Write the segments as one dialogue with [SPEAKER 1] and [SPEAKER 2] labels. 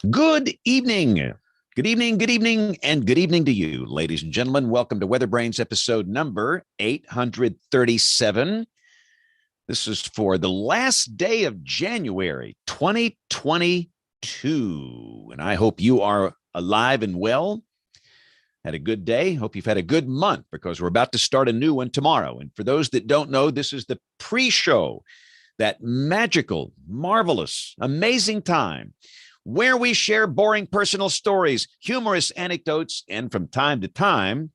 [SPEAKER 1] Good evening. Good evening, good evening, and good evening to you, ladies and gentlemen. Welcome to WeatherBrains episode number 837. This is for the last day of January 2022. And I hope you are alive and well. Had a good day. Hope you've had a good month because we're about to start a new one tomorrow. And for those that don't know, this is the pre-show, that magical, marvelous, amazing time where we share boring personal stories, humorous anecdotes, and from time to time,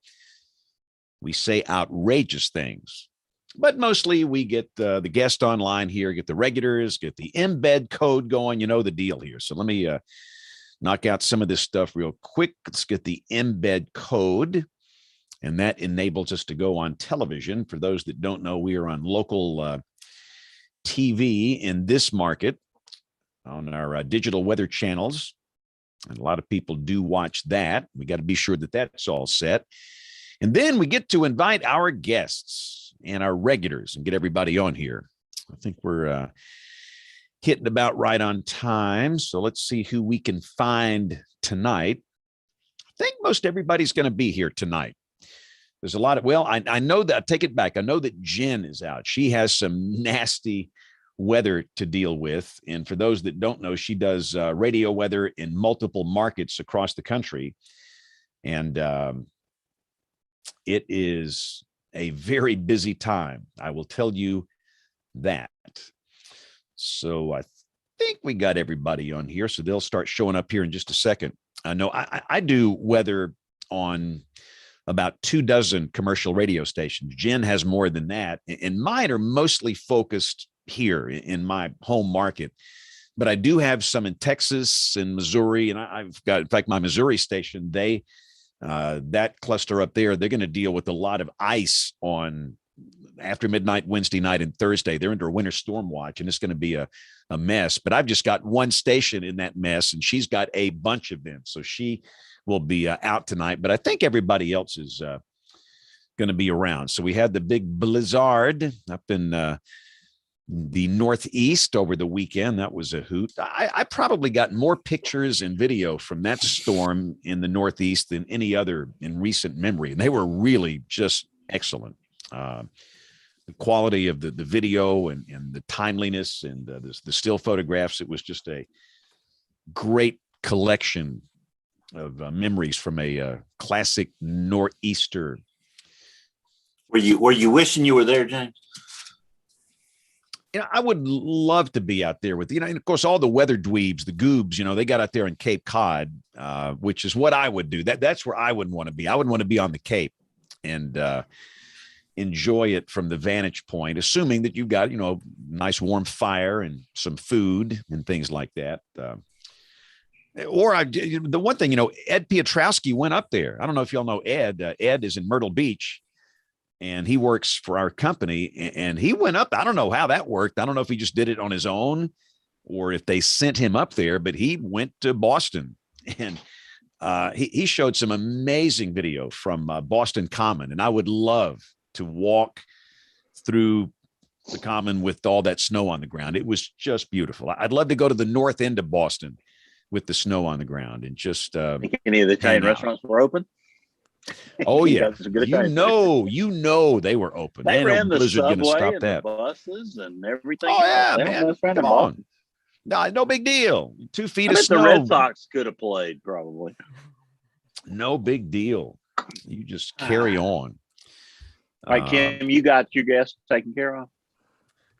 [SPEAKER 1] we say outrageous things. But mostly we get the guest online here, get the regulars, get the embed code going. You know the deal here. So let me knock out some of this stuff real quick. Let's get the embed code. And that enables us to go on television. For those that don't know, we are on local TV in this market on our digital weather channels. And a lot of people do watch that. We got to be sure that that's all set. And then we get to invite our guests and our regulars and get everybody on here. I think we're hitting about right on time. So let's see who we can find tonight. I think most everybody's going to be here tonight. There's a lot of, well, I know that, I take it back. I know that Jen is out. She has some nasty weather to deal with. And for those that don't know, she does radio weather in multiple markets across the country. And it is a very busy time. I will tell you that. So I think we got everybody on here. So they'll start showing up here in just a second. I know I do weather on about 24 commercial radio stations. Jen has more than that. And mine are mostly focused here in my home market, but I do have some in Texas and Missouri. And I've got, in fact, my Missouri station, that cluster up there, they're going to deal with a lot of ice on after midnight, Wednesday night and Thursday. They're under a winter storm watch, and it's going to be a mess. But I've just got one station in that mess, and she's got a bunch of them. So she will be out tonight, but I think everybody else is going to be around. So we had the big blizzard up in the Northeast over the weekend. That was a hoot. I probably got more pictures and video from that storm in the Northeast than any other in recent memory. And they were really just excellent. The quality of the video and the timeliness and the still photographs. It was just a great collection of memories from a classic Nor'easter.
[SPEAKER 2] Were you wishing you were there, James?
[SPEAKER 1] You know, I would love to be out there with, and of course, all the weather dweebs, the goobs, they got out there in Cape Cod, which is what I would do. That's where I would want to be. I would want to be on the Cape and enjoy it from the vantage point, assuming that you've got, nice warm fire and some food and things like that. The one thing, Ed Piotrowski went up there. I don't know if y'all know Ed. Ed is in Myrtle Beach. And he works for our company, and he went up. I don't know how that worked. I don't know if he just did it on his own or if they sent him up there, but he went to Boston, and he showed some amazing video from Boston Common. And I would love to walk through the Common with all that snow on the ground. It was just beautiful. I'd love to go to the north end of Boston with the snow on the ground and just
[SPEAKER 2] think any of the Italian restaurants were open.
[SPEAKER 1] Oh yeah, you know they were open.
[SPEAKER 2] They ran the subway and the buses and everything.
[SPEAKER 1] Oh yeah, man. Come on. No big deal. 2 feet of snow.
[SPEAKER 2] The Red Sox could have played probably.
[SPEAKER 1] No big deal. You just carry on.
[SPEAKER 2] All right, Kim, you got your guest taken care of.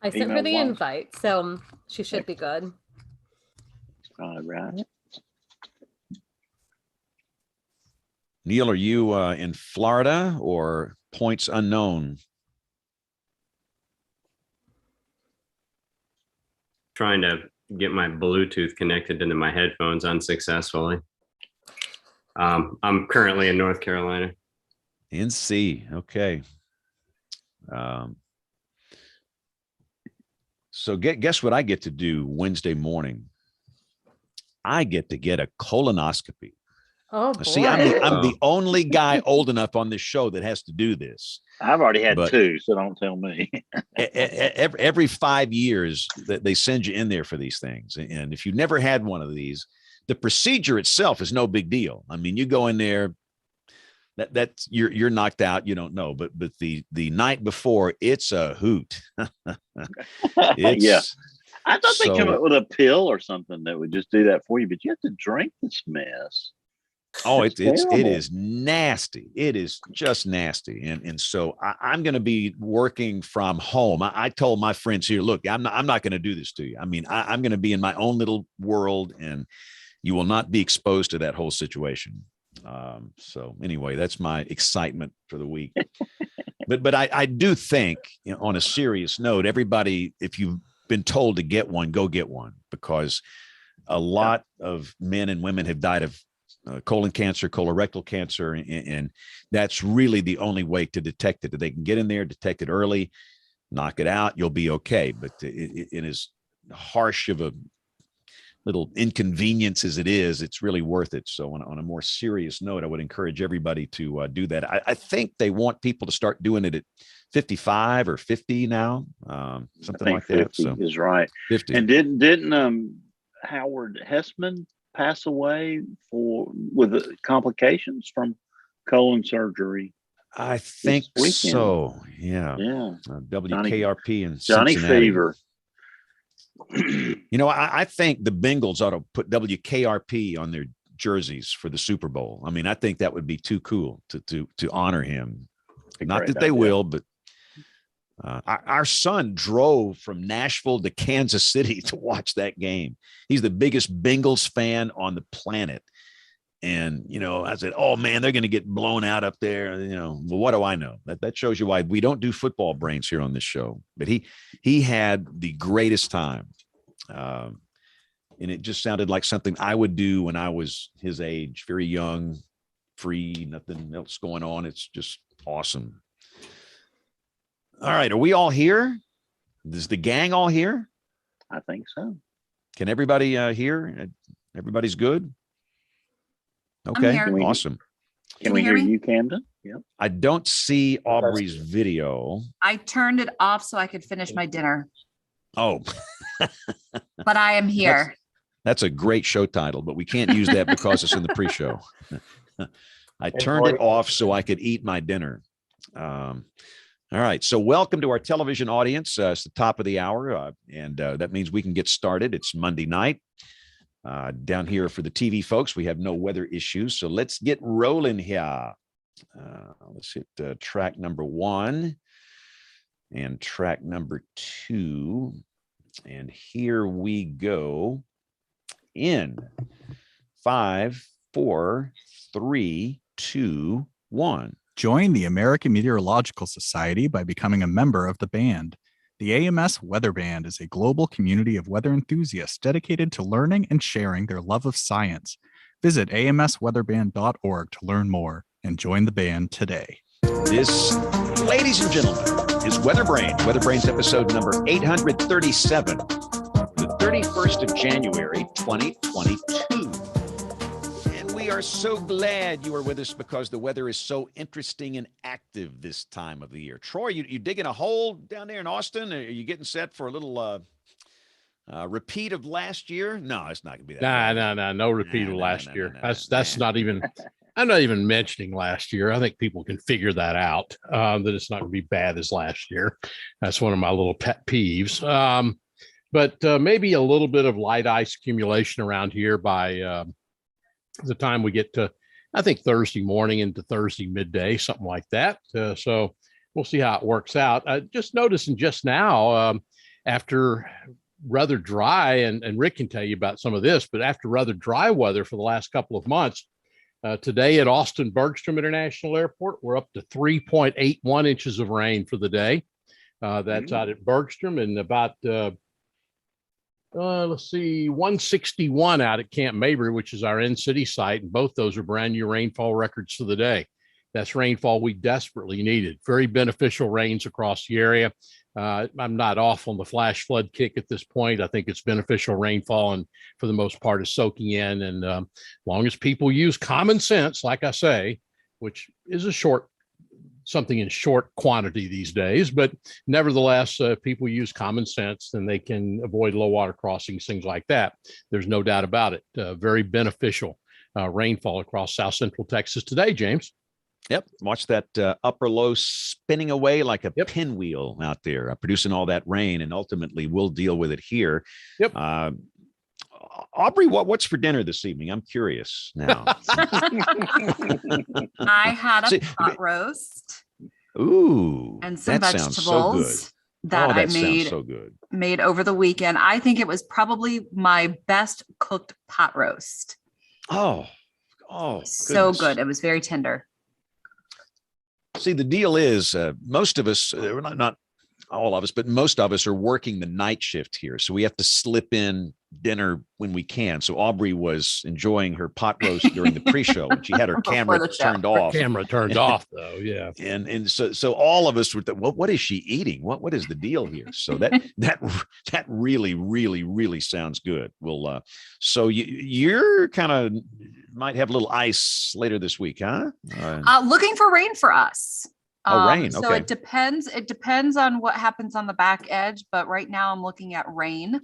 [SPEAKER 3] I sent her the invite, so she should be good.
[SPEAKER 2] All right.
[SPEAKER 1] Neil, are you in Florida or points unknown?
[SPEAKER 4] Trying to get my Bluetooth connected into my headphones unsuccessfully. I'm currently in North Carolina.
[SPEAKER 1] NC, okay. So guess what I get to do Wednesday morning? I get to get a colonoscopy.
[SPEAKER 3] Oh boy.
[SPEAKER 1] See, I'm the only guy old enough on this show that has to do this.
[SPEAKER 2] I've already had
[SPEAKER 1] But-
[SPEAKER 2] 2, so don't tell me.
[SPEAKER 1] Every 5 years that they send you in there for these things. And if you've never had one of these, the procedure itself is no big deal. I mean, you go in there, that's you're knocked out. You don't know, but the night before, it's a hoot.
[SPEAKER 2] Yeah. I thought they come
[SPEAKER 1] so-
[SPEAKER 2] up with a pill or something that would just do that for you, but you have to drink this mess.
[SPEAKER 1] Oh,
[SPEAKER 2] It's
[SPEAKER 1] it
[SPEAKER 2] terrible.
[SPEAKER 1] is nasty. It is just nasty. And so I'm going to be working from home. I told my friends here, look, I'm not going to do this to you. I mean, I'm going to be in my own little world, and you will not be exposed to that whole situation. So anyway, that's my excitement for the week. but I do think, on a serious note, everybody, if you've been told to get one, go get one, because a lot of men and women have died of colon cancer, colorectal cancer, and that's really the only way to detect it. If they can get in there, detect it early, knock it out, you'll be okay. But it is harsh of a little inconvenience as it is, it's really worth it. So on a more serious note, I would encourage everybody to do that. I think they want people to start doing it at 55 or 50 now, something like that.
[SPEAKER 2] 50
[SPEAKER 1] So
[SPEAKER 2] is right.
[SPEAKER 1] 50.
[SPEAKER 2] And didn't Howard Hessman pass away with complications from colon surgery?
[SPEAKER 1] I think
[SPEAKER 2] weekend.
[SPEAKER 1] so. Yeah.
[SPEAKER 2] Yeah.
[SPEAKER 1] WKRP in
[SPEAKER 2] Johnny
[SPEAKER 1] Cincinnati.
[SPEAKER 2] Fever.
[SPEAKER 1] I think the Bengals ought to put WKRP on their jerseys for the Super Bowl. I mean, I think that would be too cool to honor him. Not that they will, but our son drove from Nashville to Kansas City to watch that game. He's the biggest Bengals fan on the planet. And, I said, oh, man, they're going to get blown out up there. Well, what do I know? That shows you why we don't do football brains here on this show. But he had the greatest time. And it just sounded like something I would do when I was his age, very young, free, nothing else going on. It's just awesome. All right. Are we all here? Is the gang all here?
[SPEAKER 2] I think so.
[SPEAKER 1] Can everybody hear? Everybody's good? Okay,
[SPEAKER 5] here.
[SPEAKER 1] awesome.
[SPEAKER 2] Can we hear you, Camden? Yeah.
[SPEAKER 1] I don't see Aubrey's video.
[SPEAKER 5] I turned it off so I could finish my dinner,
[SPEAKER 1] Oh,
[SPEAKER 5] but I am here.
[SPEAKER 1] that's a great show title, but we can't use that because it's in the pre-show. I turned it off so I could eat my dinner. All right. So welcome to our television audience. It's the top of the hour, and that means we can get started. It's Monday night. Down here for the TV folks, we have no weather issues. So let's get rolling here. Let's hit track number 1 and track number 2. And here we go in 5, 4, 3, 2, 1.
[SPEAKER 6] Join the American Meteorological Society by becoming a member of the band. The AMS Weather Band is a global community of weather enthusiasts dedicated to learning and sharing their love of science. Visit amsweatherband.org to learn more and join the band today.
[SPEAKER 1] This, ladies and gentlemen, is WeatherBrains. WeatherBrains episode number 837, the 31st of January, 2022. And we are so glad you are with us because the weather is so interesting and active this time of the year. Troy, you digging a hole down there in Austin? Are you getting set for a little repeat of last year? No, it's not going to be that.
[SPEAKER 7] No repeat of last year. That's not even. I'm not even mentioning last year. I think people can figure that out, that it's not going to be bad as last year. That's one of my little pet peeves. But maybe a little bit of light ice accumulation around here by the time we get to, I think, Thursday morning into Thursday midday, something like that. So we'll see how it works out. Just noticing just now, after rather dry, and Rick can tell you about some of this, but after rather dry weather for the last couple of months, today at Austin Bergstrom International Airport, we're up to 3.81 inches of rain for the day. That's out at Bergstrom, and about, let's see, 161 out at Camp Mabry, which is our in-city site. And both those are brand new rainfall records for the day. That's rainfall we desperately needed. Very beneficial rains across the area. I'm not off on the flash flood kick at this point. I think it's beneficial rainfall, and for the most part is soaking in. And as long as people use common sense, like I say, which is something in short quantity these days, but nevertheless, people use common sense, then they can avoid low water crossings, things like that. There's no doubt about it. Very beneficial rainfall across South Central Texas today, James.
[SPEAKER 1] Yep. Watch that upper low spinning away like a pinwheel out there, producing all that rain, and ultimately we'll deal with it here.
[SPEAKER 7] Yep.
[SPEAKER 1] Aubrey, what's for dinner this evening? I'm curious now.
[SPEAKER 5] I had a pot roast.
[SPEAKER 1] Ooh,
[SPEAKER 5] and some
[SPEAKER 1] that
[SPEAKER 5] vegetables
[SPEAKER 1] sounds so good.
[SPEAKER 5] that I
[SPEAKER 1] sounds so good.
[SPEAKER 5] made over the weekend. I think it was probably my best cooked pot roast.
[SPEAKER 1] Oh,
[SPEAKER 5] so good. It was very tender.
[SPEAKER 1] See, the deal is most of us, not all of us, but most of us are working the night shift here. So we have to slip in dinner when we can. So Aubrey was enjoying her pot roast during the pre-show when she had her camera turned off.
[SPEAKER 7] Camera turned off though. Yeah.
[SPEAKER 1] And so all of us were, what is she eating? What is the deal here? So that really sounds good. Well, so you're kind of might have a little ice later this week, huh?
[SPEAKER 5] Looking for rain for us.
[SPEAKER 1] Rain.
[SPEAKER 5] So
[SPEAKER 1] Okay.
[SPEAKER 5] it depends on what happens on the back edge, but right now I'm looking at rain,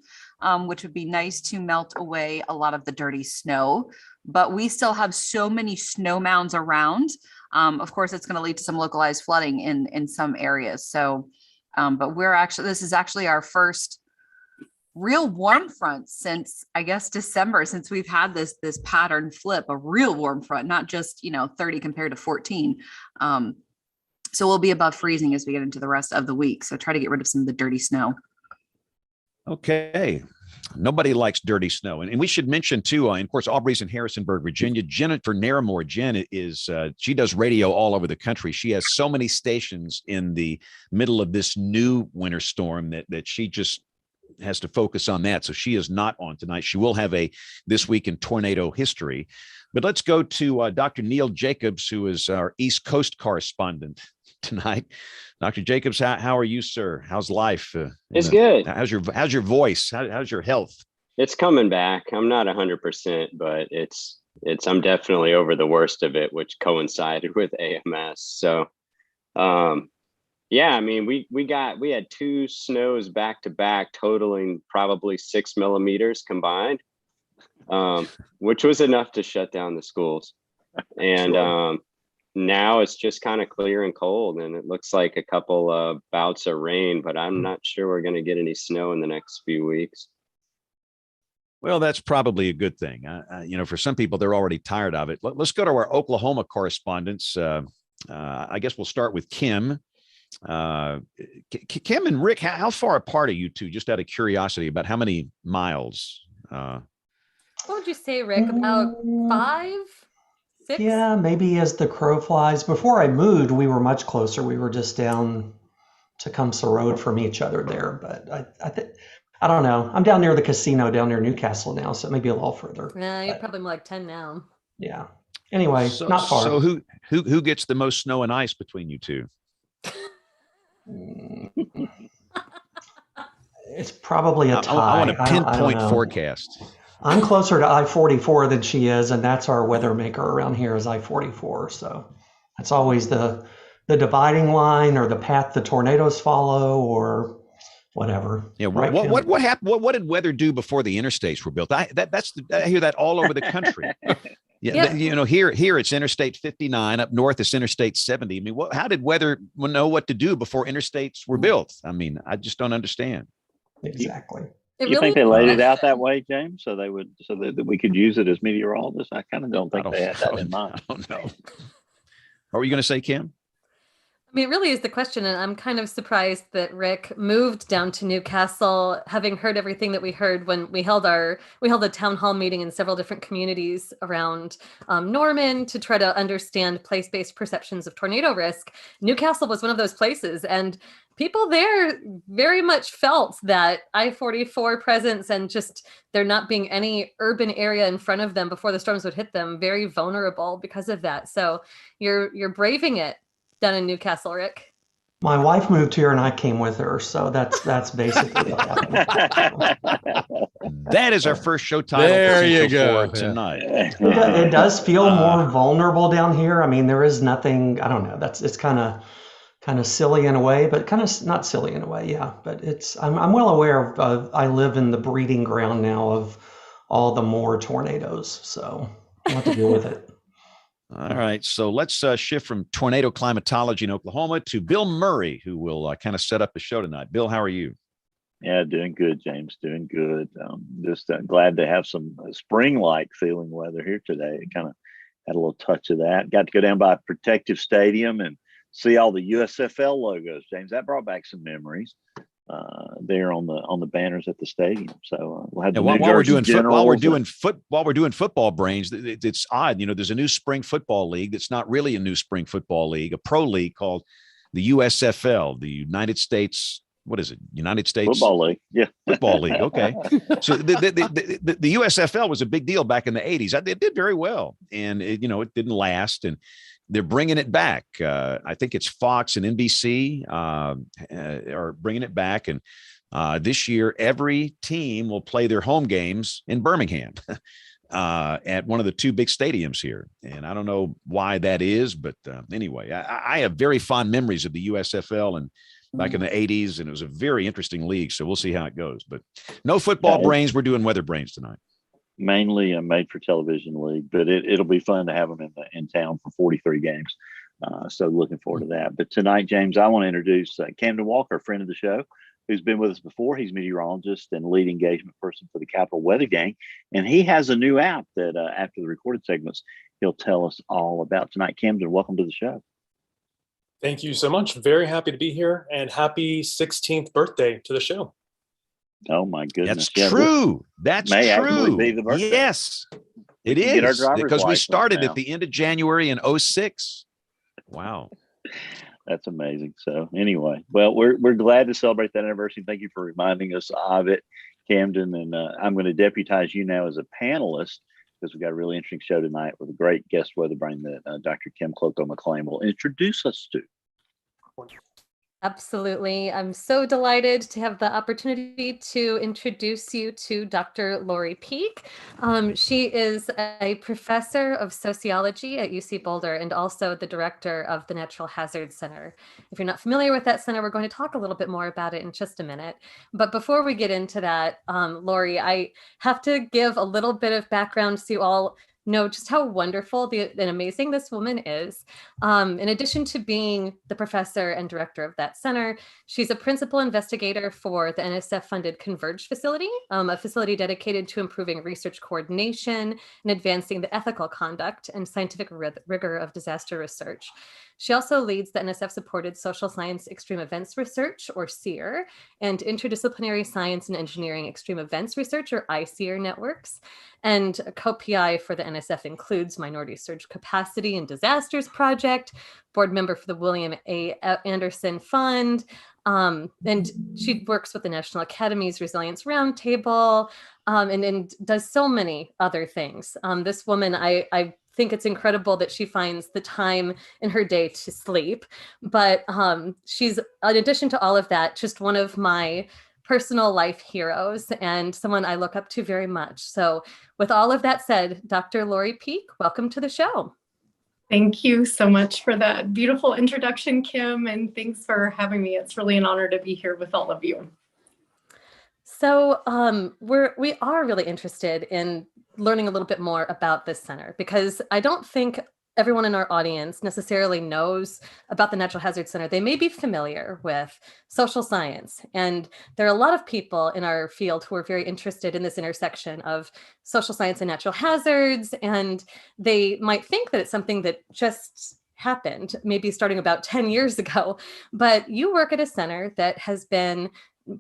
[SPEAKER 5] which would be nice to melt away a lot of the dirty snow. But we still have so many snow mounds around. Of course, it's going to lead to some localized flooding in some areas. So, but this is actually our first real warm front since, I guess, December, since we've had this pattern flip, a real warm front, not just 30 compared to 14. So we'll be above freezing as we get into the rest of the week. So try to get rid of some of the dirty snow.
[SPEAKER 1] Okay. Nobody likes dirty snow. And we should mention too, of course, Aubrey's in Harrisonburg, Virginia. Jennifer Naramore, Jen she does radio all over the country. She has so many stations in the middle of this new winter storm that she just has to focus on that. So she is not on tonight. She will have This Week in Tornado History. But let's go to Dr. Neil Jacobs, who is our East Coast correspondent tonight. Dr. Jacobs, how are you, sir? How's life?
[SPEAKER 8] It's good.
[SPEAKER 1] How's your voice? How's your health?
[SPEAKER 8] It's coming back. I'm not 100%, but I'm definitely over the worst of it, which coincided with AMS. So, yeah, I mean, we had 2 snows back to back, totaling probably 6 millimeters combined, which was enough to shut down the schools. And sure. Now it's just kind of clear and cold, and it looks like a couple of bouts of rain, but I'm not sure we're going to get any snow in the next few weeks.
[SPEAKER 1] Well, that's probably a good thing. For some people, they're already tired of it. Let's go to our Oklahoma correspondents. I guess we'll start with Kim. Kim and Rick, how far apart are you two? Just out of curiosity, about how many miles?
[SPEAKER 3] What would you say, Rick? About 5, 6?
[SPEAKER 9] Yeah, maybe as the crow flies. Before I moved, we were much closer. We were just down Tecumseh Road from each other there. But I don't know. I'm down near the casino down near Newcastle now, so it may be a little further.
[SPEAKER 3] Yeah, you're probably more like 10 now.
[SPEAKER 9] Yeah. Anyway, not far.
[SPEAKER 1] So who gets the most snow and ice between you two?
[SPEAKER 9] It's probably a tie.
[SPEAKER 1] I want a pinpoint forecast.
[SPEAKER 9] I'm closer to I-44 than she is, and that's our weather maker around here is I-44. So that's always the dividing line or the path the tornadoes follow or whatever.
[SPEAKER 1] Yeah. Right, what happened? What did weather do before the interstates were built? I hear that all over the country. Yeah. Here it's Interstate 59. Up north it's Interstate 70. I mean, how did weather know what to do before interstates were built? I mean, I just don't understand.
[SPEAKER 9] Exactly.
[SPEAKER 2] You think they laid it out that way, James, so that we could use it as meteorologists? I kind of don't think they had that in mind.
[SPEAKER 1] I don't know. What were you going to say, Kim?
[SPEAKER 3] I mean, it really is the question, and I'm kind of surprised that Rick moved down to Newcastle, having heard everything that we heard when we held a town hall meeting in several different communities around Norman to try to understand place-based perceptions of tornado risk. Newcastle was one of those places, and people there very much felt that I-44 presence and just there not being any urban area in front of them before the storms would hit them, very vulnerable because of that. So you're braving it down in Newcastle, Rick.
[SPEAKER 9] My wife moved here and I came with her, so that's basically what happened.
[SPEAKER 1] That is our first show title
[SPEAKER 7] There you
[SPEAKER 1] potential
[SPEAKER 7] go.
[SPEAKER 1] for tonight.
[SPEAKER 9] It does feel more vulnerable down here. I mean, there is nothing. I don't know. It's kind of silly in a way, but kind of not silly in a way. Yeah, but I'm well aware of. I live in the breeding ground now of all the more tornadoes, so I'll have to deal with it.
[SPEAKER 1] All right, so let's shift from tornado climatology in Oklahoma to Bill Murray, who will kind of set up the show tonight. Bill, how are you?
[SPEAKER 2] Yeah, doing good, James. Doing good. Just glad to have some spring-like feeling weather here today. It kind of had a little touch of that. Got to go down by Protective Stadium and see all the USFL logos, James. That brought back some memories there on the banners at the stadium. So we'll have
[SPEAKER 1] while we're doing football brains, it's odd. You know, there's a new spring football league that's not really a new spring football league, a pro league called the USFL, the United States. What is it? United States
[SPEAKER 2] Football League. Yeah.
[SPEAKER 1] Football League. Okay. So the USFL was a big deal back in the 80s. It did very well. And it didn't last. And they're bringing it back. I think it's Fox and NBC are bringing it back. And this year, every team will play their home games in Birmingham at one of the two big stadiums here. And I don't know why that is, but anyway, I have very fond memories of the USFL and back in the 80s, and it was a very interesting league. So we'll see how it goes. But no football brains. We're doing weather brains tonight.
[SPEAKER 2] Mainly a made-for-television league, but it'll be fun to have them in town for 43 games. So looking forward to that. But tonight, James, I want to introduce Camden Walker, a friend of the show, who's been with us before. He's meteorologist and lead engagement person for the Capital Weather Gang. And he has a new app that after the recorded segments, he'll tell us all about tonight. Camden, welcome to the show.
[SPEAKER 10] Thank you so much. Very happy to be here, and happy 16th birthday to the show.
[SPEAKER 2] Oh my goodness.
[SPEAKER 1] That's true. That's true.
[SPEAKER 2] Be the birthday.
[SPEAKER 1] Yes, it is, because we started at the end of January in 2006. Wow.
[SPEAKER 2] That's amazing. So anyway, well, we're glad to celebrate that anniversary. Thank you for reminding us of it, Camden. And I'm going to deputize you now as a panelist, because we've got a really interesting show tonight with a great guest weather brain that Dr. Kim Cloko-McClain will introduce us to.
[SPEAKER 3] Absolutely. I'm so delighted to have the opportunity to introduce you to Dr. Lori Peak. She is a professor of sociology at UC Boulder and also the director of the Natural Hazards Center. If you're not familiar with that center, we're going to talk a little bit more about it in just a minute. But before we get into that, Lori, I have to give a little bit of background so you all know just how wonderful and amazing this woman is. In addition to being the professor and director of that center, she's a principal investigator for the NSF-funded Converge facility, a facility dedicated to improving research coordination and advancing the ethical conduct and scientific rigor of disaster research. She also leads the NSF-supported Social Science Extreme Events Research, or SEER, and Interdisciplinary Science and Engineering Extreme Events Research, or ICEER networks. And a co-PI for the NSF includes Minority Surge Capacity and Disasters Project, board member for the William A. Anderson Fund, and she works with the National Academy's Resilience Roundtable, and does so many other things. This woman, I think it's incredible that she finds the time in her day to sleep, but she's, in addition to all of that, just one of my personal life heroes and someone I look up to very much. So with all of that said, Dr. Lori Peak, welcome to the show.
[SPEAKER 11] Thank you so much for that beautiful introduction, Kim, and thanks for having me. It's really an honor to be here with all of you.
[SPEAKER 3] So we are really interested in learning a little bit more about this center, because I don't think everyone in our audience necessarily knows about the Natural Hazards Center. They may be familiar with social science, and there are a lot of people in our field who are very interested in this intersection of social science and natural hazards, and they might think that it's something that just happened, maybe starting about 10 years ago, but you work at a center that has been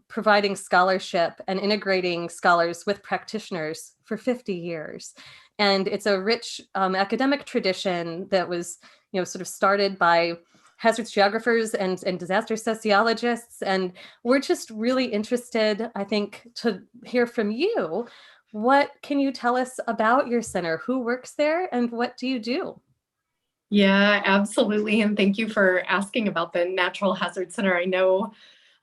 [SPEAKER 3] providing scholarship and integrating scholars with practitioners for 50 years. And it's a rich academic tradition that was, sort of started by hazards geographers and disaster sociologists. And we're just really interested, I think, to hear from you. What can you tell us about your center? Who works there and what do you do?
[SPEAKER 11] Yeah, absolutely. And thank you for asking about the Natural Hazard Center. I know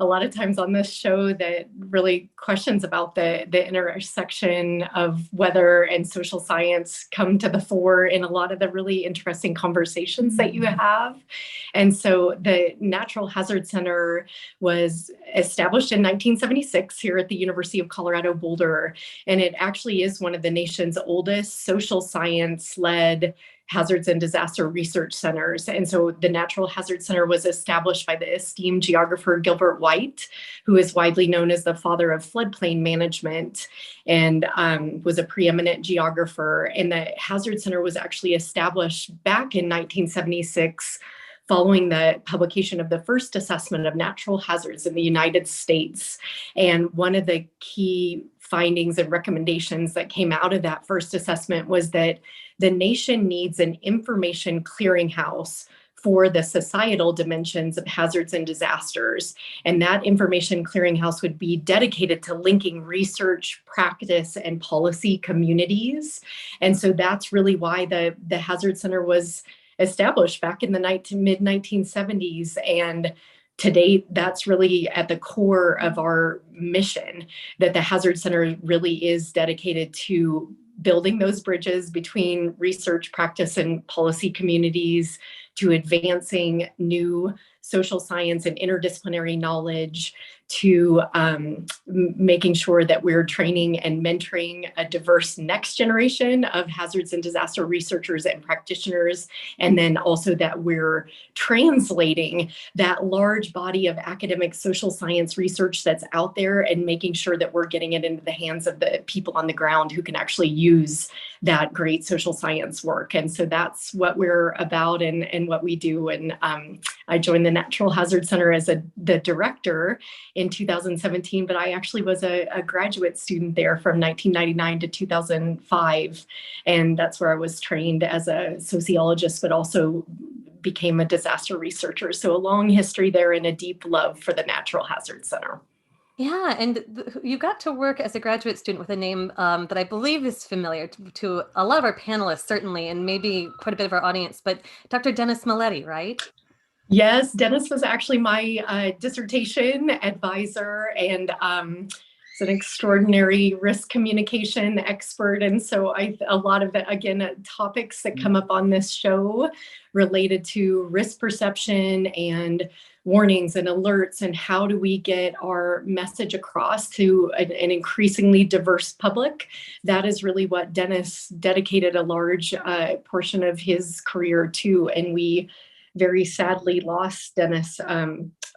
[SPEAKER 11] a lot of times on this show that really questions about the intersection of weather and social science come to the fore in a lot of the really interesting conversations that you have. And so the Natural Hazard Center was established in 1976 here at the University of Colorado Boulder. And it actually is one of the nation's oldest social science-led hazards and disaster research centers. And so the Natural Hazard Center was established by the esteemed geographer Gilbert White, who is widely known as the father of floodplain management and was a preeminent geographer. And the Hazard Center was actually established back in 1976 following the publication of the first assessment of natural hazards in the United States. And one of the key findings and recommendations that came out of that first assessment was that the nation needs an information clearinghouse for the societal dimensions of hazards and disasters. And that information clearinghouse would be dedicated to linking research, practice, and policy communities. And so that's really why the Hazard Center was established back in the mid 1970s. And to date, that's really at the core of our mission, that the Hazard Center really is dedicated to building those bridges between research, practice, and policy communities, to advancing new social science and interdisciplinary knowledge, to making sure that we're training and mentoring a diverse next generation of hazards and disaster researchers and practitioners, and then also that we're translating that large body of academic social science research that's out there and making sure that we're getting it into the hands of the people on the ground who can actually use that great social science work. And so that's what we're about and what we do. And I joined the Natural Hazard Center as the director in 2017, but I actually was a graduate student there from 1999 to 2005. And that's where I was trained as a sociologist, but also became a disaster researcher. So a long history there and a deep love for the Natural Hazard Center.
[SPEAKER 3] Yeah, and you got to work as a graduate student with a name that I believe is familiar to a lot of our panelists, certainly, and maybe quite a bit of our audience, but Dr. Dennis Milletti, right?
[SPEAKER 11] Yes, Dennis was actually my dissertation advisor, and is an extraordinary risk communication expert. And so a lot of the, again, topics that come up on this show related to risk perception and warnings and alerts, and how do we get our message across to an increasingly diverse public. That is really what Dennis dedicated a large portion of his career to. And we very sadly lost Dennis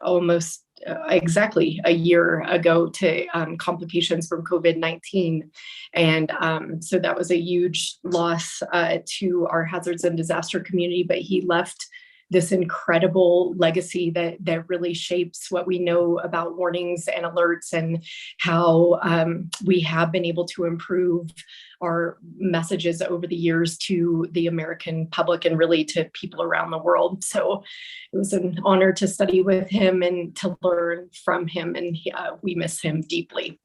[SPEAKER 11] almost exactly a year ago to complications from COVID-19. And so that was a huge loss to our hazards and disaster community, but he left this incredible legacy that really shapes what we know about warnings and alerts, and how we have been able to improve our messages over the years to the American public and really to people around the world. So it was an honor to study with him and to learn from him, and we miss him deeply.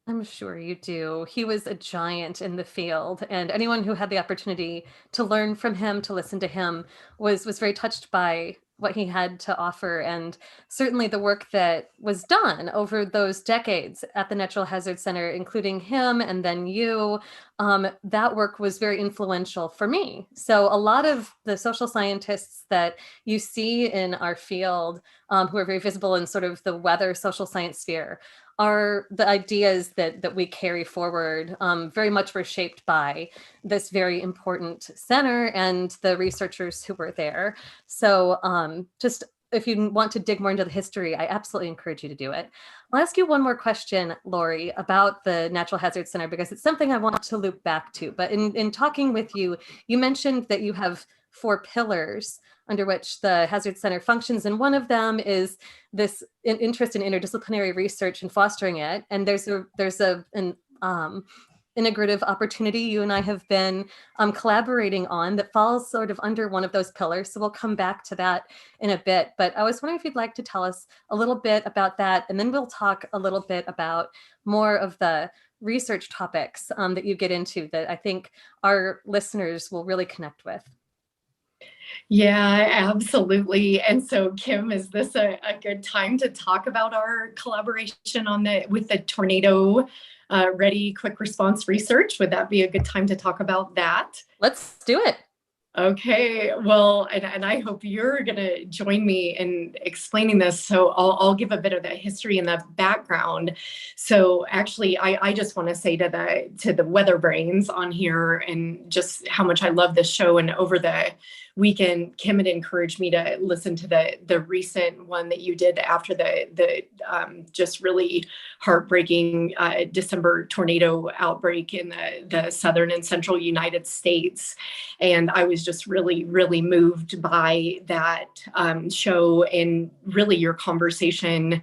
[SPEAKER 3] I'm sure you do. He was a giant in the field, and anyone who had the opportunity to learn from him, to listen to him, was very touched by what he had to offer. And certainly the work that was done over those decades at the Natural Hazard Center, including him and then you, that work was very influential for me. So a lot of the social scientists that you see in our field, who are very visible in sort of the weather social science sphere, are the ideas that we carry forward, very much were shaped by this very important center and the researchers who were there. So just if you want to dig more into the history, I absolutely encourage you to do it. I'll ask you one more question, Lori, about the Natural Hazard Center, because it's something I want to loop back to. But in talking with you, you mentioned that you have 4 pillars under which the Hazard Center functions. And one of them is this interest in interdisciplinary research and fostering it. And there's an integrative opportunity you and I have been collaborating on that falls sort of under one of those pillars. So we'll come back to that in a bit. But I was wondering if you'd like to tell us a little bit about that, and then we'll talk a little bit about more of the research topics that you get into that I think our listeners will really connect with.
[SPEAKER 11] Yeah, absolutely. And so, Kim, is this a good time to talk about our collaboration with the tornado ready quick response research? Would that be a good time to talk about that?
[SPEAKER 3] Let's do it.
[SPEAKER 11] Okay, well, and I hope you're going to join me in explaining this. So I'll give a bit of the history and the background. So actually, I just want to say to the WeatherBrains on here and just how much I love this show. And over the weekend, Kim had encouraged me to listen to the recent one that you did after the just really heartbreaking December tornado outbreak in the southern and central United States. And I was just really, really moved by that show and really your conversation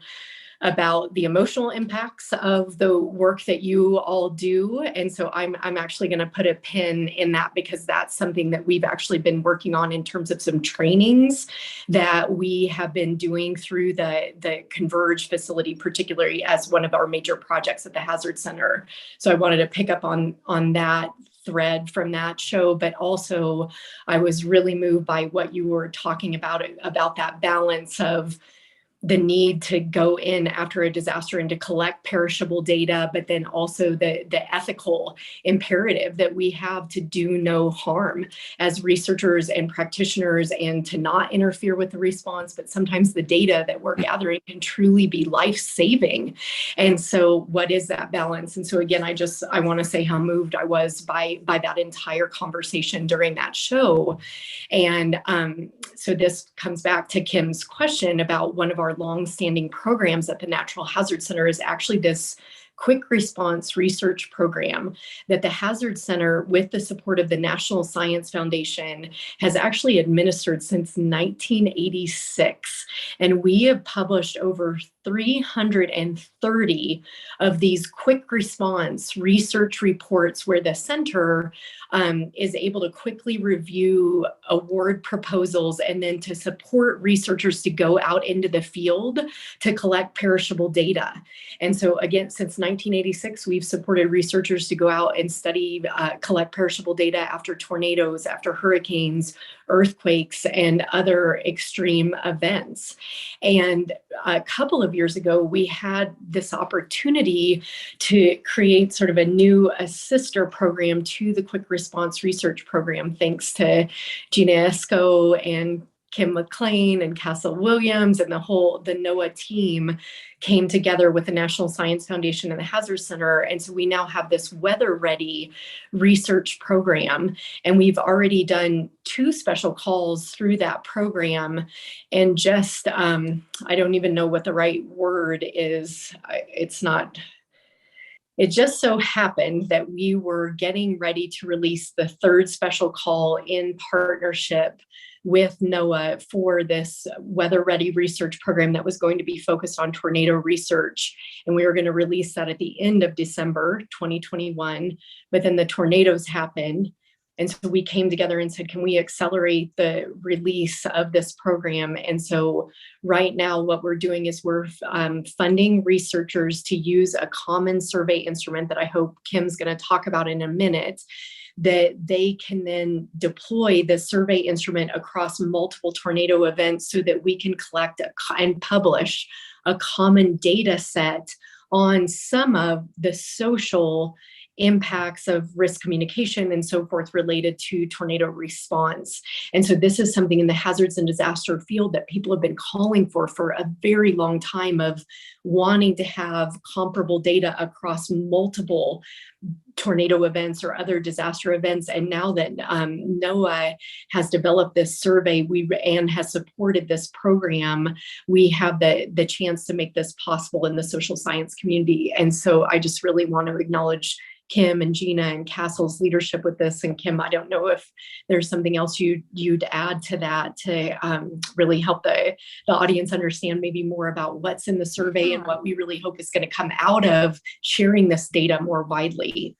[SPEAKER 11] about the emotional impacts of the work that you all do. And so I'm actually going to put a pin in that because that's something that we've actually been working on in terms of some trainings that we have been doing through the Converge facility, particularly as one of our major projects at the Hazard Center. So I wanted to pick up on that thread from that show, but also I was really moved by what you were talking about that balance of the need to go in after a disaster and to collect perishable data, but then also the ethical imperative that we have to do no harm as researchers and practitioners and to not interfere with the response. But sometimes the data that we're gathering can truly be life-saving. And so what is that balance? And so again, I want to say how moved I was by that entire conversation during that show. And so this comes back to Kim's question about one of our long-standing programs at the Natural Hazard Center is actually this quick response research program that the Hazard Center, with the support of the National Science Foundation, has actually administered since 1986. And we have published over 330 of these quick response research reports where the center is able to quickly review award proposals and then to support researchers to go out into the field to collect perishable data. And so again, since 1986, we've supported researchers to go out and study, collect perishable data after tornadoes, after hurricanes, earthquakes, and other extreme events. And a couple of years ago, we had this opportunity to create sort of a sister program to the Quick Response Research Program, thanks to Gina Esco and Kim McLean and Castle Williams and the NOAA team came together with the National Science Foundation and the Hazard Center. And so we now have this weather ready research program. And we've already done 2 special calls through that program. And just, I don't even know what the right word is. It just so happened that we were getting ready to release the 3rd special call in partnership with NOAA for this weather ready research program that was going to be focused on tornado research. And we were going to release that at the end of December 2021, but then the tornadoes happened. And so we came together and said, can we accelerate the release of this program? And so right now what we're doing is we're funding researchers to use a common survey instrument that I hope Kim's going to talk about in a minute, that they can then deploy the survey instrument across multiple tornado events so that we can collect and publish a common data set on some of the social impacts of risk communication and so forth related to tornado response. And so this is something in the hazards and disaster field that people have been calling for a very long time, of wanting to have comparable data across multiple tornado events or other disaster events. And now that NOAA has developed this survey and has supported this program, we have the chance to make this possible in the social science community. And so I just really want to acknowledge Kim and Gina and Castle's leadership with this. And Kim, I don't know if there's something else you'd add to that to really help the audience understand maybe more about what's in the survey and what we really hope is going to come out of sharing this data more widely.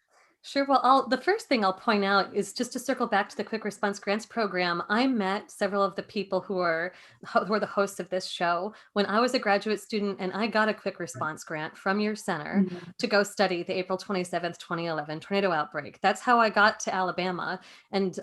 [SPEAKER 3] Sure. Well, the first thing I'll point out is just to circle back to the Quick Response Grants Program. I met several of the people who are the hosts of this show when I was a graduate student, and I got a Quick Response Grant from your center to go study the April 27th, 2011 tornado outbreak. That's how I got to Alabama and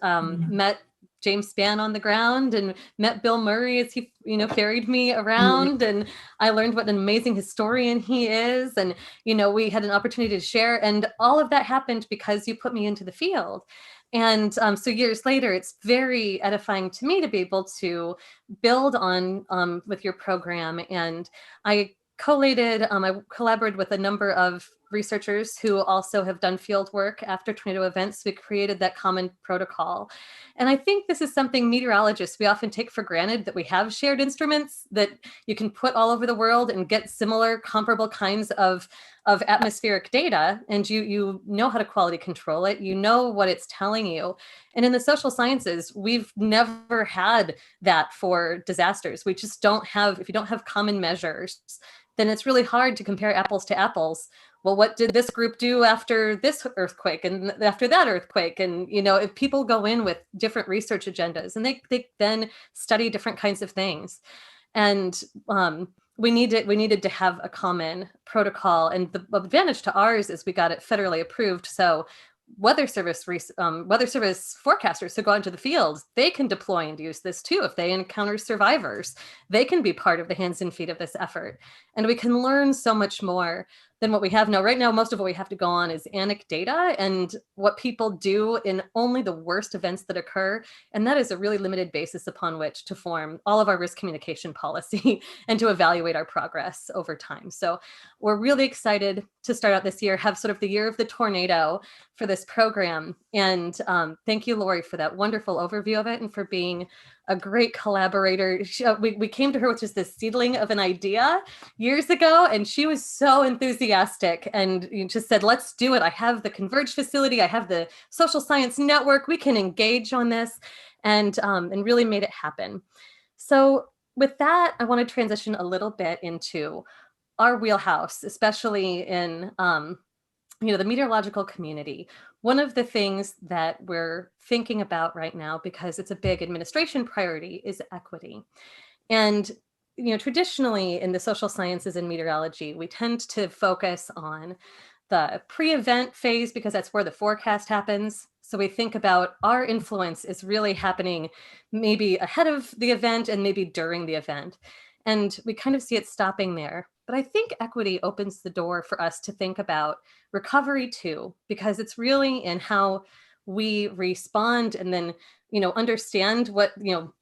[SPEAKER 3] met James Spann on the ground and met Bill Murray as he, ferried me around. And I learned what an amazing historian he is. And, we had an opportunity to share. And all of that happened because you put me into the field. And so years later, it's very edifying to me to be able to build on with your program. And I collaborated with a number of researchers who also have done field work after tornado events. We created that common protocol. And I think this is something meteorologists, we often take for granted, that we have shared instruments that you can put all over the world and get similar, comparable kinds of atmospheric data, and you know how to quality control it, you know what it's telling you. And in the social sciences, we've never had that for disasters. We just don't have, if you don't have common measures, then it's really hard to compare apples to apples. Well, what did this group do after this earthquake and after that earthquake? And, if people go in with different research agendas and they then study different kinds of things. And we needed to have a common protocol. And the advantage to ours is we got it federally approved. So weather service forecasters who go into the field, they can deploy and use this too. If they encounter survivors, they can be part of the hands and feet of this effort. And we can learn so much more than what we have now. Right now, most of what we have to go on is anecdata and what people do in only the worst events that occur. And that is a really limited basis upon which to form all of our risk communication policy and to evaluate our progress over time. So we're really excited to start out this year, have sort of the year of the tornado for this program. And thank you, Lori, for that wonderful overview of it and for being a great collaborator. We came to her with just this seedling of an idea years ago, and she was so enthusiastic and just said, let's do it. I have the Converge facility. I have the social science network. We can engage on this, and really made it happen. So with that, I want to transition a little bit into our wheelhouse, especially in the meteorological community. One of the things that we're thinking about right now, because it's a big administration priority, is equity. And traditionally in the social sciences and meteorology, we tend to focus on the pre-event phase because that's where the forecast happens. So we think about our influence is really happening maybe ahead of the event and maybe during the event. And we kind of see it stopping there. But I think equity opens the door for us to think about recovery too, because it's really in how we respond and then, understand what,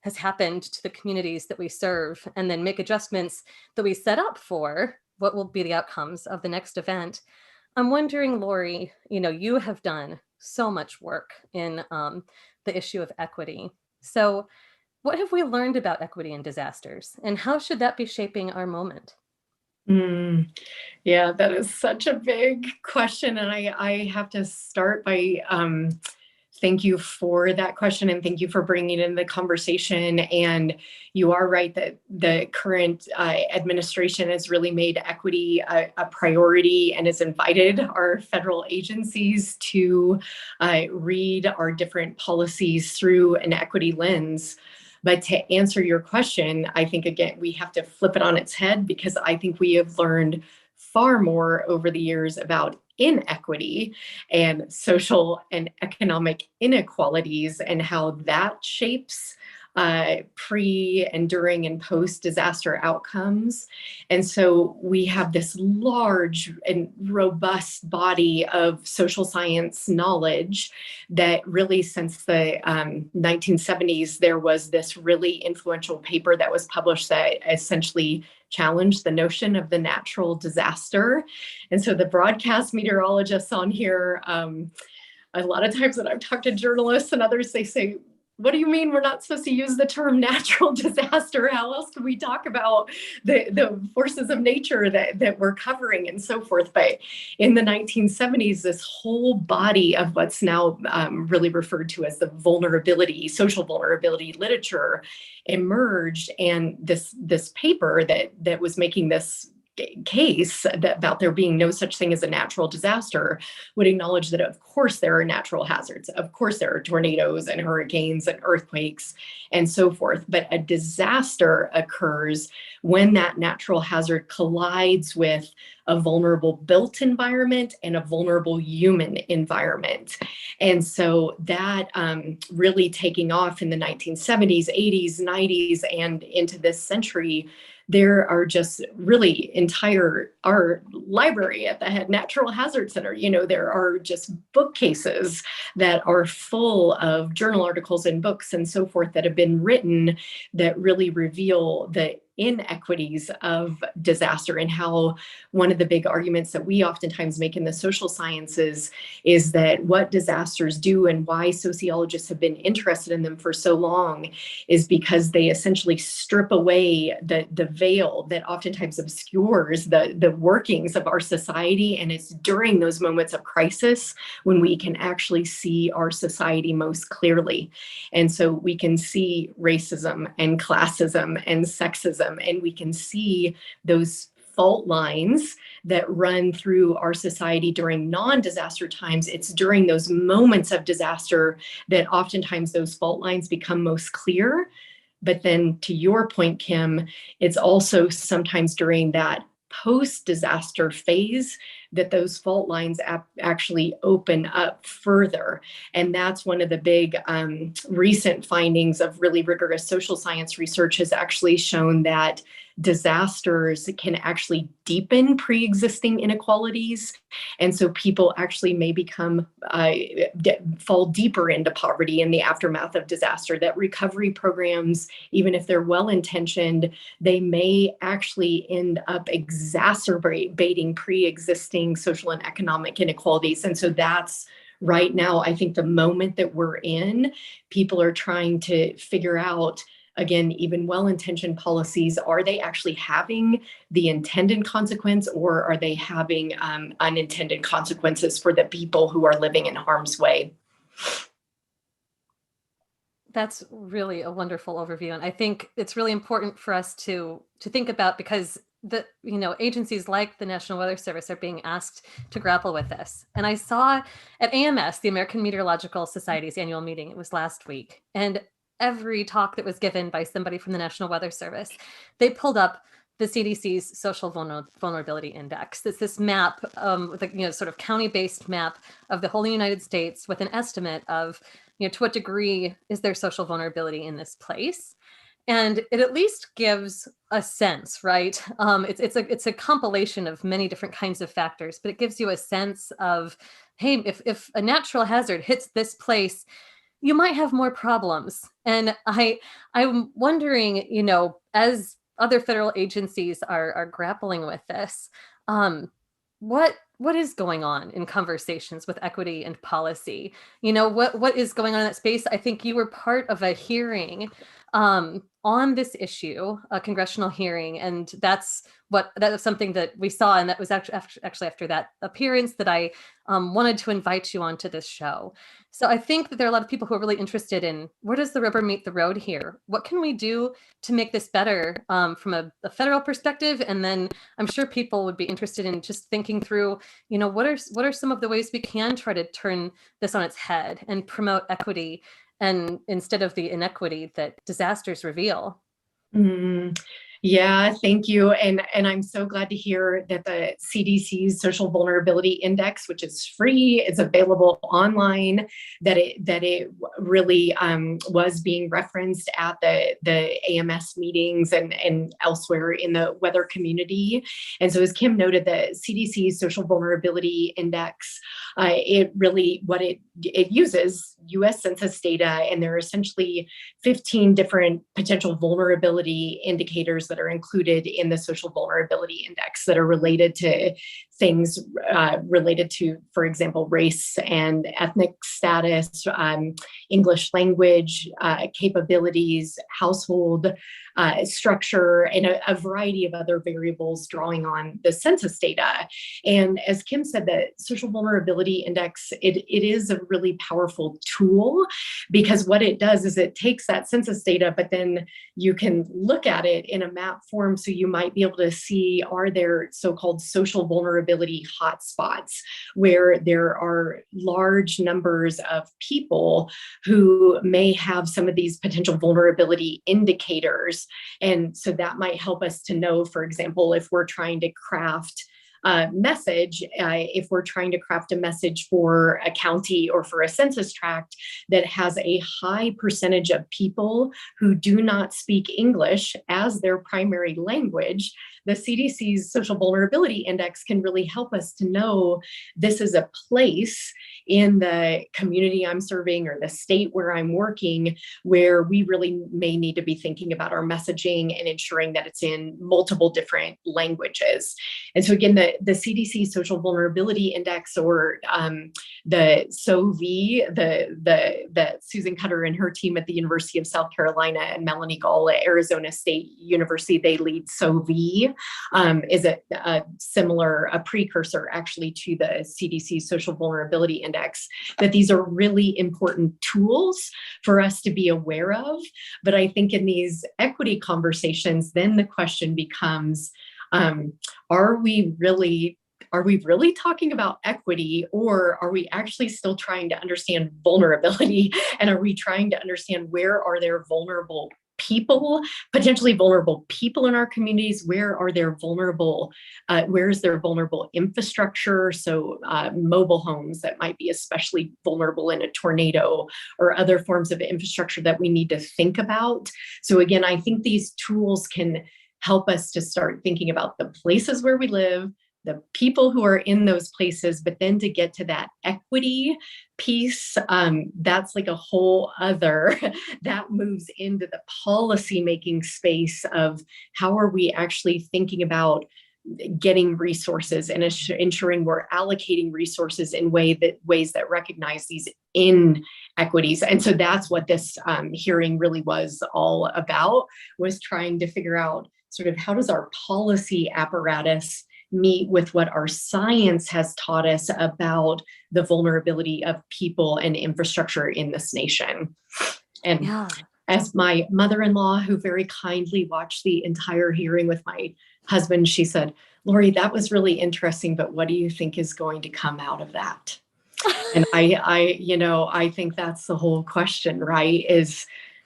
[SPEAKER 3] has happened to the communities that we serve, and then make adjustments that we set up for what will be the outcomes of the next event. I'm wondering, Lori, you have done so much work in the issue of equity. So what have we learned about equity in disasters, and how should that be shaping our moment?
[SPEAKER 11] Yeah, that is such a big question. And I have to start by thank you for that question, and thank you for bringing in the conversation. And you are right that the current administration has really made equity a priority and has invited our federal agencies to read our different policies through an equity lens. But to answer your question, I think, again, we have to flip it on its head, because I think we have learned far more over the years about inequity and social and economic inequalities and how that shapes pre and during and post disaster outcomes. And so we have this large and robust body of social science knowledge that really, since the 1970s, there was this really influential paper that was published that essentially challenged the notion of the natural disaster. And so the broadcast meteorologists on here, a lot of times when I've talked to journalists and others, they say, what do you mean we're not supposed to use the term natural disaster? How else can we talk about the forces of nature that we're covering and so forth? But in the 1970s, this whole body of what's now really referred to as the social vulnerability literature emerged. And this paper that was making this case about there being no such thing as a natural disaster would acknowledge that, of course, there are natural hazards. Of course, there are tornadoes and hurricanes and earthquakes and so forth. But a disaster occurs when that natural hazard collides with a vulnerable built environment and a vulnerable human environment. And so that really taking off in the 1970s, 80s, 90s, and into this century, there are just really our library at the Head Natural Hazard Center, there are just bookcases that are full of journal articles and books and so forth that have been written that really reveal the inequities of disaster, and how one of the big arguments that we oftentimes make in the social sciences is that what disasters do and why sociologists have been interested in them for so long is because they essentially strip away the veil that oftentimes obscures the workings of our society. And it's during those moments of crisis when we can actually see our society most clearly. And so we can see racism and classism and sexism, and we can see those fault lines that run through our society during non-disaster times. It's during those moments of disaster that oftentimes those fault lines become most clear. But then to your point, Kim, it's also sometimes during that post-disaster phase that those fault lines actually open up further. And that's one of the big recent findings of really rigorous social science research, has actually shown that disasters can actually deepen pre-existing inequalities. And so people actually may fall deeper into poverty in the aftermath of disaster, that recovery programs, even if they're well-intentioned, they may actually end up exacerbating pre-existing social and economic inequalities. And so that's right now, I think, the moment that we're in. People are trying to figure out, again, even well-intentioned policies, are they actually having the intended consequence, or are they having unintended consequences for the people who are living in harm's way?
[SPEAKER 3] That's really a wonderful overview. And I think it's really important for us to think about, because agencies like the National Weather Service are being asked to grapple with this. And I saw at AMS, the American Meteorological Society's annual meeting, it was last week, and every talk that was given by somebody from the National Weather Service, they pulled up the CDC's Social Vulnerability Index. It's this map, sort of county-based map of the whole United States with an estimate of, to what degree is there social vulnerability in this place. And it at least gives a sense, right? It's a compilation of many different kinds of factors, but it gives you a sense of, hey, if a natural hazard hits this place, you might have more problems. And I'm wondering, as other federal agencies are grappling with this, what is going on in conversations with equity and policy? What is going on in that space? I think you were part of a hearing on this issue, a congressional hearing, and that was something that we saw, and that was actually after that appearance that I wanted to invite you onto this show. So I think that there are a lot of people who are really interested in, where does the rubber meet the road here? What can we do to make this better from a federal perspective? And then I'm sure people would be interested in just thinking through, what are some of the ways we can try to turn this on its head and promote equity, and instead of the inequity that disasters reveal.
[SPEAKER 11] Yeah, thank you. And I'm so glad to hear that the CDC's Social Vulnerability Index, which is free, it's available online, that it really was being referenced at the AMS meetings and elsewhere in the weather community. And so, as Kim noted, the CDC's Social Vulnerability Index, it uses US Census data, and there are essentially 15 different potential vulnerability indicators that are included in the Social Vulnerability Index that are related to things related to, for example, race and ethnic status, English language capabilities, household structure, and a variety of other variables drawing on the census data. And as Kim said, the social vulnerability index, it is a really powerful tool, because what it does is it takes that census data, but then you can look at it in a map form. So you might be able to see, are there so-called social vulnerability hotspots where there are large numbers of people who may have some of these potential vulnerability indicators. And so that might help us to know, for example, if we're trying to craft message, if we're trying to craft a message for a county or for a census tract that has a high percentage of people who do not speak English as their primary language, the CDC's social vulnerability index can really help us to know this is a place in the community I'm serving or the state where I'm working where we really may need to be thinking about our messaging and ensuring that it's in multiple different languages. And so again, the CDC Social Vulnerability Index, or the SOV, the Susan Cutter and her team at the University of South Carolina and Melanie Gall at Arizona State University, they lead SOV, is a similar, a precursor actually to the CDC Social Vulnerability Index, that these are really important tools for us to be aware of. But I think in these equity conversations, then the question becomes, are we really talking about equity, or are we actually still trying to understand vulnerability? And are we trying to understand where are there vulnerable people, potentially vulnerable people in our communities? Where are there vulnerable, where is there vulnerable infrastructure? So mobile homes that might be especially vulnerable in a tornado, or other forms of infrastructure that we need to think about. So again, I think these tools can help us to start thinking about the places where we live, the people who are in those places, but then to get to that equity piece, that's like a whole other, that moves into the policy making space of how are we actually thinking about getting resources and ensuring we're allocating resources in ways that recognize these inequities. And so that's what this hearing really was all about, was trying to figure out sort of how does our policy apparatus meet with what our science has taught us about the vulnerability of people and infrastructure in this nation. And as my mother-in-law, who very kindly watched the entire hearing with my husband, she said, "Lori, that was really interesting, but what do you think is going to come out of that?" And I think that's the whole question, right?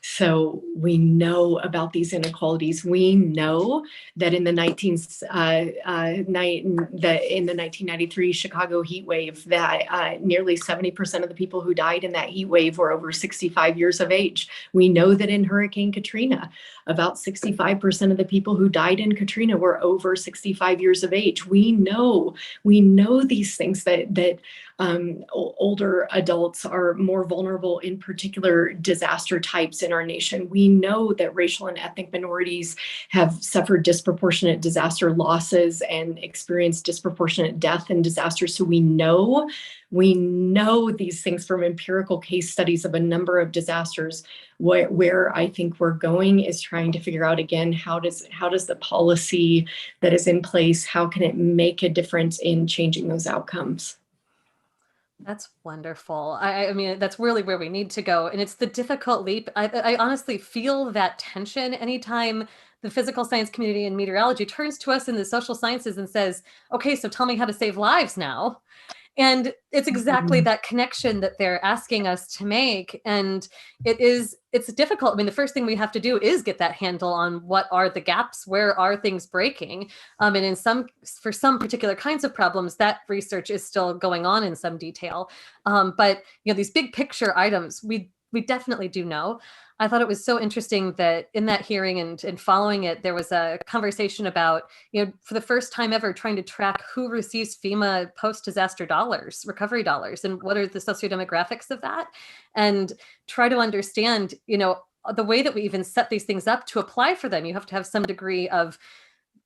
[SPEAKER 11] So we know about these inequalities. We know that in the 1993 Chicago heat wave, that nearly 70% of the people who died in that heat wave were over 65 years of age. We know that in Hurricane Katrina, about 65% of the people who died in Katrina were over 65 years of age. We know these things, that older adults are more vulnerable in particular disaster types in our nation. We know that racial and ethnic minorities have suffered disproportionate disaster losses and experienced disproportionate death in disasters. So we know these things from empirical case studies of a number of disasters. Where I think we're going is trying to figure out, again, how does the policy that is in place, how can it make a difference in changing those outcomes?
[SPEAKER 3] That's wonderful. I mean, that's really where we need to go. And it's the difficult leap. I honestly feel that tension anytime the physical science community and meteorology turns to us in the social sciences and says, okay, so tell me how to save lives now. And it's exactly that connection that they're asking us to make. And it's difficult. I mean, the first thing we have to do is get that handle on what are the gaps, where are things breaking. And for some particular kinds of problems, that research is still going on in some detail. But these big picture items, we definitely do know. I thought it was so interesting that in that hearing and following it, there was a conversation about, for the first time ever, trying to track who receives FEMA post-disaster dollars, recovery dollars, and what are the sociodemographics of that, and try to understand, the way that we even set these things up to apply for them. You have to have some degree of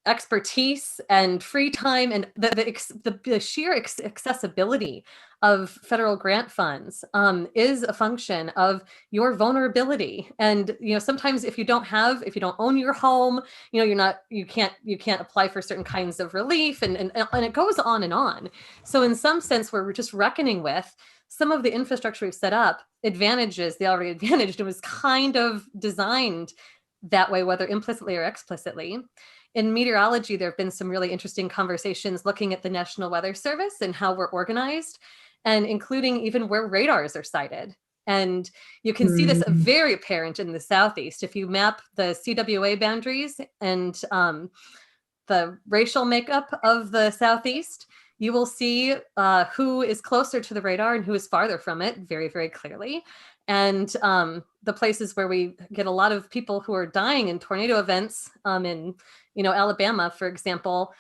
[SPEAKER 3] expertise and free time and the sheer accessibility of federal grant funds is a function of your vulnerability. And sometimes if you don't own your home, you can't apply for certain kinds of relief, and it goes on and on. So in some sense, we're just reckoning with some of the infrastructure we've set up advantages the already advantaged. It was kind of designed that way, whether implicitly or explicitly. In meteorology, there have been some really interesting conversations looking at the National Weather Service and how we're organized, and including even where radars are sited. And you can see this very apparent in the Southeast. If you map the CWA boundaries and the racial makeup of the Southeast, you will see who is closer to the radar and who is farther from it very, very clearly. And the places where we get a lot of people who are dying in tornado events in, Alabama, for example,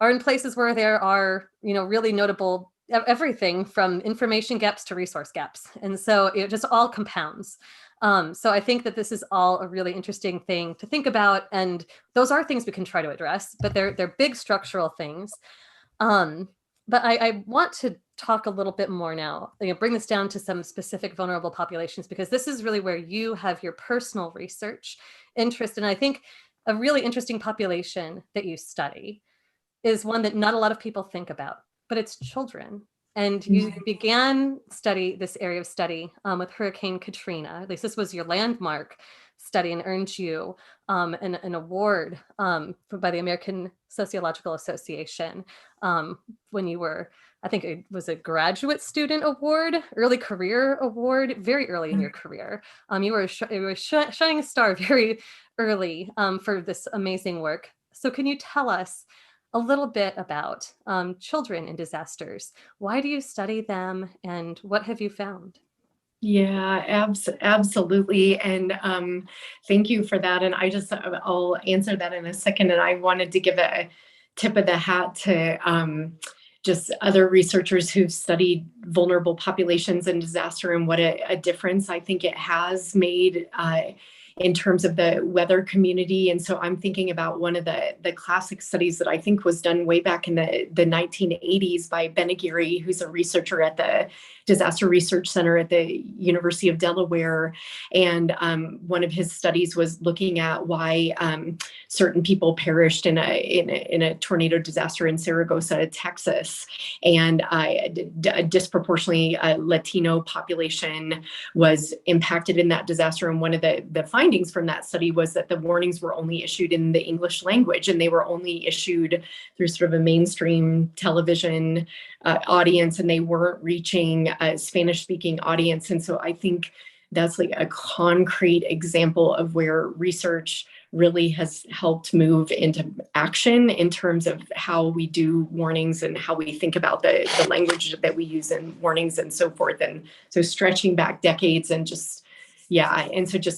[SPEAKER 3] are in places where there are, really notable everything from information gaps to resource gaps. And so it just all compounds. So I think that this is all a really interesting thing to think about. And those are things we can try to address, but they're big structural things. But I want to talk a little bit more now, bring this down to some specific vulnerable populations, because this is really where you have your personal research interest. And I think a really interesting population that you study is one that not a lot of people think about, but it's children. And you began this area of study with Hurricane Katrina. At least this was your landmark study, and earned you an award by the American Sociological Association when you were, I think it was a graduate student award, early career award, very early in your career. You were a shining star very early for this amazing work. So can you tell us a little bit about children in disasters? Why do you study them, and what have you found?
[SPEAKER 11] Yeah, absolutely. And thank you for that. And I'll answer that in a second. And I wanted to give a tip of the hat to just other researchers who've studied vulnerable populations in disaster, and what a difference I think it has made in terms of the weather community. And so I'm thinking about one of the classic studies that I think was done way back in the 1980s by Ben Aguirre, who's a researcher at the Disaster Research Center at the University of Delaware. And one of his studies was looking at why certain people perished in a tornado disaster in Zaragoza, Texas. And a disproportionately Latino population was impacted in that disaster. And one of the findings from that study was that the warnings were only issued in the English language, and they were only issued through sort of a mainstream television audience, and they weren't reaching a Spanish-speaking audience. And so I think that's like a concrete example of where research really has helped move into action in terms of how we do warnings and how we think about the language that we use in warnings and so forth. And so stretching back decades, and just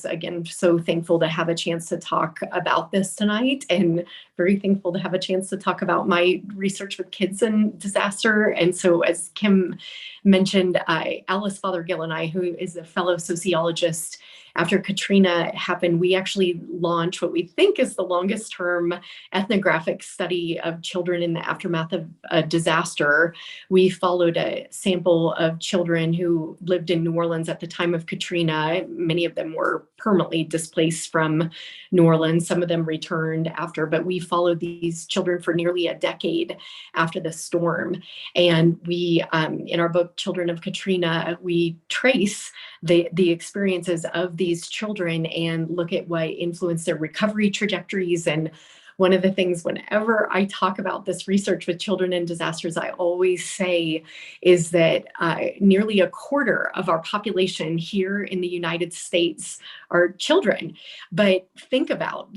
[SPEAKER 11] again, so thankful to have a chance to talk about this tonight, and very thankful to have a chance to talk about my research with kids in disaster. And so, as Kim mentioned, Alice Fothergill and I, who is a fellow sociologist, after Katrina happened, we actually launched what we think is the longest term ethnographic study of children in the aftermath of a disaster. We followed a sample of children who lived in New Orleans at the time of Katrina. Many of them were permanently displaced from New Orleans. Some of them returned after, but we followed these children for nearly a decade after the storm. And we, in our book, Children of Katrina, we trace the experiences of these children and look at what influenced their recovery trajectories. And one of the things, whenever I talk about this research with children in disasters, I always say is that nearly a quarter of our population here in the United States are children. But think about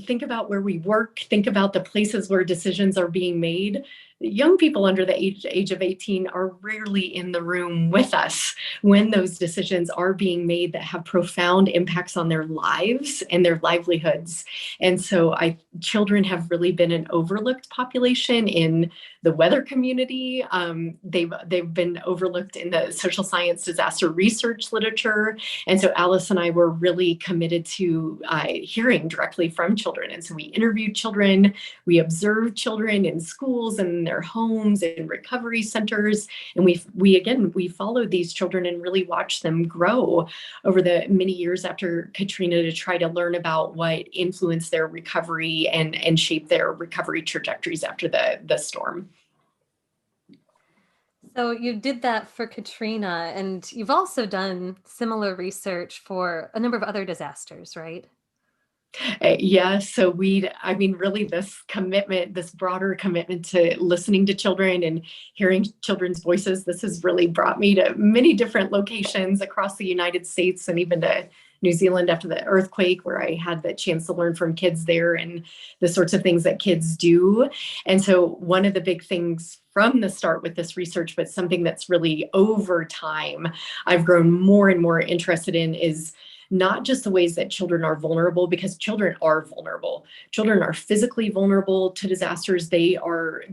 [SPEAKER 11] where we work, think about the places where decisions are being made. young people under the age of 18 are rarely in the room with us when those decisions are being made that have profound impacts on their lives and their livelihoods. And so children have really been an overlooked population in the weather community. They've been overlooked in the social science disaster research literature. And so Alice and I were really committed to hearing directly from children. And so we interviewed children, we observed children in schools and in their homes, in recovery centers. And we followed these children and really watched them grow over the many years after Katrina to try to learn about what influenced their recovery and shape their recovery trajectories after the storm.
[SPEAKER 3] So you did that for Katrina, and you've also done similar research for a number of other disasters, right?
[SPEAKER 11] Yeah, so really this broader commitment to listening to children and hearing children's voices, this has really brought me to many different locations across the United States and even to New Zealand after the earthquake, where I had the chance to learn from kids there and the sorts of things that kids do. And so one of the big things from the start with this research, but something that's really over time I've grown more and more interested in, is not just the ways that children are vulnerable, because children are vulnerable. Children are physically vulnerable to disasters. They're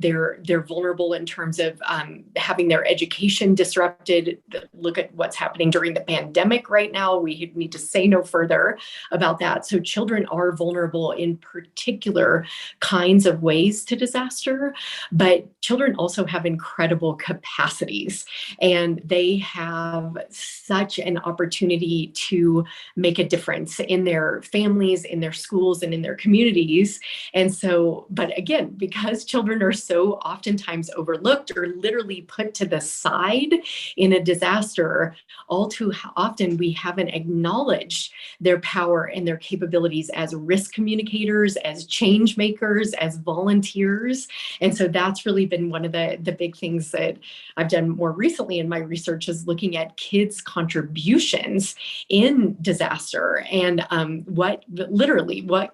[SPEAKER 11] vulnerable in terms of having their education disrupted. Look at what's happening during the pandemic right now. We need to say no further about that. So children are vulnerable in particular kinds of ways to disaster, but children also have incredible capacities, and they have such an opportunity to make a difference in their families, in their schools, and in their communities. And so, but again, because children are so oftentimes overlooked or literally put to the side in a disaster, all too often we haven't acknowledged their power and their capabilities as risk communicators, as change makers, as volunteers. And so that's really been one of the big things that I've done more recently in my research, is looking at kids' contributions in disaster and what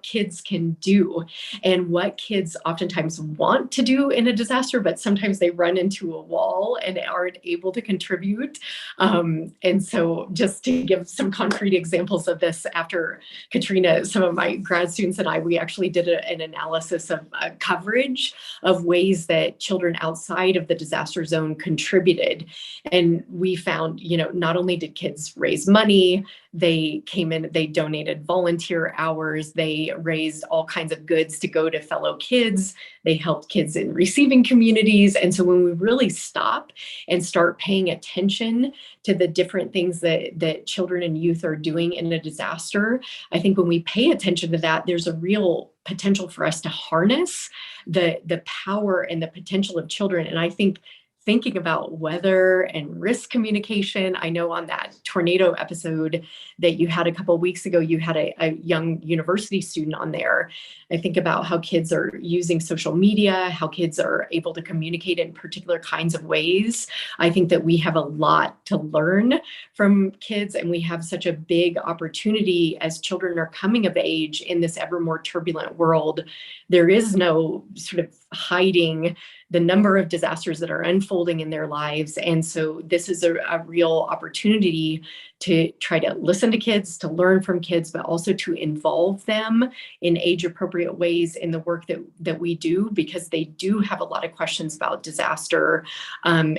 [SPEAKER 11] kids can do and what kids oftentimes want to do in a disaster, but sometimes they run into a wall and aren't able to contribute. And so just to give some concrete examples of this, after Katrina, some of my grad students and we actually did an analysis of coverage of ways that children outside of the disaster zone contributed. And we found, not only did kids raise money, they came in, they donated volunteer hours, they raised all kinds of goods to go to fellow kids, they helped kids in receiving communities. And so when we really stop and start paying attention to the different things that children and youth are doing in a disaster, I think when we pay attention to that, there's a real potential for us to harness the power and the potential of children. And I think thinking about weather and risk communication, I know on that tornado episode that you had a couple of weeks ago, you had a young university student on there. I think about how kids are using social media, how kids are able to communicate in particular kinds of ways. I think that we have a lot to learn from kids, and we have such a big opportunity as children are coming of age in this ever more turbulent world. There is no sort of hiding the number of disasters that are unfolding in their lives. And so this is a real opportunity to try to listen to kids, to learn from kids, but also to involve them in age-appropriate ways in the work that we do, because they do have a lot of questions about disaster, and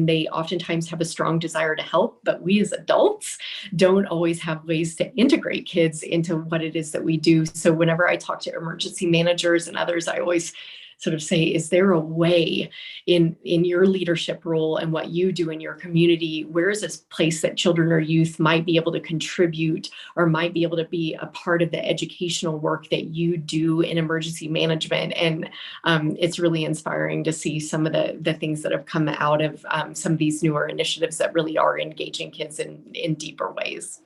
[SPEAKER 11] they oftentimes have a strong desire to help, but we as adults don't always have ways to integrate kids into what it is that we do. So whenever I talk to emergency managers and others, I always sort of say, is there a way in your leadership role and what you do in your community, where is this place that children or youth might be able to contribute or might be able to be a part of the educational work that you do in emergency management? And it's really inspiring to see some of the things that have come out of some of these newer initiatives that really are engaging kids in deeper ways.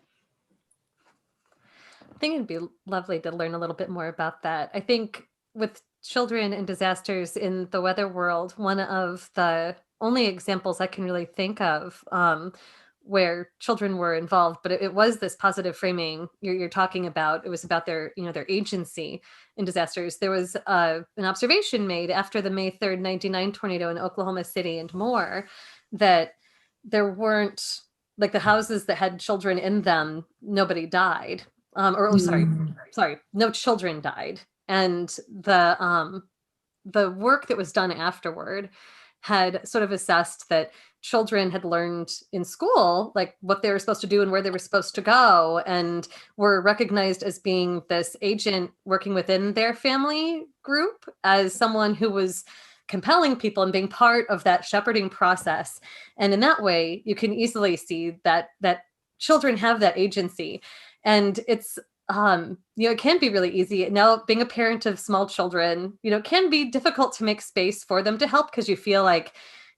[SPEAKER 3] I think it'd be lovely to learn a little bit more about that. I think with children and disasters in the weather world, one of the only examples I can really think of where children were involved, but it was this positive framing you're talking about. It was about their, their agency in disasters. There was an observation made after the May 3rd, 1999 tornado in Oklahoma City and more, that there weren't, like, the houses that had children in them, nobody died. Sorry, no children died. And the work that was done afterward had sort of assessed that children had learned in school, like, what they were supposed to do and where they were supposed to go, and were recognized as being this agent working within their family group as someone who was compelling people and being part of that shepherding process. And in that way, you can easily see that children have that agency. And it's it can be really easy. Now, being a parent of small children, it can be difficult to make space for them to help, because you feel like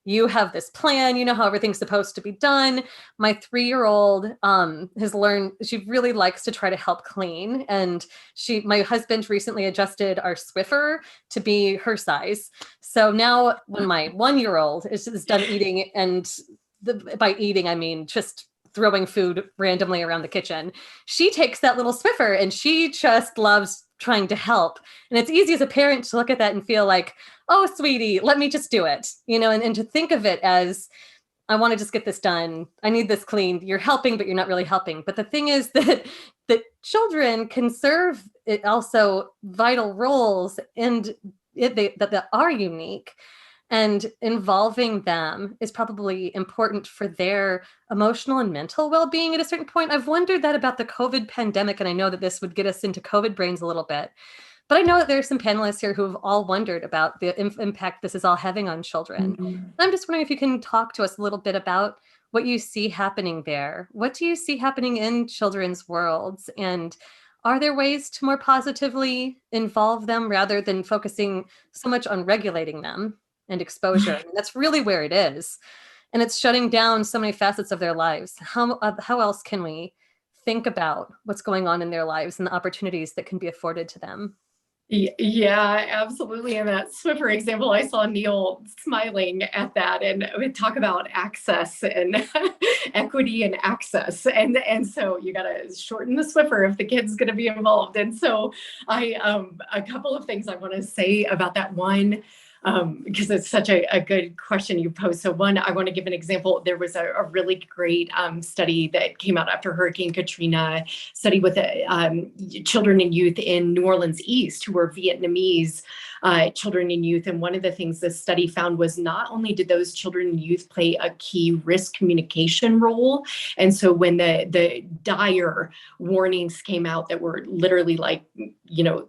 [SPEAKER 3] you have this plan, you know how everything's supposed to be done. My 3-year-old has learned, she really likes to try to help clean. And my husband recently adjusted our Swiffer to be her size. So now when my 1-year-old is done eating, and by eating, I mean just throwing food randomly around the kitchen, she takes that little Swiffer and she just loves trying to help. And it's easy as a parent to look at that and feel like, oh, sweetie, let me just do it, and to think of it as, I want to just get this done. I need this cleaned. You're helping, but you're not really helping. But the thing is that children can serve also vital roles, and that are unique. And involving them is probably important for their emotional and mental well-being at a certain point. I've wondered that about the COVID pandemic, and I know that this would get us into COVID brains a little bit. But I know that there are some panelists here who have all wondered about the impact this is all having on children. Mm-hmm. I'm just wondering if you can talk to us a little bit about what you see happening there. What do you see happening in children's worlds? And are there ways to more positively involve them rather than focusing so much on regulating them and exposure? I mean, that's really where it is. And it's shutting down so many facets of their lives. How else can we think about what's going on in their lives and the opportunities that can be afforded to them?
[SPEAKER 11] Yeah, absolutely. In that Swiffer example, I saw Neil smiling at that, and we talk about access and equity and access. And so you got to shorten the Swiffer if the kid's going to be involved. And so a couple of things I want to say about that. One, because it's such a good question you posed. So one, I want to give an example. There was a really great study that came out after Hurricane Katrina, study with children and youth in New Orleans East who were Vietnamese children and youth. And one of the things this study found was not only did those children and youth play a key risk communication role, and so when the dire warnings came out that were literally like,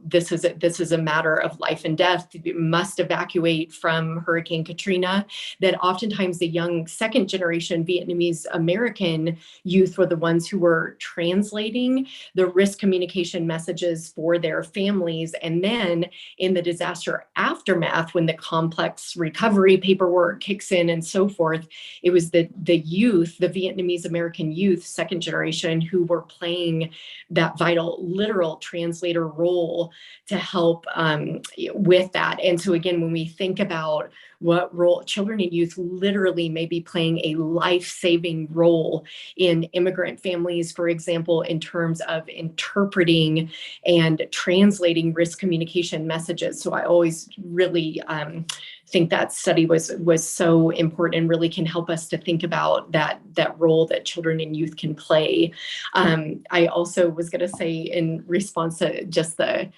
[SPEAKER 11] this is a matter of life and death, you must evacuate from Hurricane Katrina, that oftentimes the young second generation Vietnamese American youth were the ones who were translating the risk communication messages for their families. And then in the disaster aftermath, when the complex recovery paperwork kicks in and so forth, it was the youth, the Vietnamese American youth, second generation, who were playing that vital literal translator role to help with that. And so again, when we think about what role children and youth literally may be playing a life-saving role in immigrant families, for example, in terms of interpreting and translating risk communication messages. So I always really think that study was so important and really can help us to think about that role that children and youth can play. I also was going to say, in response to just the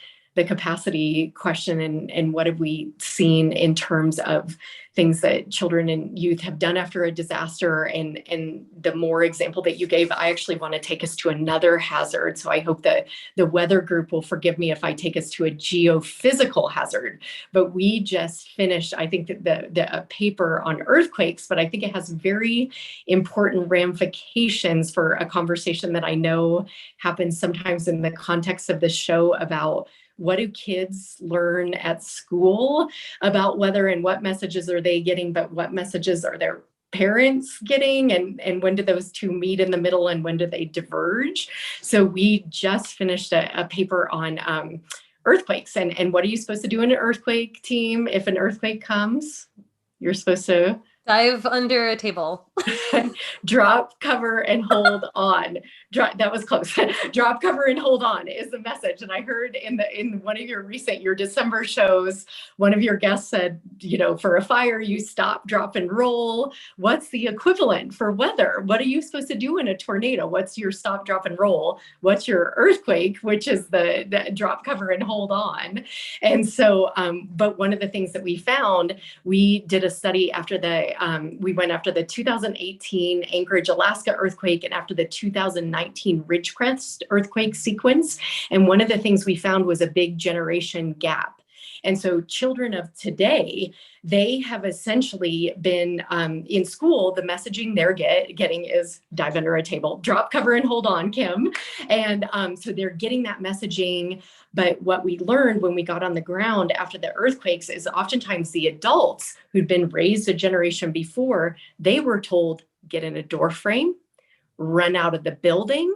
[SPEAKER 11] capacity question and what have we seen in terms of things that children and youth have done after a disaster, and the more example that you gave, I actually want to take us to another hazard. So I hope that the weather group will forgive me if I take us to a geophysical hazard. But we just finished, I think, the paper on earthquakes, but I think it has very important ramifications for a conversation that I know happens sometimes in the context of the show about what do kids learn at school about weather, and what messages are they getting, but what messages are their parents getting, and when do those two meet in the middle, and when do they diverge? So we just finished a paper on earthquakes, and what are you supposed to do in an earthquake team if an earthquake comes? You're supposed to
[SPEAKER 3] Dive under a table.
[SPEAKER 11] Drop, cover, and hold on. That was close. Drop, cover, and hold on is the message. And I heard in one of your December shows, one of your guests said, for a fire, you stop, drop, and roll. What's the equivalent for weather? What are you supposed to do in a tornado? What's your stop, drop, and roll? What's your earthquake, which is the drop, cover, and hold on? And so, but one of the things that we found, we did a study after we went after the 2018 Anchorage, Alaska earthquake and after the 2019 Ridgecrest earthquake sequence. And one of the things we found was a big generation gap. And so children of today, they have essentially been in school, the messaging they're getting is dive under a table, drop, cover, and hold on, Kim. And so they're getting that messaging. But what we learned when we got on the ground after the earthquakes is oftentimes the adults who'd been raised a generation before, they were told, get in a door frame, run out of the building,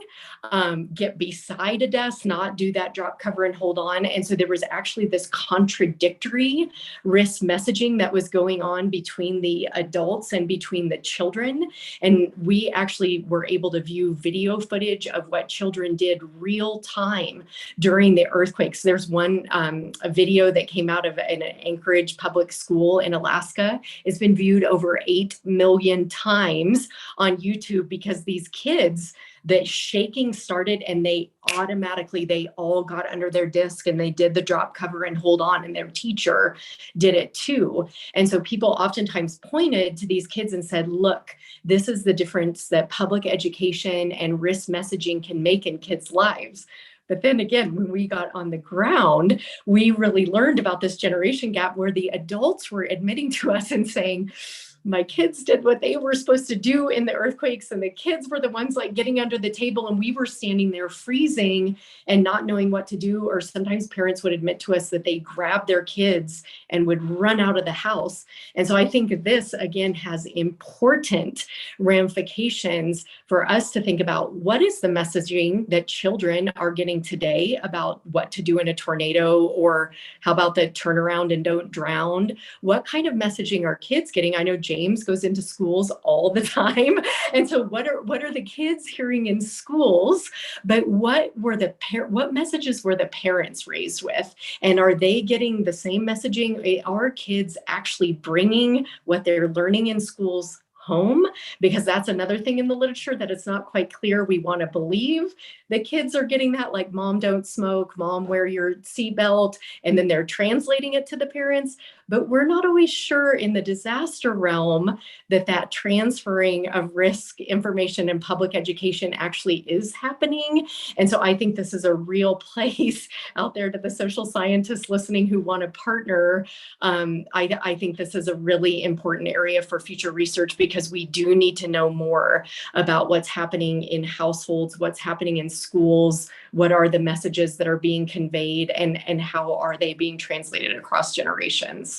[SPEAKER 11] get beside a desk, not do that drop, cover, and hold on. And so there was actually this contradictory risk messaging that was going on between the adults and between the children. And we actually were able to view video footage of what children did real time during the earthquakes. There's one a video that came out of an Anchorage public school in Alaska. It's been viewed over 8 million times on YouTube because these kids, the shaking started and they all got under their desk and they did the drop, cover, and hold on, and their teacher did it too. And so people oftentimes pointed to these kids and said, look, this is the difference that public education and risk messaging can make in kids' lives. But then again, when we got on the ground, we really learned about this generation gap where the adults were admitting to us and saying, my kids did what they were supposed to do in the earthquakes, and the kids were the ones like getting under the table, and we were standing there freezing and not knowing what to do. Or sometimes parents would admit to us that they grabbed their kids and would run out of the house. And so I think this again has important ramifications for us to think about what is the messaging that children are getting today about what to do in a tornado, or how about the turnaround and don't drown? What kind of messaging are kids getting? I know James goes into schools all the time. And so what are the kids hearing in schools? But what messages were the parents raised with? And are they getting the same messaging? Are kids actually bringing what they're learning in schools home? Because that's another thing in the literature that it's not quite clear. We want to believe the kids are getting that, like, mom, don't smoke, mom, wear your seatbelt, and then they're translating it to the parents. But we're not always sure in the disaster realm that transferring of risk information in public education actually is happening. And so I think this is a real place out there to the social scientists listening who want to partner. I think this is a really important area for future research, because we do need to know more about what's happening in households, what's happening in schools, what are the messages that are being conveyed, and how are they being translated across generations.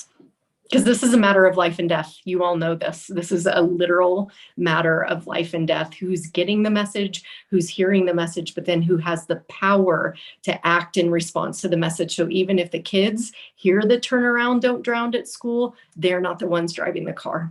[SPEAKER 11] Because this is a matter of life and death. You all know this. This is a literal matter of life and death. Who's getting the message, who's hearing the message, but then who has the power to act in response to the message. So even if the kids hear the turnaround, don't drown at school, they're not the ones driving the car.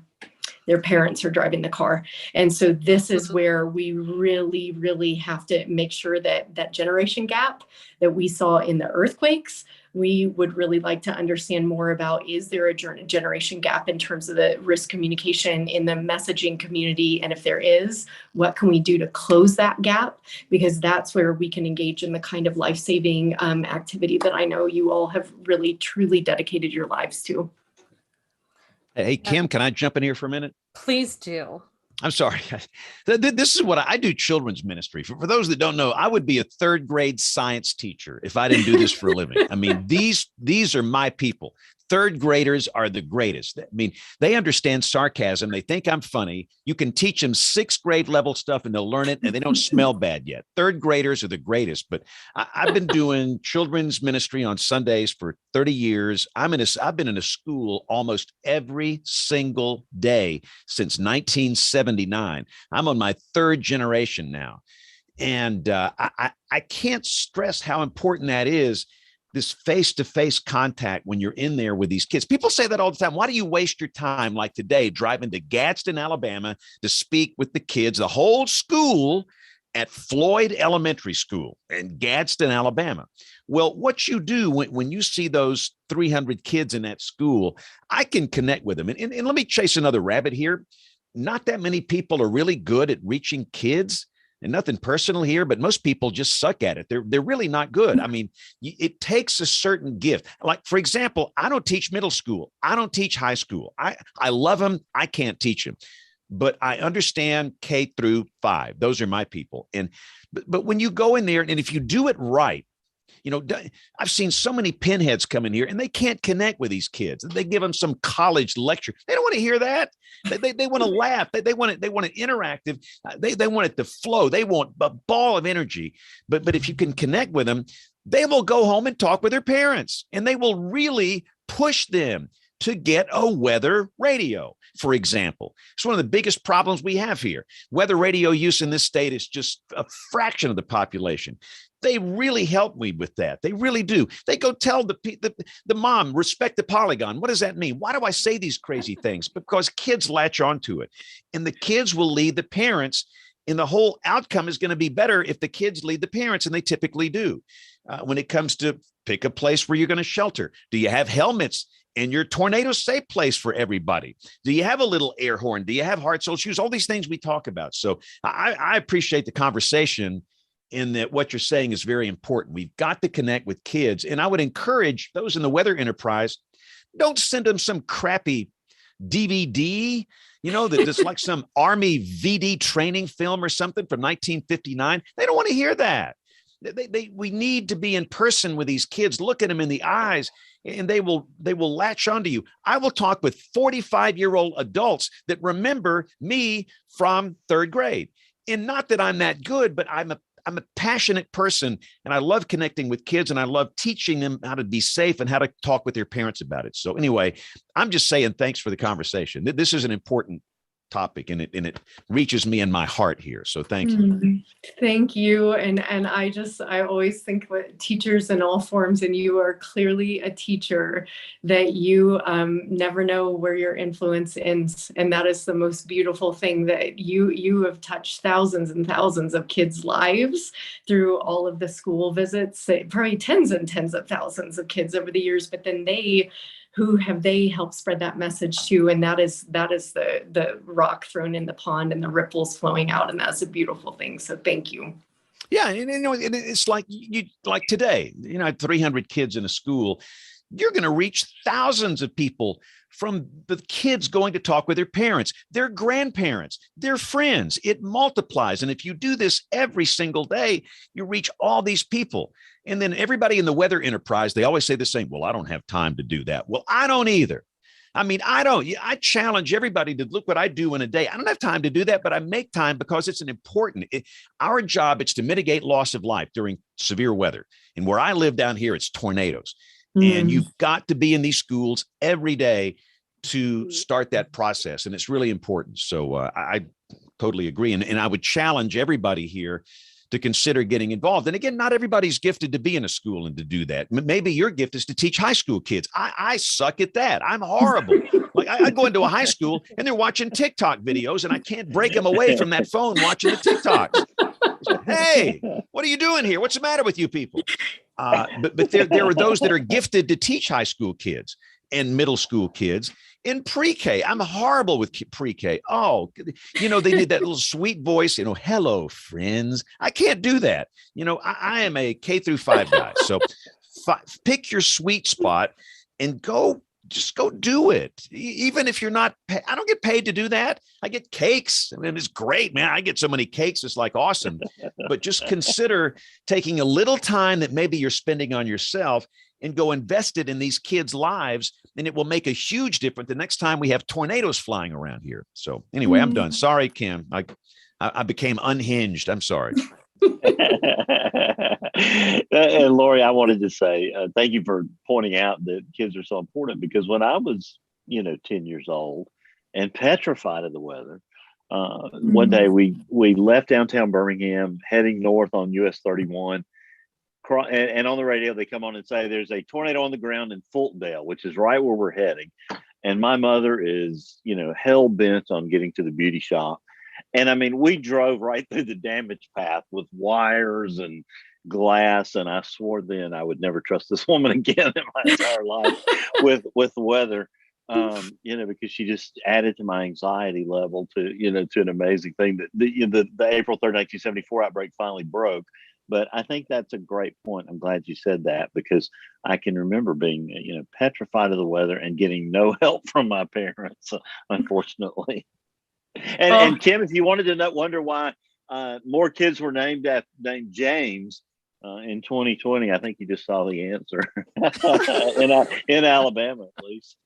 [SPEAKER 11] Their parents are driving the car. And so this is where we really, really have to make sure that that generation gap that we saw in the earthquakes, we would really like to understand more about, is there a generation gap in terms of the risk communication in the messaging community? And if there is, what can we do to close that gap? Because that's where we can engage in the kind of life-saving activity that I know you all have really, truly dedicated your lives to.
[SPEAKER 1] Hey, Kim, can I jump in here for a minute?
[SPEAKER 3] Please do.
[SPEAKER 1] I'm sorry. This is what I do, children's ministry. For those that don't know, I would be a third grade science teacher if I didn't do this for a living. I mean, these are my people. Third graders are the greatest. I mean, they understand sarcasm. They think I'm funny. You can teach them sixth grade level stuff and they'll learn it, and they don't smell bad yet. Third graders are the greatest. But I've been doing children's ministry on Sundays for 30 years. I've been in a school almost every single day since 1979. I'm on my third generation now. And I can't stress how important that is. this face-to-face contact when you're in there with these kids. People say that all the time. Why do you waste your time like today driving to Gadsden, Alabama to speak with the kids, the whole school at Floyd Elementary School in Gadsden, Alabama? Well, what you do when you see those 300 kids in that school, I can connect with them. And let me chase another rabbit here. Not that many people are really good at reaching kids. And nothing personal here, but most people just suck at it. They're really not good. I mean, it takes a certain gift. Like, for example, I don't teach middle school. I don't teach high school. I love them. I can't teach them, but I understand K through 5. Those are my people. But when you go in there, and if you do it right, I've seen so many pinheads come in here and they can't connect with these kids. They give them some college lecture. They don't want to hear that. They want to laugh. They want it interactive. They want it to flow. They want a ball of energy. But if you can connect with them, they will go home and talk with their parents, and they will really push them to get a weather radio, for example. It's one of the biggest problems we have here. Weather radio use in this state is just a fraction of the population. They really help me with that. They really do. They go tell the mom, respect the polygon. What does that mean? Why do I say these crazy things? Because kids latch onto it, and the kids will lead the parents, and the whole outcome is going to be better if the kids lead the parents, and they typically do. When it comes to pick a place where you're going to shelter, do you have helmets in your tornado safe place for everybody? Do you have a little air horn? Do you have hard sole shoes? All these things we talk about. So I appreciate the conversation, in that what you're saying is very important. We've got to connect with kids. And I would encourage those in the weather enterprise, don't send them some crappy DVD, that's like some Army VD training film or something from 1959. They don't want to hear that. We need to be in person with these kids, look at them in the eyes, and they will latch onto you. I will talk with 45-year-old adults that remember me from 3rd grade. And not that I'm that good, but I'm a passionate person, and I love connecting with kids, and I love teaching them how to be safe and how to talk with their parents about it. So anyway, I'm just saying thanks for the conversation. This is an important topic, and it reaches me in my heart here. So thank you.
[SPEAKER 11] Thank you. And I always think that teachers in all forms, and you are clearly a teacher, that you never know where your influence ends. And that is the most beautiful thing, that you have touched thousands and thousands of kids' lives through all of the school visits, probably tens and tens of thousands of kids over the years, but then who have they helped spread that message to? And that is the rock thrown in the pond and the ripples flowing out. And that's a beautiful thing. So thank you.
[SPEAKER 1] Yeah. And it's like like today, 300 kids in a school, you're going to reach thousands of people, from the kids going to talk with their parents, their grandparents, their friends. It multiplies. And if you do this every single day, you reach all these people. And then everybody in the weather enterprise, they always say the same, well, I don't have time to do that. Well, I don't either. I mean, I challenge everybody to look what I do in a day. I don't have time to do that, but I make time because it's our job is to mitigate loss of life during severe weather. And where I live down here, it's tornadoes. And you've got to be in these schools every day to start that process. And it's really important. So I totally agree. And I would challenge everybody here to consider getting involved. And again, not everybody's gifted to be in a school and to do that. Maybe your gift is to teach high school kids. I suck at that. I'm horrible. Like I go into a high school and they're watching TikTok videos, and I can't break them away from that phone watching the TikToks. Hey, what are you doing here? What's the matter with you people? But there are those that are gifted to teach high school kids and middle school kids. In pre-K, I'm horrible with pre-K. Oh, they need that little sweet voice, hello, friends. I can't do that. I am a K through 5 guy. So pick your sweet spot and just go do it. Even if you're not, I don't get paid to do that. I get cakes. I mean, it's great, man. I get so many cakes. It's like awesome. But just consider taking a little time that maybe you're spending on yourself and go invest it in these kids' lives, and it will make a huge difference the next time we have tornadoes flying around here. So anyway, I'm done. Sorry, Kim. I became unhinged. I'm sorry.
[SPEAKER 2] And Lori, I wanted to say thank you for pointing out that kids are so important, because when I was, 10 years old and petrified of the weather, one day we left downtown Birmingham, heading north on US 31, and on the radio they come on and say there's a tornado on the ground in Fultondale, which is right where we're heading. And my mother is, hell bent on getting to the beauty shop. And I mean, we drove right through the damaged path with wires and glass. And I swore then I would never trust this woman again in my entire life with weather, because she just added to my anxiety level to an amazing thing that the April 3rd, 1974 outbreak finally broke. But I think that's a great point. I'm glad you said that, because I can remember being, petrified of the weather and getting no help from my parents, unfortunately. And Kim, if you wanted to wonder why more kids were named James in 2020, I think you just saw the answer in Alabama, at least.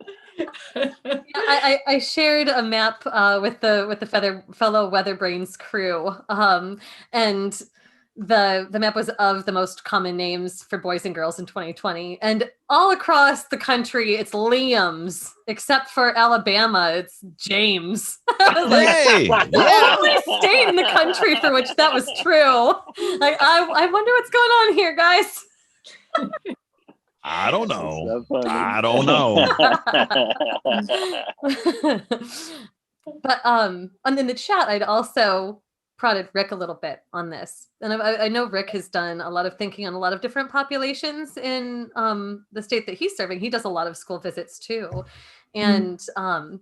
[SPEAKER 3] I shared a map with the fellow WeatherBrains crew, and the map was of the most common names for boys and girls in 2020, and all across the country it's Liam's, except for Alabama it's James.
[SPEAKER 1] Hey,
[SPEAKER 3] the only state in the country for which that was true. Like, I wonder what's going on here, guys.
[SPEAKER 1] I don't know.
[SPEAKER 2] So
[SPEAKER 1] I don't know.
[SPEAKER 3] But and in the chat, I'd also prodded Rick a little bit on this, and I know Rick has done a lot of thinking on a lot of different populations in the state that he's serving. He does a lot of school visits too, and one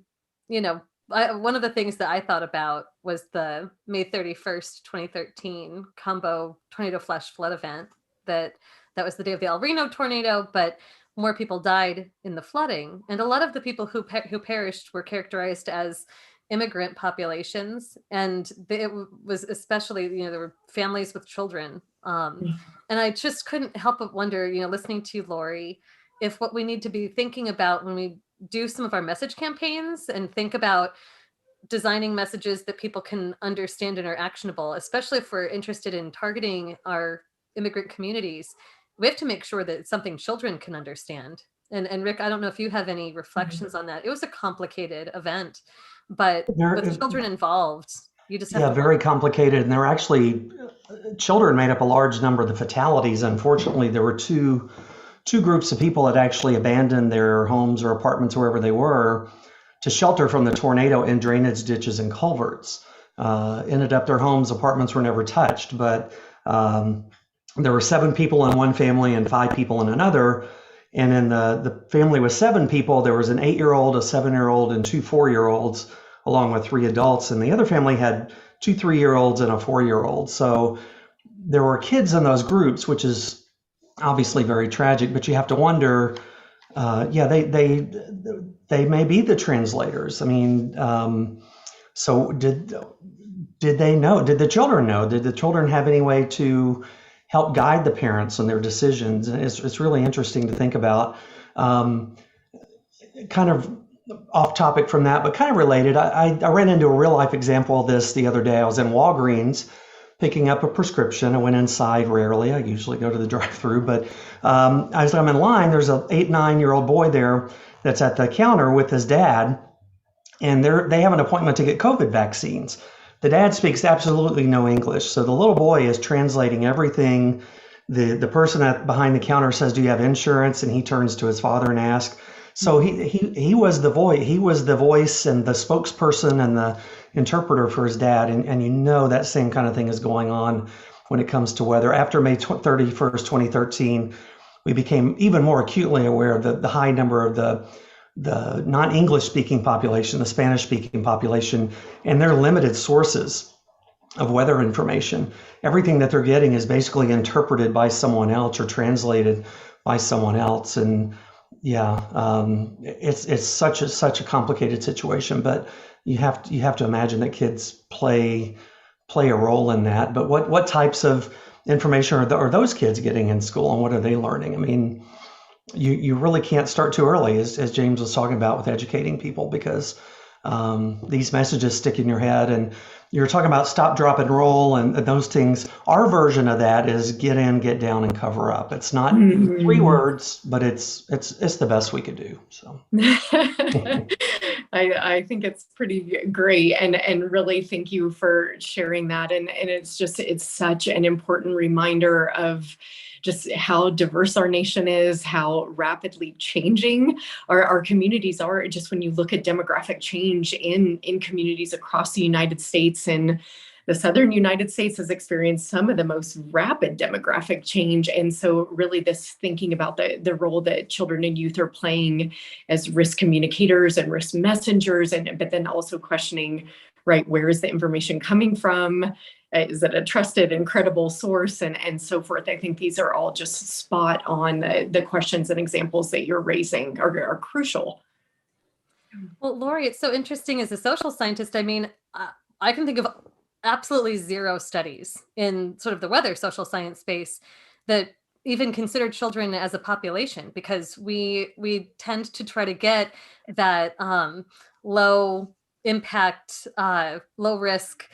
[SPEAKER 3] of the things that I thought about was the May 31st, 2013 combo tornado flash flood event. That was the day of the El Reno tornado, but more people died in the flooding, and a lot of the people who perished were characterized as immigrant populations, and it was especially, there were families with children, and I just couldn't help but wonder, listening to you, Lori, if what we need to be thinking about when we do some of our message campaigns and think about designing messages that people can understand and are actionable, especially if we're interested in targeting our immigrant communities, we have to make sure that it's something children can understand. And Rick, I don't know if you have any reflections on that. It was a complicated event, but with children involved, you just have to
[SPEAKER 9] very complicated. And there were actually children made up a large number of the fatalities. Unfortunately, there were two groups of people that actually abandoned their homes or apartments, wherever they were, to shelter from the tornado in drainage ditches and culverts. Ended up their homes, apartments were never touched, but there were 7 people in one family and 5 people in another. And in the family with 7 people, there was an 8-year-old, a 7-year-old, and 2 4-year-olds, along with 3 adults. And the other family had 2 3-year-olds and a 4-year-old. So there were kids in those groups, which is obviously very tragic. But you have to wonder, they may be the translators. I mean, so did they know? Did the children know? Did the children have any way to help guide the parents in their decisions? And it's really interesting to think about. Kind of off topic from that, but kind of related. I ran into a real life example of this the other day. I was in Walgreens picking up a prescription. I went inside rarely. I usually go to the drive-through, but as I'm in line, there's an 8-9-year-old boy there that's at the counter with his dad, and they have an appointment to get COVID vaccines. The dad speaks absolutely no English, so the little boy is translating everything. The person behind the counter says, "Do you have insurance?" And he turns to his father and asks. So he was the voice. He was the voice and the spokesperson and the interpreter for his dad. And that same kind of thing is going on when it comes to weather. After May 31st, 2013, we became even more acutely aware of the high number of the non-English speaking population, the Spanish speaking population, and their limited sources of weather information. Everything that they're getting is basically interpreted by someone else or translated by someone else. And it's such a complicated situation, but you have to imagine that kids play a role in that. But what types of information are those kids getting in school, and what are they learning? I mean, you really can't start too early, as James was talking about, with educating people, because these messages stick in your head. And you're talking about stop, drop, and roll and those things. Our version of that is get in, get down, and cover up. It's not 3 words, but it's the best we could do. So
[SPEAKER 11] I think it's pretty great, and really thank you for sharing that. And it's such an important reminder of just how diverse our nation is, how rapidly changing our communities are. Just when you look at demographic change in communities across the United States, and the Southern United States has experienced some of the most rapid demographic change. And so really this thinking about the role that children and youth are playing as risk communicators and risk messengers, but then also questioning, right, where is the information coming from? Is it a trusted and credible source, and so forth? I think these are all just spot on. The questions and examples that you're raising are crucial.
[SPEAKER 3] Well, Lori, it's so interesting as a social scientist. I mean, I can think of absolutely zero studies in sort of the weather social science space that even consider children as a population, because we tend to try to get that low impact, low risk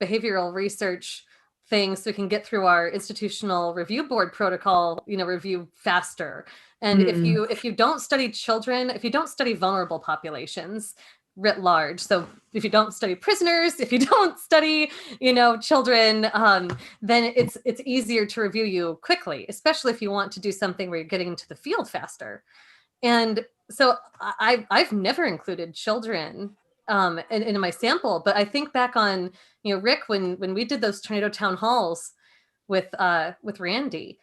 [SPEAKER 3] behavioral research things so we can get through our institutional review board protocol, review faster. And if you don't study children, if you don't study vulnerable populations writ large, so if you don't study prisoners, if you don't study, children, then it's easier to review you quickly, especially if you want to do something where you're getting into the field faster. And so I've never included children in my sample, but I think back on, Rick, when we did those tornado town halls with Randy,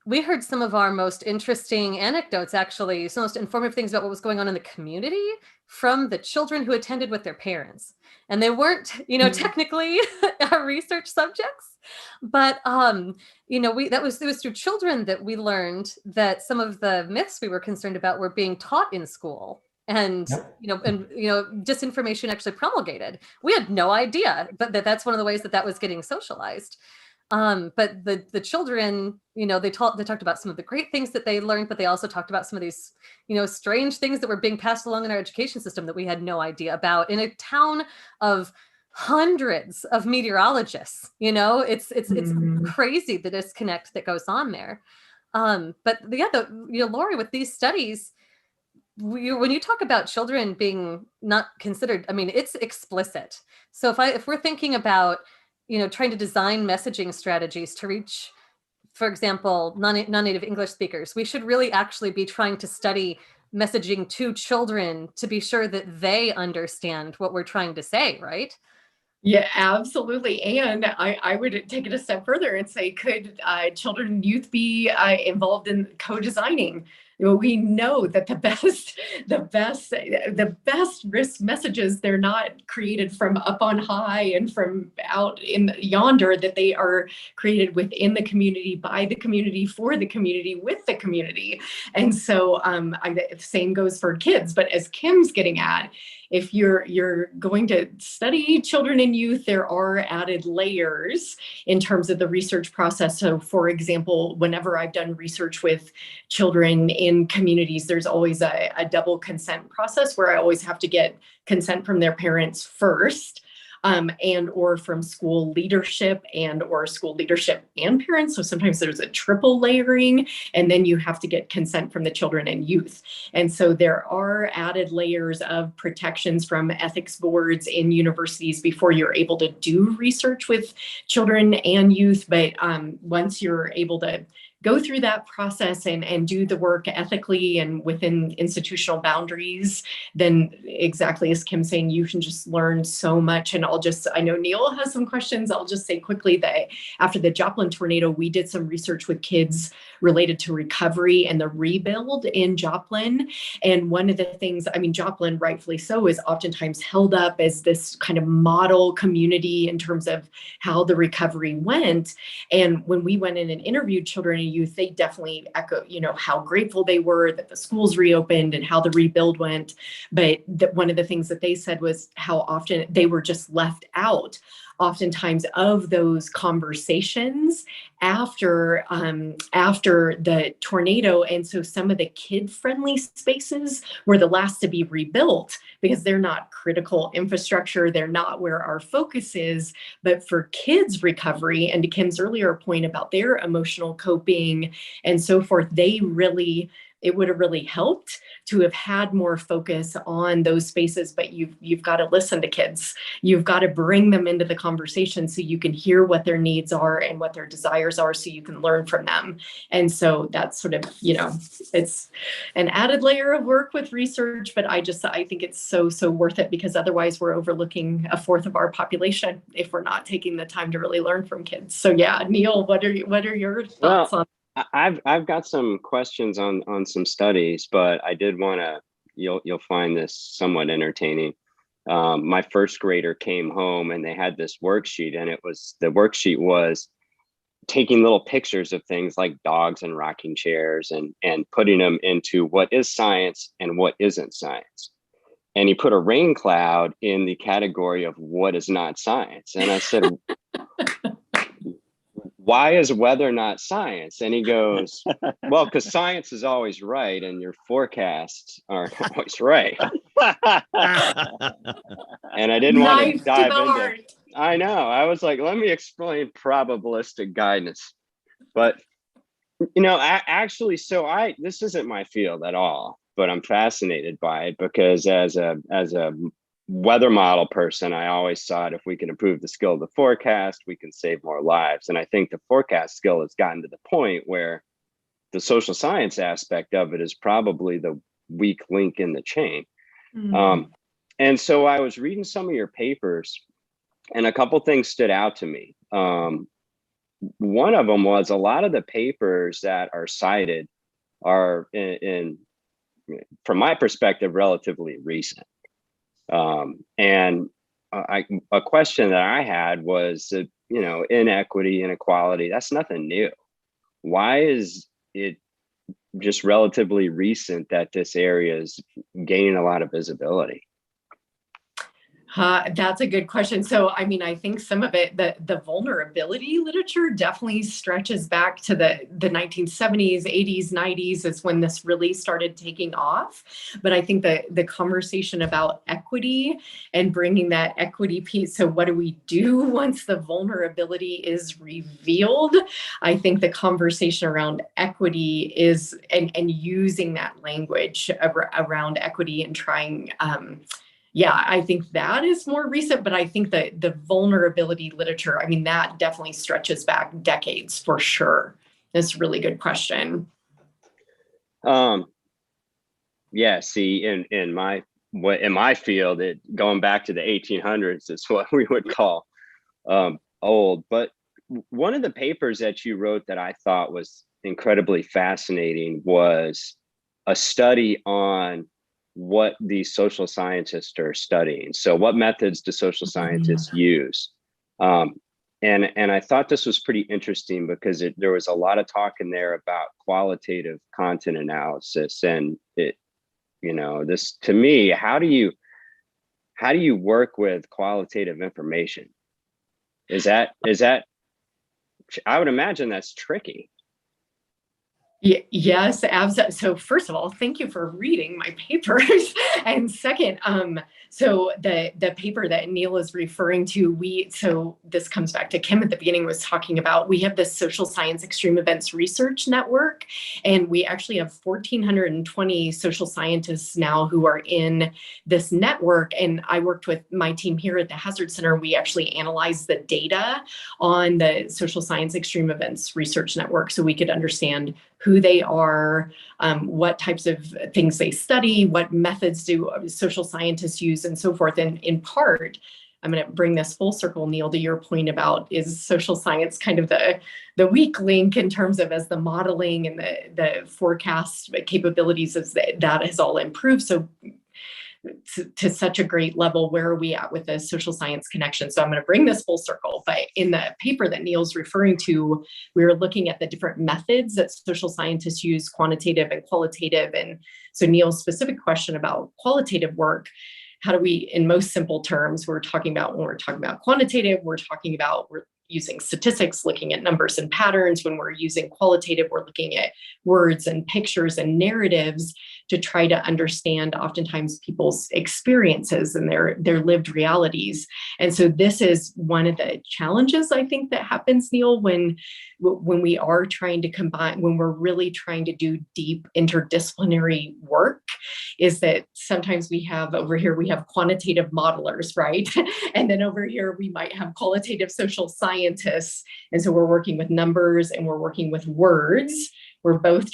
[SPEAKER 3] we heard some of our most interesting anecdotes, actually, some most informative things about what was going on in the community from the children who attended with their parents. And they weren't, technically research subjects, but, it was through children that we learned that some of the myths we were concerned about were being taught in school. And, disinformation actually promulgated. We had no idea, but that's one of the ways that was getting socialized. But the children, they talked about some of the great things that they learned, but they also talked about some of these, strange things that were being passed along in our education system that we had no idea about in a town of hundreds of meteorologists. It's crazy the disconnect that goes on there. But Lori, with these studies, when you talk about children being not considered, I mean, it's explicit. So if we're thinking about, trying to design messaging strategies to reach, for example, non-native English speakers, we should really actually be trying to study messaging to children to be sure that they understand what we're trying to say, right?
[SPEAKER 11] Yeah, absolutely. And I would take it a step further and say, could children and youth be involved in co-designing? We know that the best risk messages, they're not created from up on high and from out in yonder, that they are created within the community, by the community, for the community, with the community. And so the same goes for kids. But as Kim's getting at, if you're going to study children and youth, there are added layers in terms of the research process. So for example, whenever I've done research with children in communities, there's always a double consent process where I always have to get consent from their parents first. And or from school leadership and parents. So sometimes there's a triple layering, and then you have to get consent from the children and youth. And so there are added layers of protections from ethics boards in universities before you're able to do research with children and youth. But once you're able to go through that process and do the work ethically and within institutional boundaries, then exactly as Kim's saying, you can just learn so much. And I know Neil has some questions. I'll just say quickly that after the Joplin tornado, we did some research with kids related to recovery and the rebuild in Joplin. And one of the things, Joplin, rightfully so, is oftentimes held up as this kind of model community in terms of how the recovery went. And when we went in and interviewed children and youth, they definitely echo, how grateful they were that the schools reopened and how the rebuild went. But one of the things that they said was how often they were just left out, oftentimes, of those conversations after the tornado. And so some of the kid-friendly spaces were the last to be rebuilt because they're not critical infrastructure. They're not where our focus is. But for kids' recovery, and to Kim's earlier point about their emotional coping and so forth, they really it would have really helped to have had more focus on those spaces. But you've got to listen to kids. You've got to bring them into the conversation so you can hear what their needs are and what their desires are, so you can learn from them. And so that's sort of, it's an added layer of work with research, but I think it's so worth it, because otherwise we're overlooking a fourth of our population if we're not taking the time to really learn from kids. So yeah, Neil, what are your thoughts on?
[SPEAKER 8] I've got some questions on some studies, but I did want to, you'll find this somewhat entertaining. My first grader came home and they had this worksheet, and the worksheet was taking little pictures of things like dogs and rocking chairs and putting them into what is science and what isn't science. And he put a rain cloud in the category of what is not science. And I said, why is weather not science? And he goes, well, because science is always right and your forecasts aren't always right. And I didn't want to dive into it. I know. I was like, let me explain probabilistic guidance. But, actually, this isn't my field at all, but I'm fascinated by it because as a weather model person, I always thought if we can improve the skill of the forecast, we can save more lives. And I think the forecast skill has gotten to the point where the social science aspect of it is probably the weak link in the chain. Mm-hmm. And so I was reading some of your papers, and a couple things stood out to me. One of them was a lot of the papers that are cited are, from my perspective, relatively recent. And a question that I had was that, inequity, inequality, that's nothing new. Why is it just relatively recent that this area is gaining a lot of visibility?
[SPEAKER 11] That's a good question. So, I think some of it, the vulnerability literature definitely stretches back to the 1970s, 80s, 90s is when this really started taking off. But I think the conversation about equity and bringing that equity piece. So what do we do once the vulnerability is revealed? I think the conversation around equity is, and using that language around equity and trying, I think that is more recent, but I think that the vulnerability literature, that definitely stretches back decades for sure. That's a really good question.
[SPEAKER 8] See, in my field, going back to the 1800s is what we would call old. But one of the papers that you wrote that I thought was incredibly fascinating was a study on what these social scientists are studying. So what methods do social scientists use? And I thought this was pretty interesting because there was a lot of talk in there about qualitative content analysis. And this, to me, how do you work with qualitative information? Is that, I would imagine that's tricky.
[SPEAKER 11] Yes, absolutely. So first of all, thank you for reading my papers. And second, so the paper that Neil is referring to, so this comes back to Kim at the beginning was talking about, we have this social science extreme events research network, and we actually have 1,420 social scientists now who are in this network. And I worked with my team here at the Hazard Center. We actually analyzed the data on the social science extreme events research network so we could understand who they are, what types of things they study, what methods do social scientists use, and so forth. And in part, I'm going to bring this full circle, Neil, to your point about, is social science kind of the weak link in terms of as the modeling and the forecast capabilities as that has all improved. So to such a great level, where are we at with the social science connection? So I'm going to bring this full circle, but in the paper that Neil's referring to, we were looking at the different methods that social scientists use, quantitative and qualitative. And so Neil's specific question about qualitative work, how do we, in most simple terms, when we're talking about quantitative, we're using statistics, looking at numbers and patterns. When we're using qualitative, we're looking at words and pictures and narratives to try to understand oftentimes people's experiences and their lived realities. And so this is one of the challenges I think that happens, Neil, when we are trying to combine, when we're really trying to do deep interdisciplinary work, is that sometimes we have over here, we have quantitative modelers, right? And then over here, we might have qualitative social scientists. And so we're working with numbers and we're working with words. We're both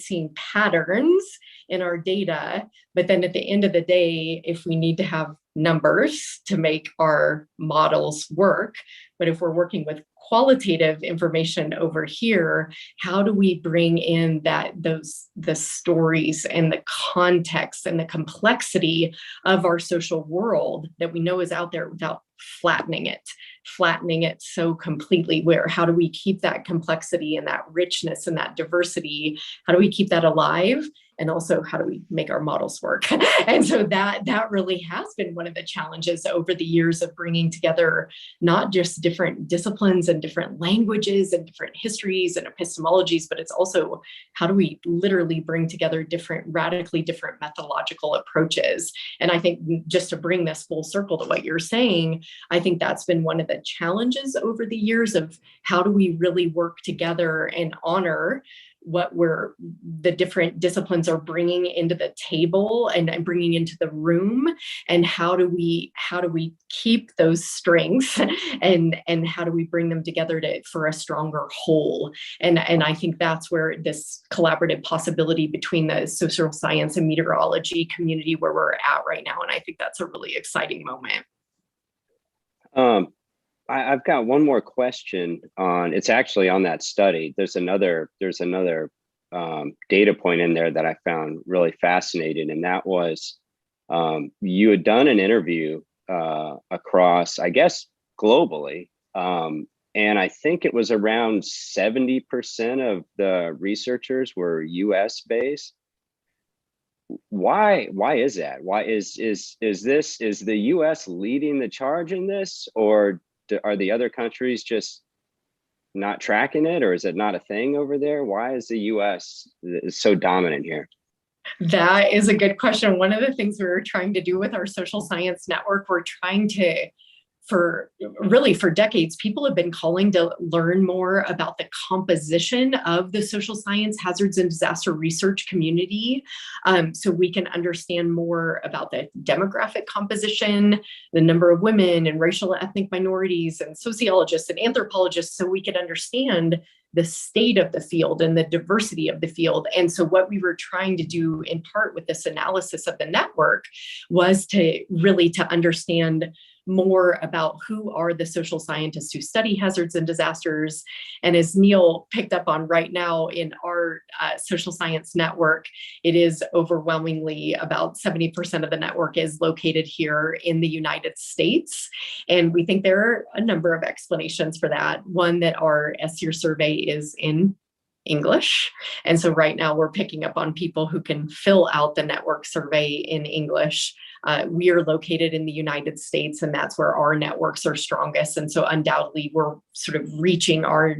[SPEAKER 11] seeing patterns in our data, but then at the end of the day, if we need to have numbers to make our models work, but if we're working with qualitative information over here, how do we bring in the stories and the context and the complexity of our social world that we know is out there without flattening it so completely? Where, how do we keep that complexity and that richness and that diversity? How do we keep that alive? And also, how do we make our models work? And so that really has been one of the challenges over the years of bringing together not just different disciplines and different languages and different histories and epistemologies, but it's also how do we literally bring together radically different methodological approaches. And I think just to bring this full circle to what you're saying, I think that's been one of the challenges over the years of how do we really work together and honor what the different disciplines are bringing into the table and bringing into the room, and how do we keep those strengths and how do we bring them together for a stronger whole. And I think that's where this collaborative possibility between the social science and meteorology community where we're at right now, and I think that's a really exciting moment.
[SPEAKER 8] I've got one more question on, it's actually on that study. There's another data point in there that I found really fascinating. And that was, you had done an interview across, I guess, globally. And I think it was around 70% of the researchers were US based. Why is that? Why is the US leading the charge in this, or are the other countries just not tracking it, or is it not a thing over there? Why is the US so dominant here?
[SPEAKER 11] That is a good question. One of the things we were trying to do with our social science network, we're trying to, for decades, people have been calling to learn more about the composition of the social science hazards and disaster research community, so we can understand more about the demographic composition, the number of women and racial and ethnic minorities and sociologists and anthropologists, so we can understand the state of the field and the diversity of the field. And so what we were trying to do in part with this analysis of the network was to understand more about who are the social scientists who study hazards and disasters. And as Neil picked up on right now in our social science network, it is overwhelmingly about 70% of the network is located here in the United States. And we think there are a number of explanations for that. One, that our SEER survey is in English. And so right now we're picking up on people who can fill out the network survey in English. We are located in the United States, and that's where our networks are strongest. And so undoubtedly we're sort of reaching our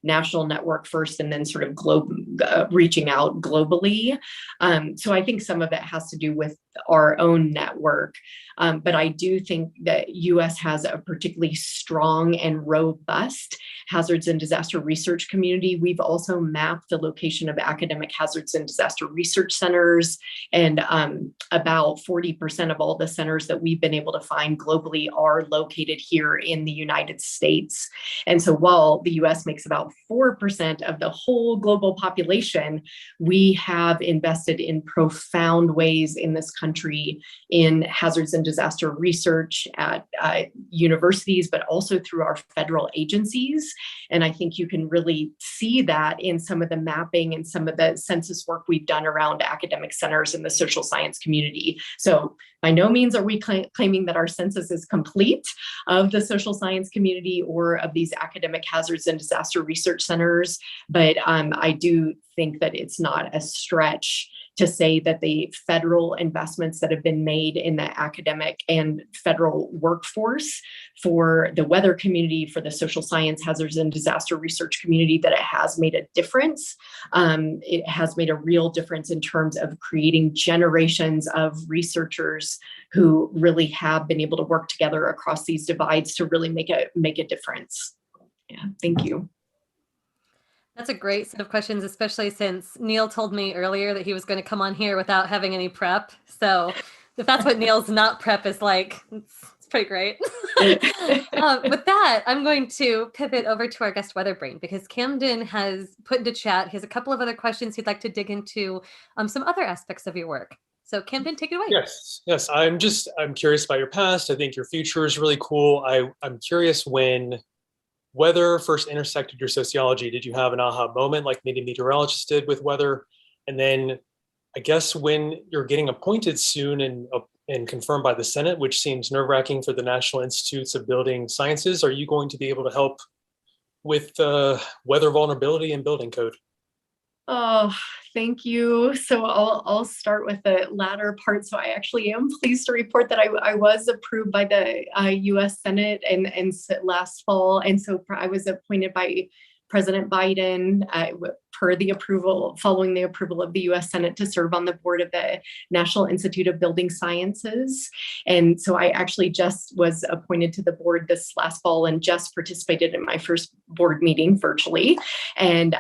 [SPEAKER 11] national network first, and then sort of reaching out globally. So I think some of it has to do with our own network. But I do think that US has a particularly strong and robust hazards and disaster research community. We've also mapped the location of academic hazards and disaster research centers, and about 40% of all the centers that we've been able to find globally are located here in the United States. And so while the US makes about 4% of the whole global population, we have invested in profound ways in this country in hazards and disaster research at universities, but also through our federal agencies. And I think you can really see that in some of the mapping and some of the census work we've done around academic centers in the social science community. So by no means are we claiming that our census is complete of the social science community or of these academic hazards and disaster research centers, but I do think that it's not a stretch to say that the federal investments that have been made in the academic and federal workforce for the weather community, for the social science, hazards, and disaster research community, that it has made a difference. It has made a real difference in terms of creating generations of researchers who really have been able to work together across these divides to really make a difference. Yeah, thank you.
[SPEAKER 3] That's a great set of questions, especially since Neil told me earlier that he was going to come on here without having any prep. So if that's what Neil's not prep is like, it's pretty great. With that, I'm going to pivot over to our guest weather brain, because Camden has put into chat, he has a couple of other questions he'd like to dig into some other aspects of your work. So Camden, take it away.
[SPEAKER 10] Yes. I'm curious about your past. I think your future is really cool. I'm curious, when weather first intersected your sociology, did you have an aha moment like many meteorologists did with weather? And then I guess when you're getting appointed soon and confirmed by the Senate, which seems nerve-wracking for the National Institutes of Building Sciences, are you going to be able to help with weather vulnerability and building code?
[SPEAKER 11] Oh, thank you. So I'll start with the latter part. So I actually am pleased to report that I was approved by the U.S. Senate and last fall, and so I was appointed by President Biden following the approval of the U.S. Senate, to serve on the board of the National Institute of Building Sciences. And so I actually just was appointed to the board this last fall and just participated in my first board meeting virtually. And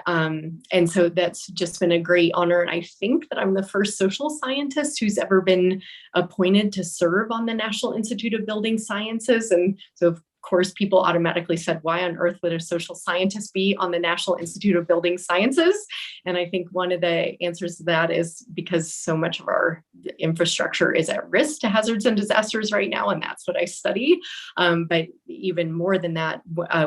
[SPEAKER 11] so that's just been a great honor. And I think that I'm the first social scientist who's ever been appointed to serve on the National Institute of Building Sciences. And so of course, people automatically said, why on earth would a social scientist be on the National Institute of Building Sciences? And I think one of the answers to that is because so much of our infrastructure is at risk to hazards and disasters right now, and that's what I study. But even more than that,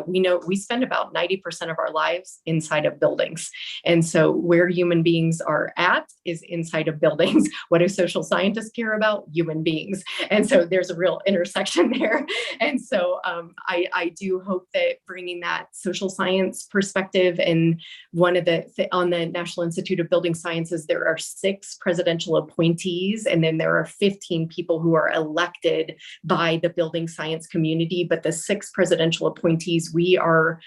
[SPEAKER 11] we know we spend about 90% of our lives inside of buildings. And so where human beings are at is inside of buildings. What do social scientists care about? Human beings. And so there's a real intersection there. And so I do hope that bringing that social science perspective, and one of on the National Institute of Building Sciences, there are 6 presidential appointees, and then there are 15 people who are elected by the building science community. But the 6 presidential appointees, we are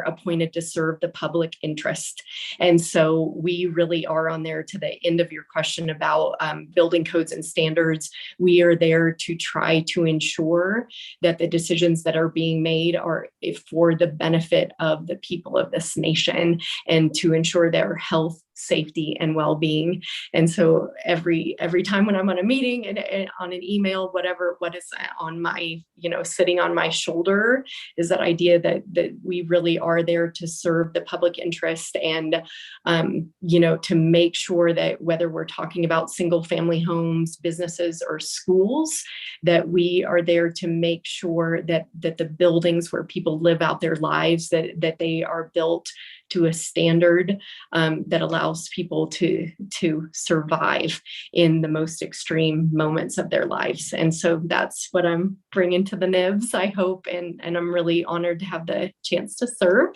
[SPEAKER 11] appointed to serve the public interest. And so we really are on there, to the end of your question about building codes and standards. We are there to try to ensure that the decisions that are being made are for the benefit of the people of this nation, and to ensure their health, safety, and well-being. And so every time when I'm on a meeting and on an email, what is on my, sitting on my shoulder is that idea that we really are there to serve the public interest, and to make sure that whether we're talking about single family homes, businesses, or schools, that we are there to make sure that the buildings where people live out their lives, that they are built to a standard that allows people to survive in the most extreme moments of their lives. And so that's what I'm bringing to the NIBS, I hope, and I'm really honored to have the chance to serve.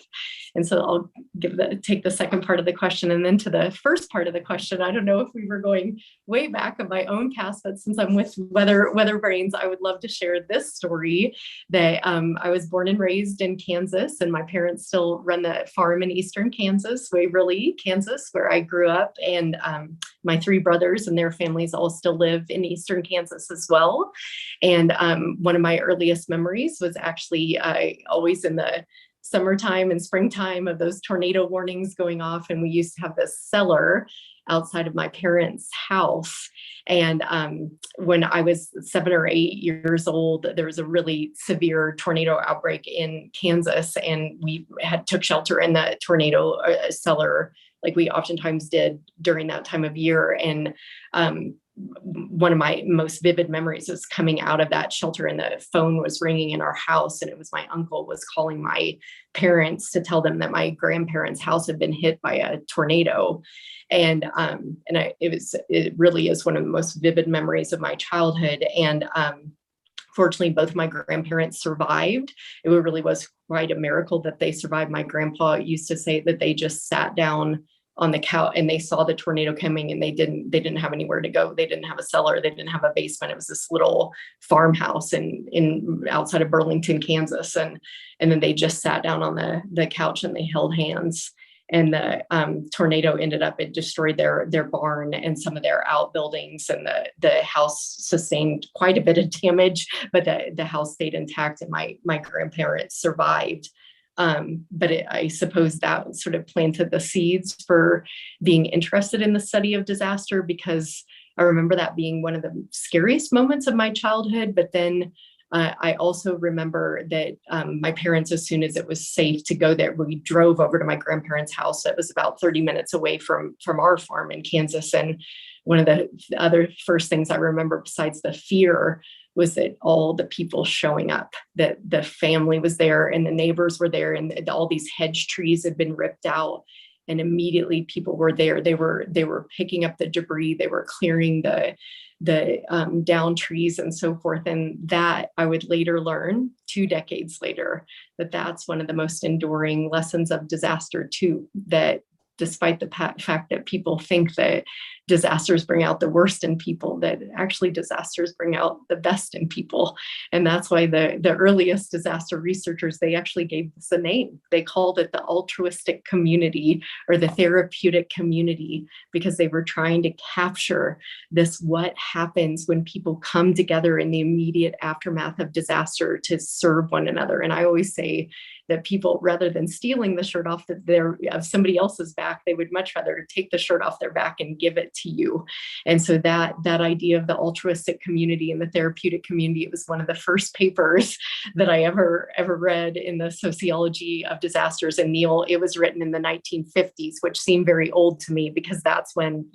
[SPEAKER 11] And so I'll take the second part of the question, and then to the first part of the question. I don't know if we were going way back of my own past, but since I'm with WeatherBrains, I would love to share this story that I was born and raised in Kansas, and my parents still run the farm in eastern Kansas, Waverly, Kansas, where I grew up. And my 3 brothers and their families all still live in eastern Kansas as well. And one of my earliest memories was actually always in the summertime and springtime of those tornado warnings going off. And we used to have this cellar outside of my parents' house. And when I was 7 or 8 years old, there was a really severe tornado outbreak in Kansas, and we took shelter in the tornado cellar, like we oftentimes did during that time of year. And one of my most vivid memories was coming out of that shelter, and the phone was ringing in our house, and it was my uncle was calling my parents to tell them that my grandparents' house had been hit by a tornado. And it really is one of the most vivid memories of my childhood. And fortunately, both my grandparents survived. It really was quite a miracle that they survived. My grandpa used to say that they just sat down on the couch, and they saw the tornado coming, and they didn't have anywhere to go. They didn't have a cellar. They didn't have a basement. It was this little farmhouse in outside of Burlington, Kansas. And then they just sat down on the couch and they held hands. And the tornado ended up, it destroyed their barn and some of their outbuildings, and the house sustained quite a bit of damage, but the house stayed intact, and my grandparents survived. But I suppose that sort of planted the seeds for being interested in the study of disaster, because I remember that being one of the scariest moments of my childhood. But then I also remember that my parents, as soon as it was safe to go there, we drove over to my grandparents' house. That was about 30 minutes away from our farm in Kansas. And one of the other first things I remember, besides the fear, was that all the people showing up, that the family was there and the neighbors were there, and all these hedge trees had been ripped out. And immediately people were there. They were picking up the debris. They were clearing the down trees and so forth. And that I would later learn 2 decades later, that's one of the most enduring lessons of disaster too, that despite the fact that people think that disasters bring out the worst in people, that actually disasters bring out the best in people. And that's why the earliest disaster researchers, they actually gave this a name. They called it the altruistic community, or the therapeutic community, because they were trying to capture this, what happens when people come together in the immediate aftermath of disaster to serve one another. And I always say that people, rather than stealing the shirt off of somebody else's back, they would much rather take the shirt off their back and give it to you. And so that idea of the altruistic community and the therapeutic community, it was one of the first papers that I ever read in the sociology of disasters. And Neil, it was written in the 1950s, which seemed very old to me, because that's when,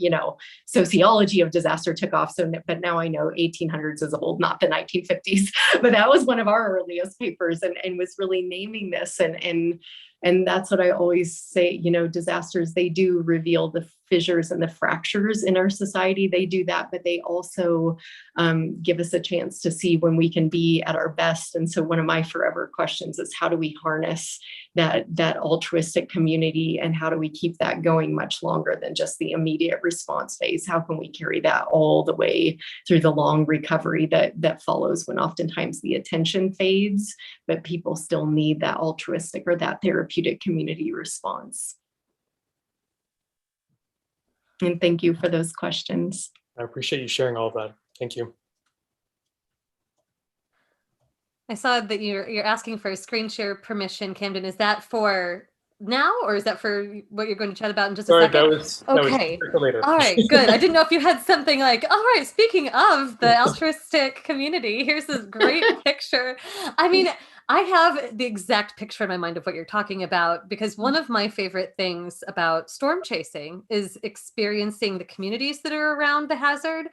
[SPEAKER 11] sociology of disaster took off. But now I know 1800s is old, not the 1950s. But that was one of our earliest papers, and was really naming this. And that's what I always say, disasters, they do reveal the fissures and the fractures in our society. They do that, but they also give us a chance to see when we can be at our best. And so one of my forever questions is, how do we harness that altruistic community, and how do we keep that going much longer than just the immediate response phase? How can we carry that all the way through the long recovery that follows, when oftentimes the attention fades, but people still need that altruistic or that therapeutic community response? And thank you for those questions.
[SPEAKER 10] I appreciate you sharing all of that. Thank you.
[SPEAKER 3] I saw that you're asking for a screen share permission, Camden. Is that for now, or is that for what you're going to chat about in just a second?
[SPEAKER 10] That was
[SPEAKER 3] okay.
[SPEAKER 10] Later.
[SPEAKER 3] All right, good. I didn't know if you had something like, all right, speaking of the altruistic community, here's this great picture. I mean, I have the exact picture in my mind of what you're talking about, because one of my favorite things about storm chasing is experiencing the communities that are around the hazard,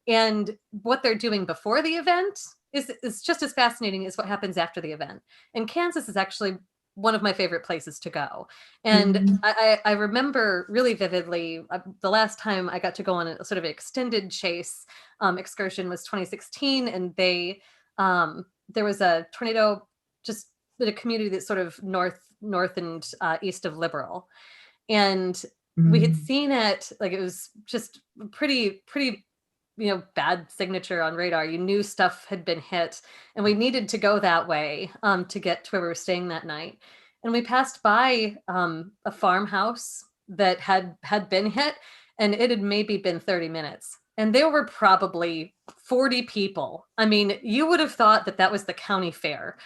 [SPEAKER 3] and what they're doing before the event is just as fascinating as what happens after the event. And Kansas is actually one of my favorite places to go. And I remember really vividly, the last time I got to go on a sort of extended chase excursion was 2016. And there was a tornado just in a community that's sort of north and east of Liberal. And we had seen it, like it was just pretty bad signature on radar. You knew stuff had been hit, and we needed to go that way to get to where we were staying that night. And we passed by a farmhouse that had been hit, and it had maybe been 30 minutes. And there were probably 40 people. I mean, you would have thought that was the county fair.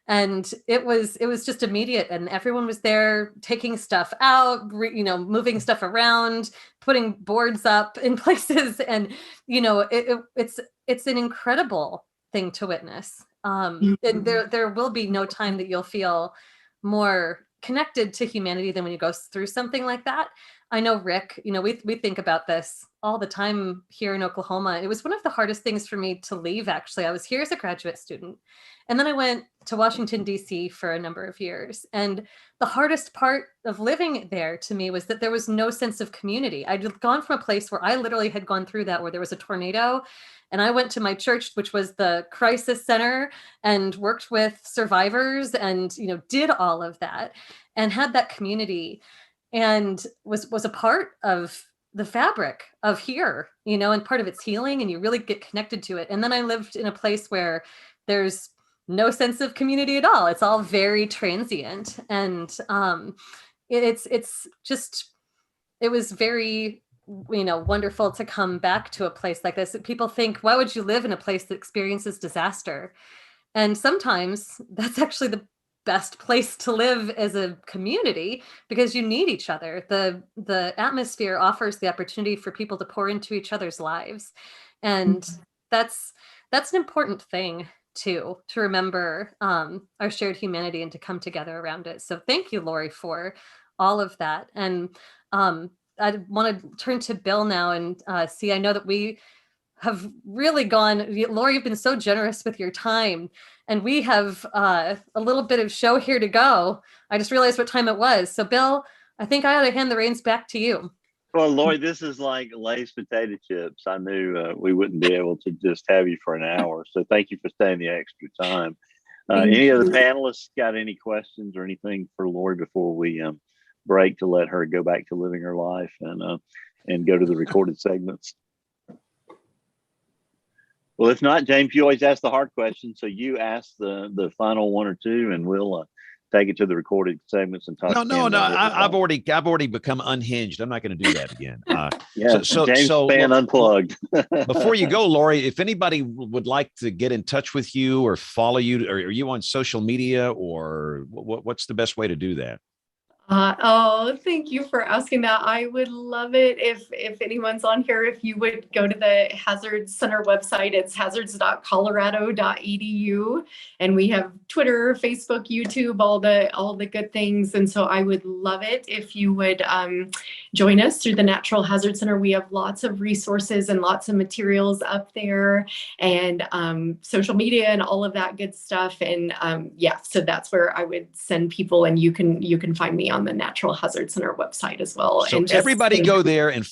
[SPEAKER 3] And it was just immediate, and everyone was there taking stuff out, moving stuff around, putting boards up in places, and it's an incredible thing to witness. And there will be no time that you'll feel more connected to humanity than when you go through something like that. I know, Rick, we think about this all the time here in Oklahoma. It was one of the hardest things for me to leave, actually. I was here as a graduate student, and then I went to Washington, D.C. for a number of years. And the hardest part of living there to me was that there was no sense of community. I'd gone from a place where I literally had gone through that, where there was a tornado, and I went to my church, which was the crisis center, and worked with survivors and, did all of that and had that community. and was a part of the fabric of here, and part of its healing, and you really get connected to it. And then I lived in a place where there's no sense of community at all. It's all very transient. And it's just, it was very, wonderful to come back to a place like this. People think, why would you live in a place that experiences disaster? And sometimes that's actually the best place to live as a community, because you need each other. The atmosphere offers the opportunity for people to pour into each other's lives. And that's an important thing too, to remember our shared humanity and to come together around it. So thank you, Lori, for all of that. And I want to turn to Bill now and see, I know that we have really gone, Lori, you've been so generous with your time, and we have a little bit of show here to go. I just realized what time it was. So Bill, I think I ought to hand the reins back to you.
[SPEAKER 2] Well, Lori, this is like Lay's potato chips. I knew we wouldn't be able to just have you for an hour. So thank you for staying the extra time. Any of the panelists got any questions or anything for Lori before we break to let her go back to living her life and go to the recorded segments? Well, if not, James, you always ask the hard questions. So you ask the final one or two, and we'll take it to the recorded segments and talk.
[SPEAKER 1] No. I've already become unhinged. I'm not going to do that again.
[SPEAKER 2] James Spann Unplugged.
[SPEAKER 1] Before you go, Lori, if anybody would like to get in touch with you or follow you, or are you on social media, or what's the best way to do that?
[SPEAKER 11] Thank you for asking that. I would love it if anyone's on here, if you would go to the Hazard Center website. It's hazards.colorado.edu, and we have Twitter, Facebook, YouTube, all the good things. And so I would love it if you would join us through the Natural Hazard Center. We have lots of resources and lots of materials up there, and social media and all of that good stuff. And so that's where I would send people, and you can find me on the Natural Hazard Center website as well.
[SPEAKER 1] So and everybody go there and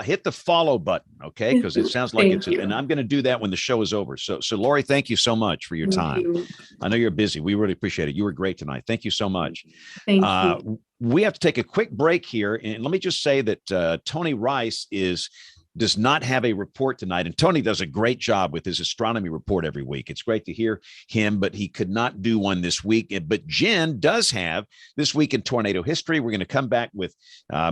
[SPEAKER 1] hit the follow button, okay? Because it sounds like and I'm going to do that when the show is over. So Lori, thank you so much for your time. I know you're busy. We really appreciate it. You were great tonight. Thank you so much.
[SPEAKER 11] Thank you.
[SPEAKER 1] We have to take a quick break here. And let me just say that Tony Rice does not have a report tonight. And Tony does a great job with his astronomy report every week. It's great to hear him, but he could not do one this week. But Jen does have This Week in Tornado History. We're going to come back with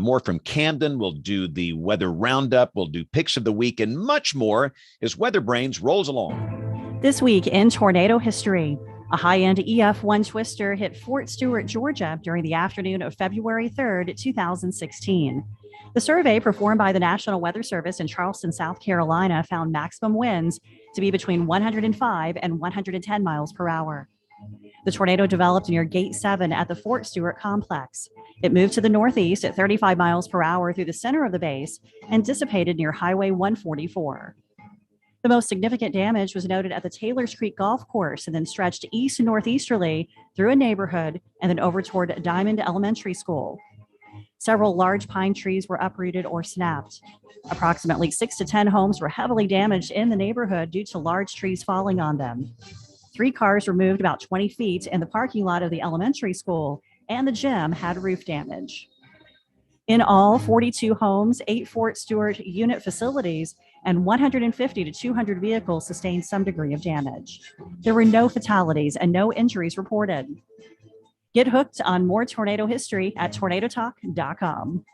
[SPEAKER 1] more from Camden. We'll do the weather roundup. We'll do picks of the week and much more as WeatherBrains rolls along.
[SPEAKER 12] This Week in Tornado History. A high-end EF1 twister hit Fort Stewart, Georgia during the afternoon of February 3rd, 2016. The survey performed by the National Weather Service in Charleston, South Carolina, found maximum winds to be between 105 and 110 miles per hour. The tornado developed near Gate 7 at the Fort Stewart complex. It moved to the northeast at 35 miles per hour through the center of the base and dissipated near Highway 144. The most significant damage was noted at the Taylors Creek Golf Course and then stretched east and northeasterly through a neighborhood and then over toward Diamond Elementary School. Several large pine trees were uprooted or snapped. Approximately 6 to 10 homes were heavily damaged in the neighborhood due to large trees falling on them. 3 cars were moved about 20 feet in the parking lot of the elementary school, and the gym had roof damage. In all, 42 homes, 8 Fort Stewart unit facilities, and 150 to 200 vehicles sustained some degree of damage. There were no fatalities and no injuries reported. Get hooked on more tornado history at tornadotalk.com.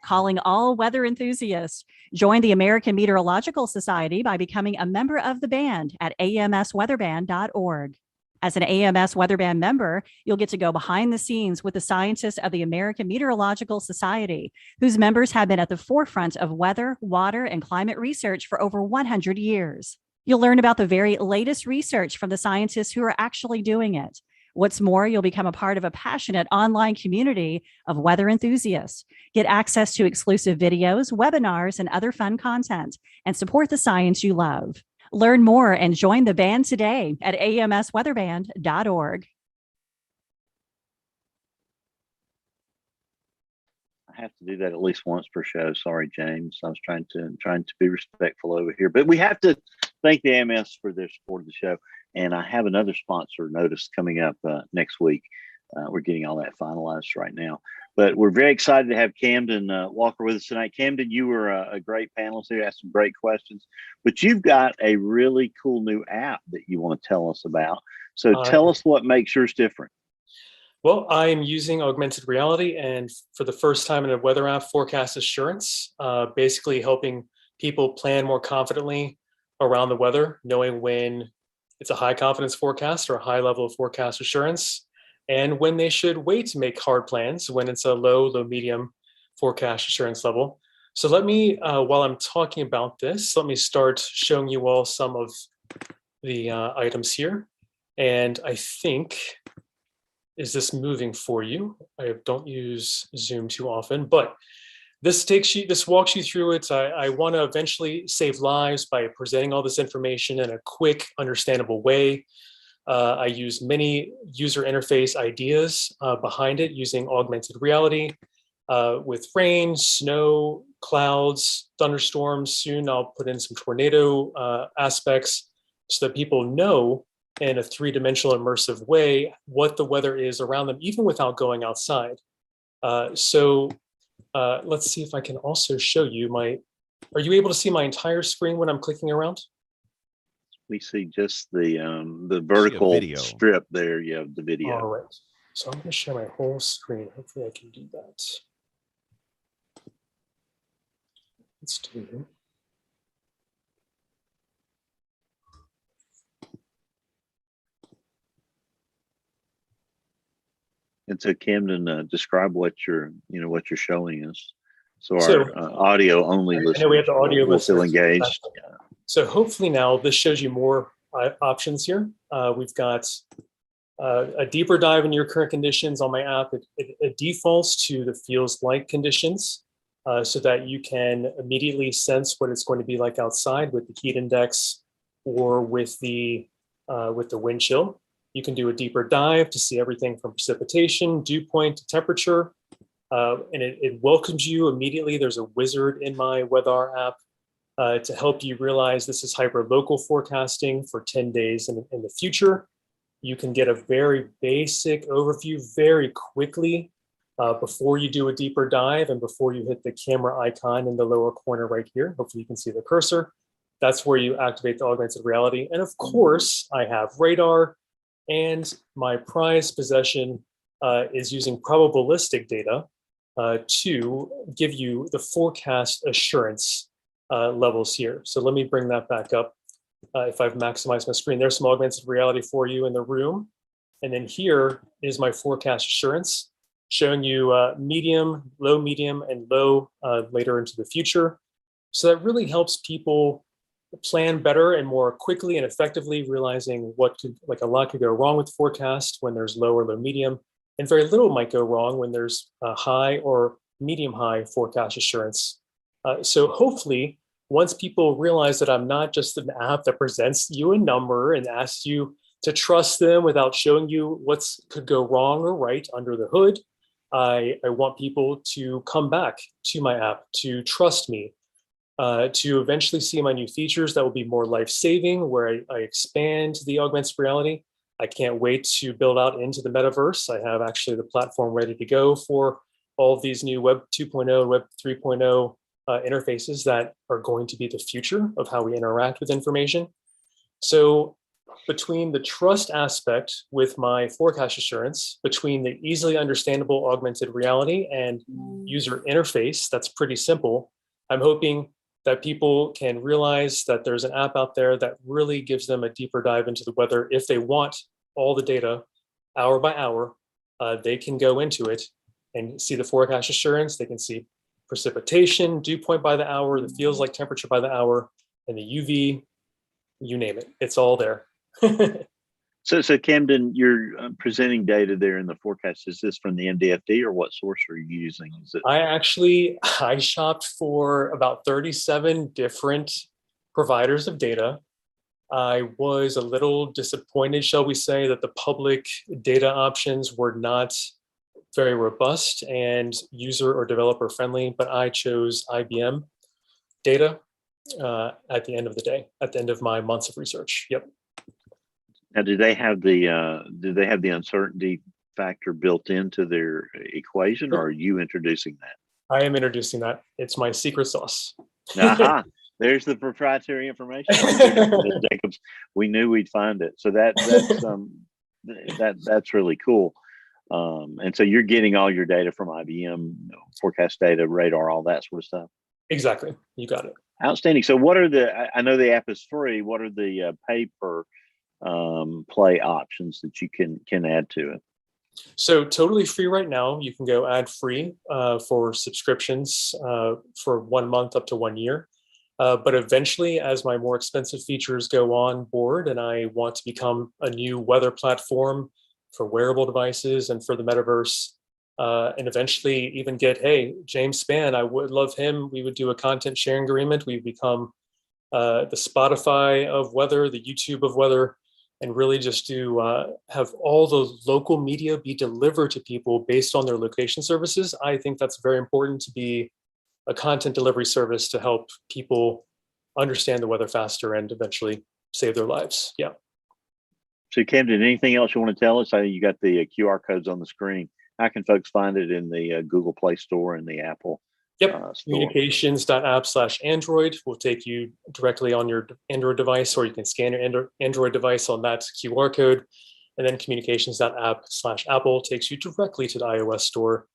[SPEAKER 12] Calling all weather enthusiasts. Join the American Meteorological Society by becoming a member of the band at amsweatherband.org. As an AMS Weatherband member, you'll get to go behind the scenes with the scientists of the American Meteorological Society, whose members have been at the forefront of weather, water, and climate research for over 100 years. You'll learn about the very latest research from the scientists who are actually doing it. What's more, you'll become a part of a passionate online community of weather enthusiasts, get access to exclusive videos, webinars, and other fun content, and support the science you love. Learn more and join the band today at amsweatherband.org.
[SPEAKER 2] I have to do that at least once per show. Sorry, James. I was trying to be respectful over here, but we have to thank the AMS for their support of the show. And I have another sponsor notice coming up next week. We're getting all that finalized right now. But we're very excited to have Camden Walker with us tonight. Camden, you were a great panelist here, asked some great questions, but you've got a really cool new app that you want to tell us about. So tell us what makes yours different.
[SPEAKER 10] Well, I'm using augmented reality, and for the first time in a weather app, forecast assurance, basically helping people plan more confidently around the weather, knowing when it's a high confidence forecast or a high level of forecast assurance, and when they should wait to make hard plans when it's a low, medium forecast assurance level. So let me, while I'm talking about this, let me start showing you all some of the items here. And I think, is this moving for you? I don't use Zoom too often, but this walks you through it. I want to eventually save lives by presenting all this information in a quick, understandable way. I use many user interface ideas behind it using augmented reality with rain, snow, clouds, thunderstorms. Soon I'll put in some tornado aspects so that people know in a three-dimensional immersive way what the weather is around them, even without going outside. So let's see if I can also show you are you able to see my entire screen when I'm clicking around?
[SPEAKER 2] We see just the vertical strip there. You have the video.
[SPEAKER 10] All right. So I'm going to share my whole screen. Hopefully I can do that. Let's do.
[SPEAKER 2] And so Camden, describe what you're showing us. So our audio only listeners,
[SPEAKER 10] I know we have the audio
[SPEAKER 2] will feel engaged.
[SPEAKER 10] Yeah. So hopefully now this shows you more options here. We've got a deeper dive in your current conditions on my app. It defaults to the feels like conditions so that you can immediately sense what it's going to be like outside with the heat index or with the wind chill. You can do a deeper dive to see everything from precipitation, dew point to temperature. And it welcomes you immediately. There's a wizard in my weather app to help you realize this is hyper-local forecasting for 10 days in the future. You can get a very basic overview very quickly before you do a deeper dive and before you hit the camera icon in the lower corner right here. Hopefully you can see the cursor. That's where you activate the augmented reality. And of course, I have radar, and my prized possession is using probabilistic data to give you the forecast assurance levels here. So let me bring that back up. If I've maximized my screen, there's some augmented reality for you in the room. And then here is my forecast assurance showing you medium, low, medium, and low later into the future. So that really helps people plan better and more quickly and effectively, realizing a lot could go wrong with the forecast when there's low or low medium, and very little might go wrong when there's a high or medium high forecast assurance. So hopefully, once people realize that I'm not just an app that presents you a number and asks you to trust them without showing you what could go wrong or right under the hood, I want people to come back to my app, to trust me, to eventually see my new features that will be more life-saving, where I expand the augmented reality. I can't wait to build out into the metaverse. I have actually the platform ready to go for all of these new Web 2.0, Web 3.0 interfaces that are going to be the future of how we interact with information. So between the trust aspect with my forecast assurance, between the easily understandable augmented reality and user interface that's pretty simple, I'm hoping that people can realize that there's an app out there that really gives them a deeper dive into the weather. If they want all the data hour by hour, they can go into it and see the forecast assurance. They can see precipitation, dew point by the hour, the feels like temperature by the hour, and the UV, you name it, it's all there.
[SPEAKER 2] So Camden, you're presenting data there in the forecast. Is this from the MDFD, or what source are you using? Is it?
[SPEAKER 10] I shopped for about 37 different providers of data. I was a little disappointed, shall we say, that the public data options were not very robust and user or developer friendly, but I chose IBM data at the end of the day, at the end of my months of research. Yep.
[SPEAKER 2] Now, do they have the uncertainty factor built into their equation, or are you introducing that?
[SPEAKER 10] I am introducing that. It's my secret sauce.
[SPEAKER 2] Aha, there's the proprietary information. Jacobs, we knew we'd find it. So that's really cool. And so you're getting all your data from IBM, forecast data, radar, all that sort of stuff.
[SPEAKER 10] Exactly. You got it.
[SPEAKER 2] Outstanding. So what are I know the app is free. What are the pay per play options that you can add to it?
[SPEAKER 10] So totally free right now. You can go ad free for subscriptions for 1 month up to 1 year. But eventually, as my more expensive features go on board and I want to become a new weather platform for wearable devices and for the metaverse, and eventually even get, hey, James Spann, I would love him. We would do a content sharing agreement. We've become the Spotify of weather, the YouTube of weather, and really just to have all the local media be delivered to people based on their location services. I think that's very important to be a content delivery service to help people understand the weather faster and eventually save their lives. Yeah.
[SPEAKER 2] So Camden, anything else you want to tell us? I know you got the QR codes on the screen. How can folks find it in the Google Play Store and the Apple?
[SPEAKER 10] Yep, communications.app/Android will take you directly on your Android device, or you can scan your Android device on that QR code. And then communications.app/Apple takes you directly to the iOS store.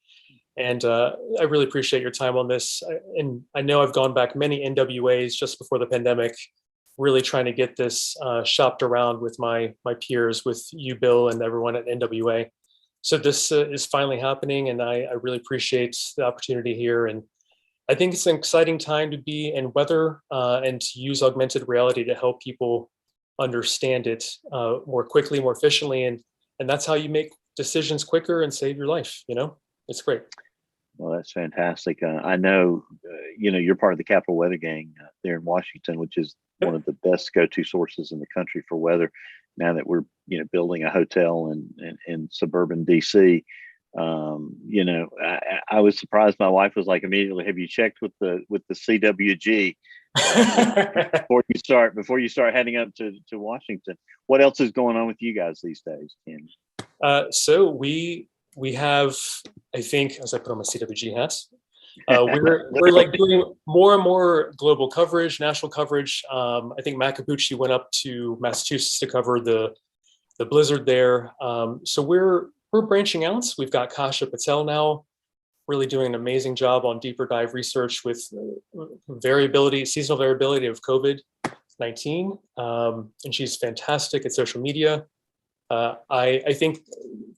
[SPEAKER 10] And I really appreciate your time on this. And I know I've gone back many NWAs just before the pandemic, really trying to get this shopped around with my peers, with you, Bill, and everyone at NWA. So this is finally happening, and I really appreciate the opportunity here. And I think it's an exciting time to be in weather and to use augmented reality to help people understand it more quickly, more efficiently. And that's how you make decisions quicker and save your life. It's great.
[SPEAKER 2] Well, that's fantastic. I know, you're part of the Capital Weather Gang there in Washington, which is one of the best go-to sources in the country for weather. Now that we're, building a hotel in suburban DC, I was surprised. My wife was like, immediately, have you checked with the CWG before you start heading up to Washington? What else is going on with you guys these days, Ken?
[SPEAKER 10] So we have, I think, as I put on my CWG hats, we're like doing more and more global coverage, national coverage. I think Matt Capucci went up to Massachusetts to cover the blizzard there. So we're branching out. We've got Kasha Patel now, really doing an amazing job on deeper dive research with seasonal variability of COVID-19, and she's fantastic at social media. I think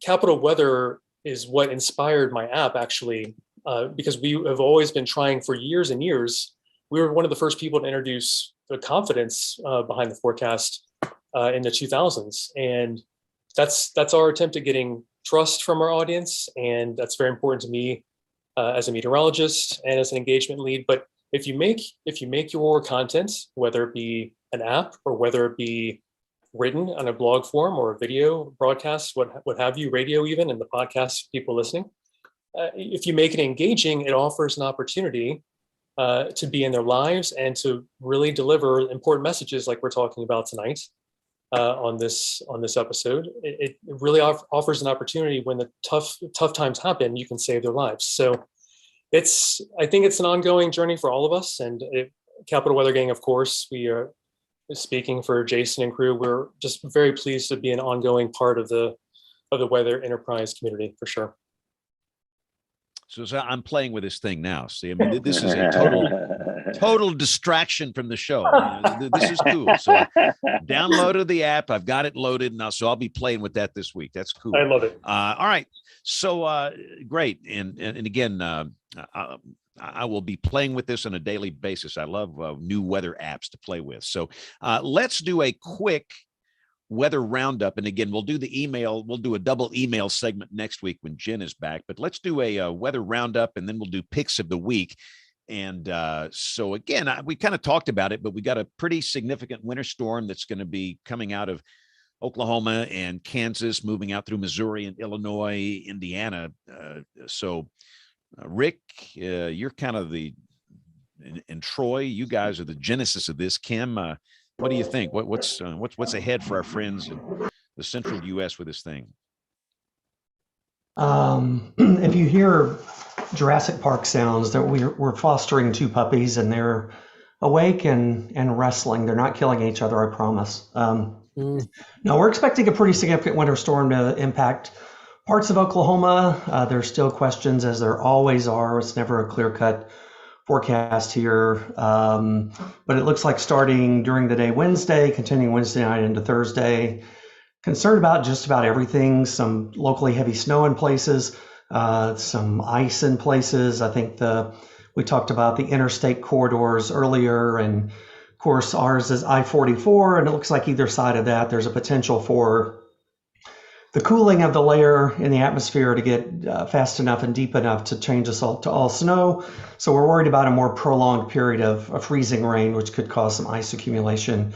[SPEAKER 10] Capital Weather is what inspired my app, actually, because we have always been trying for years and years. We were one of the first people to introduce the confidence behind the forecast in the 2000s. And that's our attempt at getting trust from our audience. And that's very important to me as a meteorologist and as an engagement lead. But if you make your content, whether it be an app or whether it be written on a blog form or a video broadcast, what have you, radio even, and the podcast, people listening, if you make it engaging, it offers an opportunity to be in their lives and to really deliver important messages like we're talking about tonight on this episode. It really offers an opportunity when the tough times happen, you can save their lives. So I think it's an ongoing journey for all of us. And Capital Weather Gang, of course, we are speaking for Jason and crew. We're just very pleased to be an ongoing part of the weather enterprise community for sure.
[SPEAKER 1] So I'm playing with this thing now. See, I mean, this is a total distraction from the show. This is cool. So I downloaded the app. I've got it loaded now. So I'll be playing with that this week. That's cool.
[SPEAKER 10] I love it.
[SPEAKER 1] All right. So great. And again, I will be playing with this on a daily basis. I love new weather apps to play with. So let's do a quick weather roundup. And again, we'll do the email. We'll do a double email segment next week when Jen is back. But let's do a weather roundup, and then we'll do picks of the week. And so again, we kind of talked about it, but we got a pretty significant winter storm that's going to be coming out of Oklahoma and Kansas, moving out through Missouri and Illinois, Indiana. So Rick, you're kind of and Troy, you guys are the genesis of this. Kim, what do you think? What's ahead for our friends in the central U.S. with this thing?
[SPEAKER 9] If you hear Jurassic Park sounds, that we're fostering two puppies and they're awake and wrestling. They're not killing each other, I promise. No, we're expecting a pretty significant winter storm to impact parts of Oklahoma. There's still questions, as there always are. It's never a clear-cut forecast here. But it looks like starting during the day Wednesday, continuing Wednesday night into Thursday. Concerned about just about everything. Some locally heavy snow in places, some ice in places. I think we talked about the interstate corridors earlier, and of course ours is I-44, and it looks like either side of that there's a potential for the cooling of the layer in the atmosphere to get fast enough and deep enough to change us all to all snow. So we're worried about a more prolonged period of freezing rain, which could cause some ice accumulation.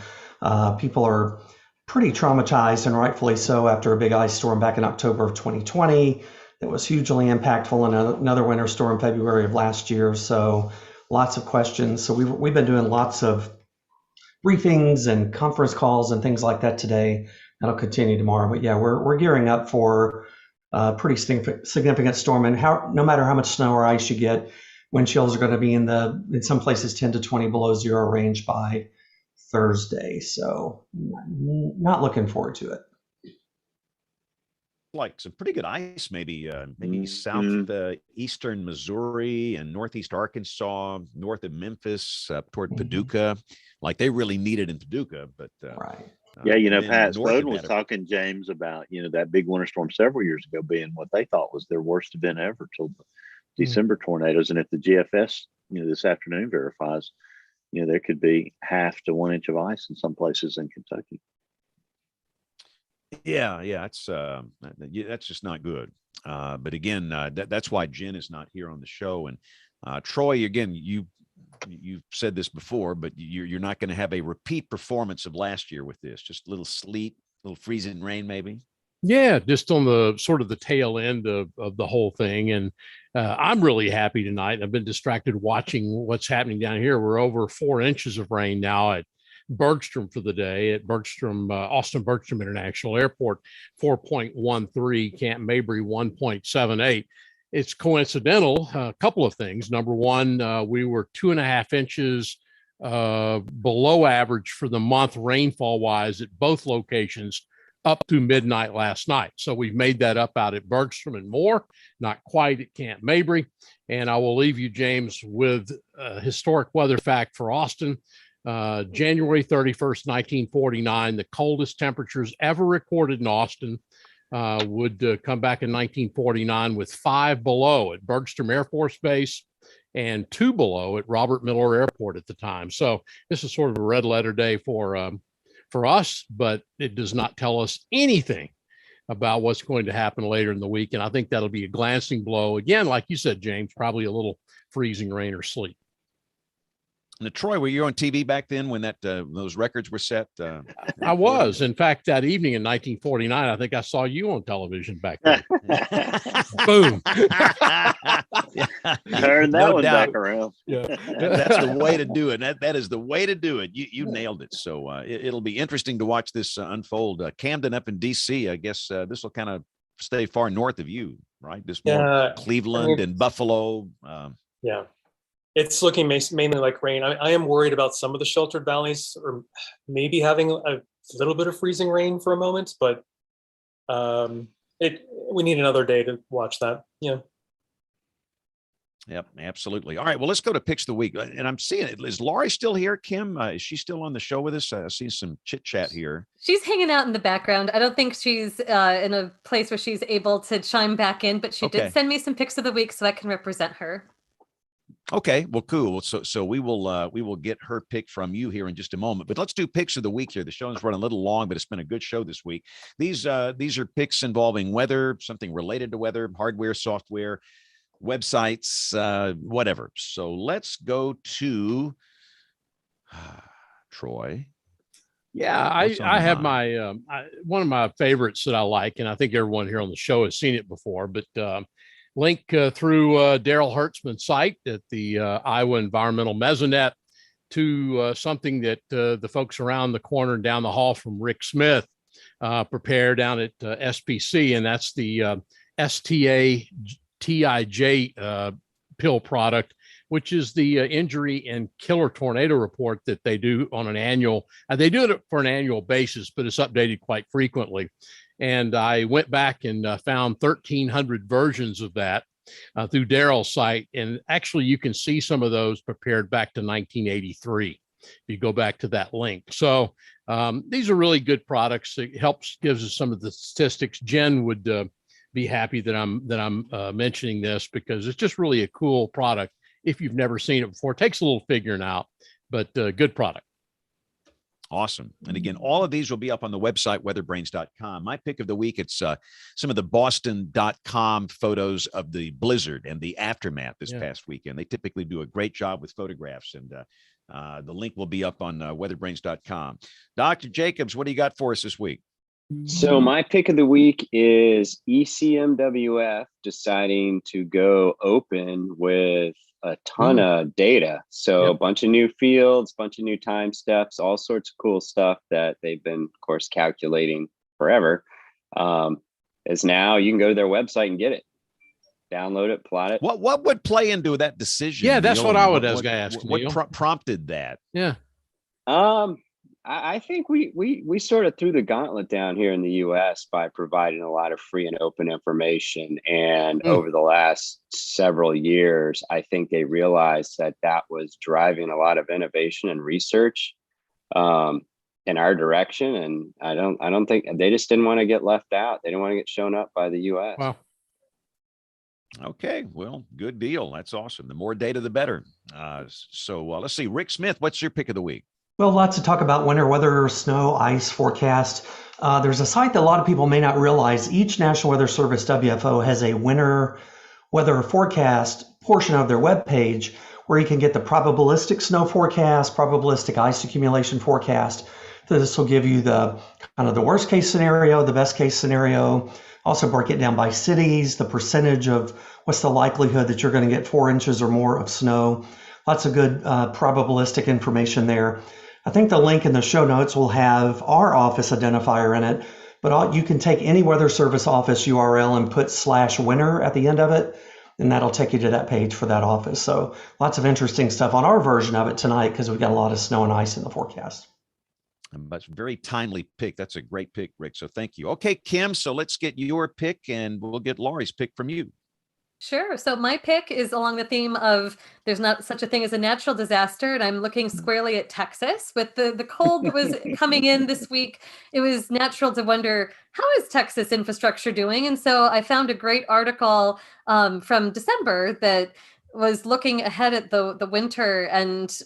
[SPEAKER 9] People are pretty traumatized, and rightfully so, after a big ice storm back in October of 2020 that was hugely impactful, and another winter storm in February of last year. So lots of questions. So we've been doing lots of briefings and conference calls and things like that today. That'll continue tomorrow. But yeah, we're gearing up for a pretty significant storm. And no matter how much snow or ice you get, wind chills are going to be in some places 10 to 20 below zero range by Thursday. So not looking forward to it.
[SPEAKER 1] Like some pretty good ice, maybe south eastern Missouri and northeast Arkansas, north of Memphis, up toward Paducah. Like they really need it in Paducah, but
[SPEAKER 9] right.
[SPEAKER 2] Yeah, Pat Spoden was talking, James, about that big winter storm several years ago being what they thought was their worst event ever till the December tornadoes. And if the GFS, this afternoon verifies, there could be 1/2 to 1 inch of ice in some places in Kentucky.
[SPEAKER 1] Yeah, that's just not good. But again, that's why Jen is not here on the show. And Troy, again, you've said this before, but you're not going to have a repeat performance of last year with this. Just a little sleet, a little freezing rain, maybe.
[SPEAKER 7] Yeah, just on the sort of the tail end of the whole thing. And I'm really happy tonight. I've been distracted watching what's happening down here. We're over 4 inches of rain now at Bergstrom for the day at Austin Bergstrom International Airport, 4.13, Camp Mabry, 1.78. It's coincidental, a couple of things. Number one, we were 2.5 inches below average for the month rainfall wise at both locations up to midnight last night. So we've made that up out at Bergstrom and more, not quite at Camp Mabry. And I will leave you, James, with a historic weather fact for Austin. January 31st, 1949, the coldest temperatures ever recorded in Austin would come back in 1949 with 5 below at Bergstrom Air Force Base and 2 below at Robert Miller Airport at the time. So this is sort of a red letter day for us, but it does not tell us anything about what's going to happen later in the week. And I think that'll be a glancing blow. Again, like you said, James, probably a little freezing rain or sleet.
[SPEAKER 1] Now, Troy, were you on TV back then when those records were set?
[SPEAKER 7] I was. In fact, that evening in 1949, I think I saw you on television back then. Boom.
[SPEAKER 2] Turn that one back around.
[SPEAKER 1] Yeah. That's the way to do it. That is the way to do it. You nailed it. So it'll be interesting to watch this unfold. Camden up in D.C., I guess this will kind of stay far north of you, right? This more Cleveland and Buffalo.
[SPEAKER 10] Yeah. It's looking mainly like rain. I am worried about some of the sheltered valleys, or maybe having a little bit of freezing rain for a moment, but we need another day to watch that. Yeah.
[SPEAKER 1] Yep, absolutely. All right, well, let's go to Picks of the Week. And I'm seeing it. Is Laurie still here, Kim? Is she still on the show with us? I see some chit-chat here.
[SPEAKER 3] She's hanging out in the background. I don't think she's in a place where she's able to chime back in, but she did send me some Picks of the Week so I can represent her.
[SPEAKER 1] Okay, well, cool. So we will get her pick from you here in just a moment. But let's do Picks of the Week here. The show is running a little long, but it's been a good show this week. These are picks involving weather, something related to weather, hardware, software, websites, whatever. So let's go to Troy.
[SPEAKER 7] Yeah, I have my one of my favorites that I like, and I think everyone here on the show has seen it before, but link through Daryl Hertzman's site at the Iowa Environmental Mesonet to something that the folks around the corner and down the hall from Rick Smith prepare down at SPC, and that's the STATIJ pill product, which is the injury and killer tornado report that they do on an annual. They do it for an annual basis, but it's updated quite frequently. And I went back and found 1,300 versions of that through Daryl's site. And actually, you can see some of those prepared back to 1983. If you go back to that link. So these are really good products. It gives us some of the statistics. Jen would be happy that I'm mentioning this, because it's just really a cool product. If you've never seen it before, it takes a little figuring out, but good product.
[SPEAKER 1] Awesome. And again, all of these will be up on the website, weatherbrains.com. My pick of the week, it's some of the boston.com photos of the blizzard and the aftermath this past weekend. They typically do a great job with photographs, and the link will be up on weatherbrains.com. Dr. Jacobs, what do you got for us this week?
[SPEAKER 8] So my pick of the week is ECMWF deciding to go open with a ton of data. So a bunch of new fields, bunch of new time steps, all sorts of cool stuff that they've been, of course, calculating forever. Is now you can go to their website and get it, download it, plot it.
[SPEAKER 1] What would play into that decision?
[SPEAKER 7] Yeah, that's
[SPEAKER 1] Neil?
[SPEAKER 7] what I would ask.
[SPEAKER 1] What prompted that?
[SPEAKER 7] Yeah.
[SPEAKER 8] I think we sort of threw the gauntlet down here in the U.S. by providing a lot of free and open information. And over the last several years, I think they realized that was driving a lot of innovation and research in our direction. And I don't think they just didn't want to get left out. They didn't want to get shown up by the U.S.
[SPEAKER 7] Wow.
[SPEAKER 1] Okay, well, good deal. That's awesome. The more data, the better. So let's see. Rick Smith, what's your pick of the week?
[SPEAKER 9] Well, lots to talk about: winter weather, snow, ice forecast. There's a site that a lot of people may not realize. Each National Weather Service WFO has a winter weather forecast portion of their webpage where you can get the probabilistic snow forecast, probabilistic ice accumulation forecast. So this will give you the kind of the worst case scenario, the best case scenario. Also break it down by cities, the percentage of what's the likelihood that you're going to get 4 inches or more of snow. Lots of good probabilistic information there. I think the link in the show notes will have our office identifier in it, but you can take any Weather Service office URL and put /winter at the end of it, and that'll take you to that page for that office. So lots of interesting stuff on our version of it tonight, because we've got a lot of snow and ice in the forecast.
[SPEAKER 1] But very timely pick. That's a great pick, Rick. So thank you. Okay, Kim, so let's get your pick, and we'll get Laurie's pick from you.
[SPEAKER 3] Sure. So my pick is along the theme of there's not such a thing as a natural disaster. And I'm looking squarely at Texas with the cold that was coming in this week. It was natural to wonder, how is Texas infrastructure doing? And so I found a great article from December that was looking ahead at the winter and,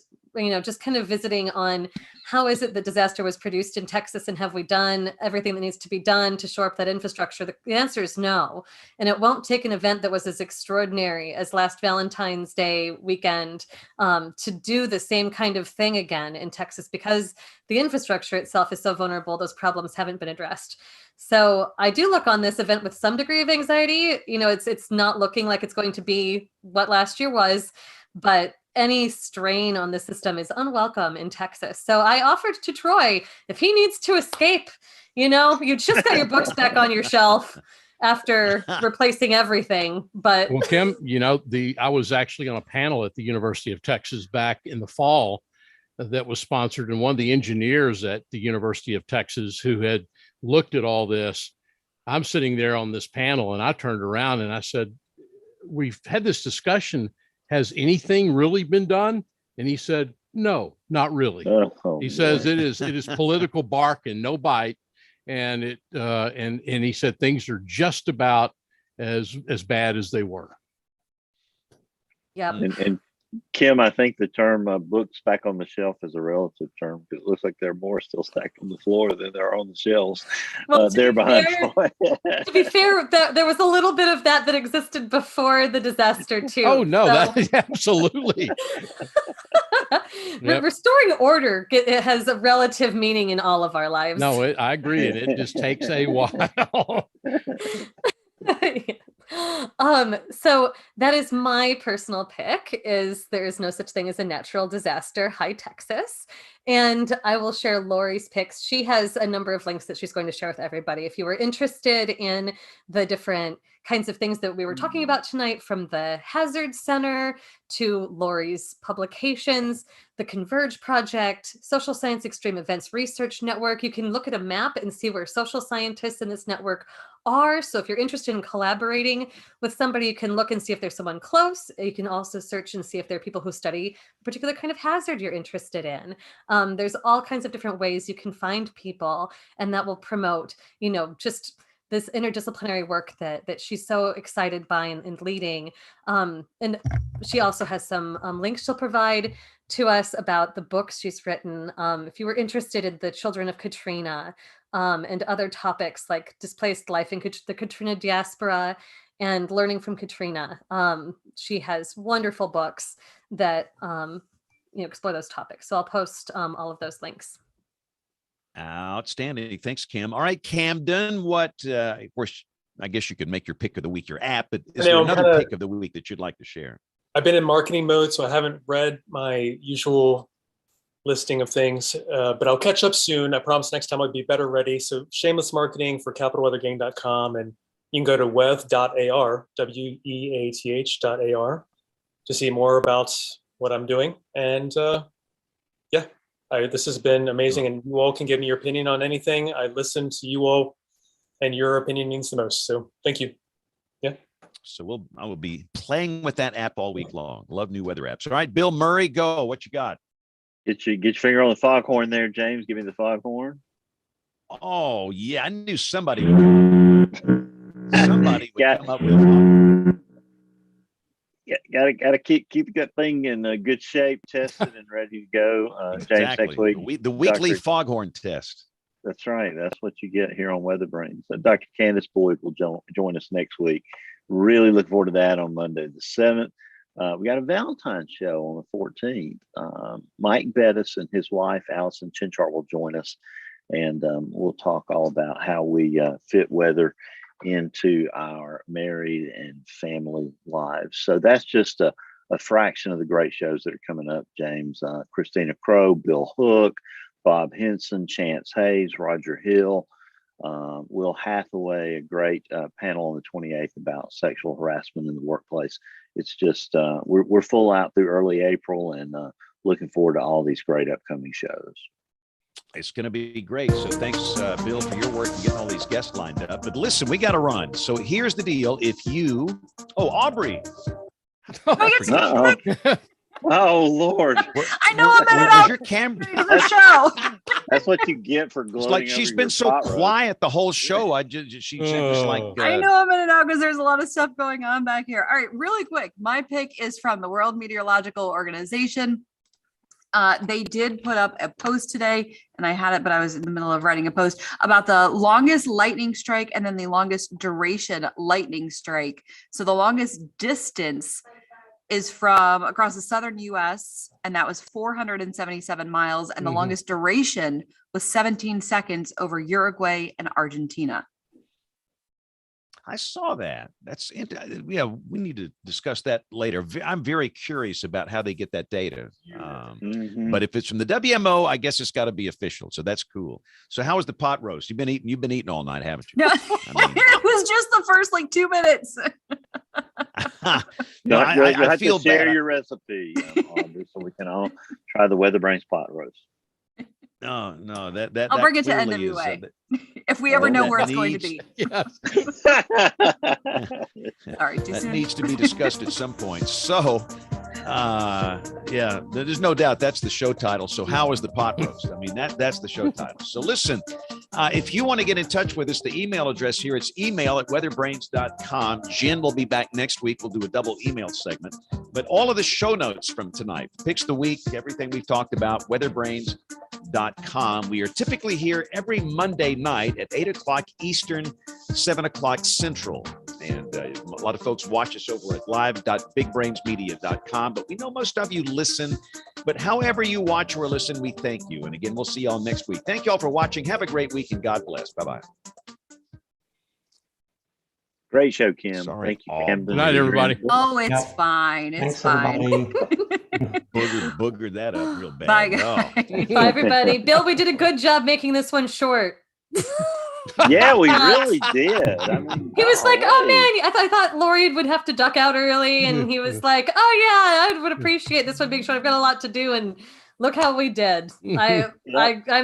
[SPEAKER 3] just kind of visiting on how is it that disaster was produced in Texas, and have we done everything that needs to be done to shore up that infrastructure? The answer is no. And it won't take an event that was as extraordinary as last Valentine's Day weekend to do the same kind of thing again in Texas, because the infrastructure itself is so vulnerable. Those problems haven't been addressed. So I do look on this event with some degree of anxiety. It's not looking like it's going to be what last year was, but any strain on the system is unwelcome in Texas. So I offered to Troy, if he needs to escape, you just got your books back on your shelf after replacing everything. But
[SPEAKER 7] well, Kim, I was actually on a panel at the University of Texas back in the fall that was sponsored, and one of the engineers at the University of Texas who had looked at all this, I'm sitting there on this panel, and I turned around and I said, we've had this discussion. Has anything really been done? And he said, no, not really. He says it is political bark and no bite. And and he said things are just about as bad as they were.
[SPEAKER 3] Yeah.
[SPEAKER 2] And Kim, I think the term books back on the shelf is a relative term, because it looks like there are more still stacked on the floor than there are on the shelves.
[SPEAKER 3] Well,
[SPEAKER 2] they're behind.
[SPEAKER 3] To be fair, there was a little bit of that existed before the disaster too.
[SPEAKER 7] Oh no, that absolutely.
[SPEAKER 3] Yep. Restoring order, it has a relative meaning in all of our lives.
[SPEAKER 7] No, I agree, and it just takes a while.
[SPEAKER 3] So that is my personal pick. Is there is no such thing as a natural disaster. Hi, Texas. And I will share Lori's picks. She has a number of links that she's going to share with everybody. If you were interested in the different kinds of things that we were talking about tonight, from the Hazard Center to Lori's publications, the Converge Project, Social Science Extreme Events Research Network, you can look at a map and see where social scientists in this network are. So if you're interested in collaborating with somebody, you can look and see if there's someone close. You can also search and see if there are people who study a particular kind of hazard you're interested in. There's all kinds of different ways you can find people, and that will promote, just this interdisciplinary work that she's so excited by and leading. And she also has some links she'll provide to us about the books she's written. If you were interested in the children of Katrina and other topics like displaced life in the Katrina diaspora and learning from Katrina, she has wonderful books that explore those topics. So I'll post all of those links.
[SPEAKER 1] Outstanding. Thanks, Kim. All right, Camden, what, of course, I guess you could make your pick of the week, your app, but is there another pick of the week that you'd like to share?
[SPEAKER 10] I've been in marketing mode, so I haven't read my usual listing of things, but I'll catch up soon. I promise next time I'll be better ready. So shameless marketing for capitalweathergang.com, and you can go to weath.ar, weath.ar, to see more about what I'm doing. And this has been amazing, and you all can give me your opinion on anything. I listen to you all, and your opinion means the most. So thank you. Yeah.
[SPEAKER 1] So I will be playing with that app all week long. Love new weather apps. All right, Bill Murray, go. What you got?
[SPEAKER 2] Get your finger on the foghorn there, James. Give me the foghorn.
[SPEAKER 1] Oh yeah, I knew somebody would come up with.
[SPEAKER 2] Got to keep that thing in good shape, tested and ready to go. James, next week.
[SPEAKER 1] The weekly foghorn test.
[SPEAKER 2] That's right. That's what you get here on WeatherBrains. Dr. Candace Boyd will join us next week. Really look forward to that on Monday the 7th. We got a Valentine's show on the 14th. Mike Bettis and his wife, Allison Chinchart, will join us, and we'll talk all about how we fit weather into our married and family lives. So that's just a fraction of the great shows that are coming up, James. Christina Crow, Bill Hook, Bob Henson, Chance Hayes, Roger Hill, Will Hathaway, a great panel on the 28th about sexual harassment in the workplace. It's just, we're full out through early April, and looking forward to all these great upcoming shows.
[SPEAKER 1] It's going to be great. So thanks, Bill, for your work and getting all these guests lined up. But listen, we got to run. So here's the deal. If you, Aubrey.
[SPEAKER 2] Oh, Lord.
[SPEAKER 5] I know I'm in it out.
[SPEAKER 1] Your camera.
[SPEAKER 5] The show.
[SPEAKER 2] That's what you get for gloating.
[SPEAKER 1] It's like she's been so quiet the whole show. She's just like.
[SPEAKER 5] I know I'm in it out because there's a lot of stuff going on back here. All right, really quick. My pick is from the World Meteorological Organization. They did put up a post today, and I had it, but I was in the middle of writing a post about the longest lightning strike and then the longest duration lightning strike. So the longest distance is from across the southern US, and that was 477 miles, and the longest duration was 17 seconds over Uruguay and Argentina.
[SPEAKER 1] I saw that. We need to discuss that later. I'm very curious about how they get that data. But if it's from the WMO, I guess it's got to be official. So that's cool. So how was the pot roast? You've been eating all night, haven't you?
[SPEAKER 5] No, it was just the first 2 minutes.
[SPEAKER 2] No, I
[SPEAKER 1] feel
[SPEAKER 2] to share
[SPEAKER 1] bad.
[SPEAKER 2] your recipe, Audrey, so we can all try the WeatherBrains pot roast.
[SPEAKER 1] No, that
[SPEAKER 5] I'll bring it to
[SPEAKER 1] clearly
[SPEAKER 5] NWA if we ever know where it's going to be. Sorry, too
[SPEAKER 1] that
[SPEAKER 5] soon.
[SPEAKER 1] needs to be discussed at some point. So, there's no doubt that's the show title. So, how is the pot roast? I mean, that's the show title. So, listen, if you want to get in touch with us, the email address here, it's email@weatherbrains.com. Jen will be back next week. We'll do a double email segment. But all of the show notes from tonight, picks of the week, everything we've talked about, weatherbrains.com. We are typically here every Monday night at 8 o'clock Eastern, 7 o'clock Central. And a lot of folks watch us over at live.bigbrainsmedia.com. But we know most of you listen. But however you watch or listen, we thank you. And again, we'll see y'all next week. Thank you all for watching. Have a great week, and God bless. Bye-bye.
[SPEAKER 2] Great show, Kim.
[SPEAKER 1] Sorry.
[SPEAKER 2] Thank you,
[SPEAKER 1] Oh,
[SPEAKER 2] Kim.
[SPEAKER 7] Good night, everybody.
[SPEAKER 5] Oh, it's
[SPEAKER 9] Yep.
[SPEAKER 5] fine. It's
[SPEAKER 9] Thanks,
[SPEAKER 5] fine.
[SPEAKER 9] everybody.
[SPEAKER 1] Boogered that up real bad.
[SPEAKER 5] Bye,
[SPEAKER 1] No.
[SPEAKER 5] guys.
[SPEAKER 3] Bye, everybody. Bill, we did a good job making this one short.
[SPEAKER 2] Yeah, we really did. I mean,
[SPEAKER 3] He was like, "Oh
[SPEAKER 2] golly.
[SPEAKER 3] man, I thought Lori would have to duck out early," and he was like, "Oh yeah, I would appreciate this one being short. I've got a lot to do, and look how we did. I'm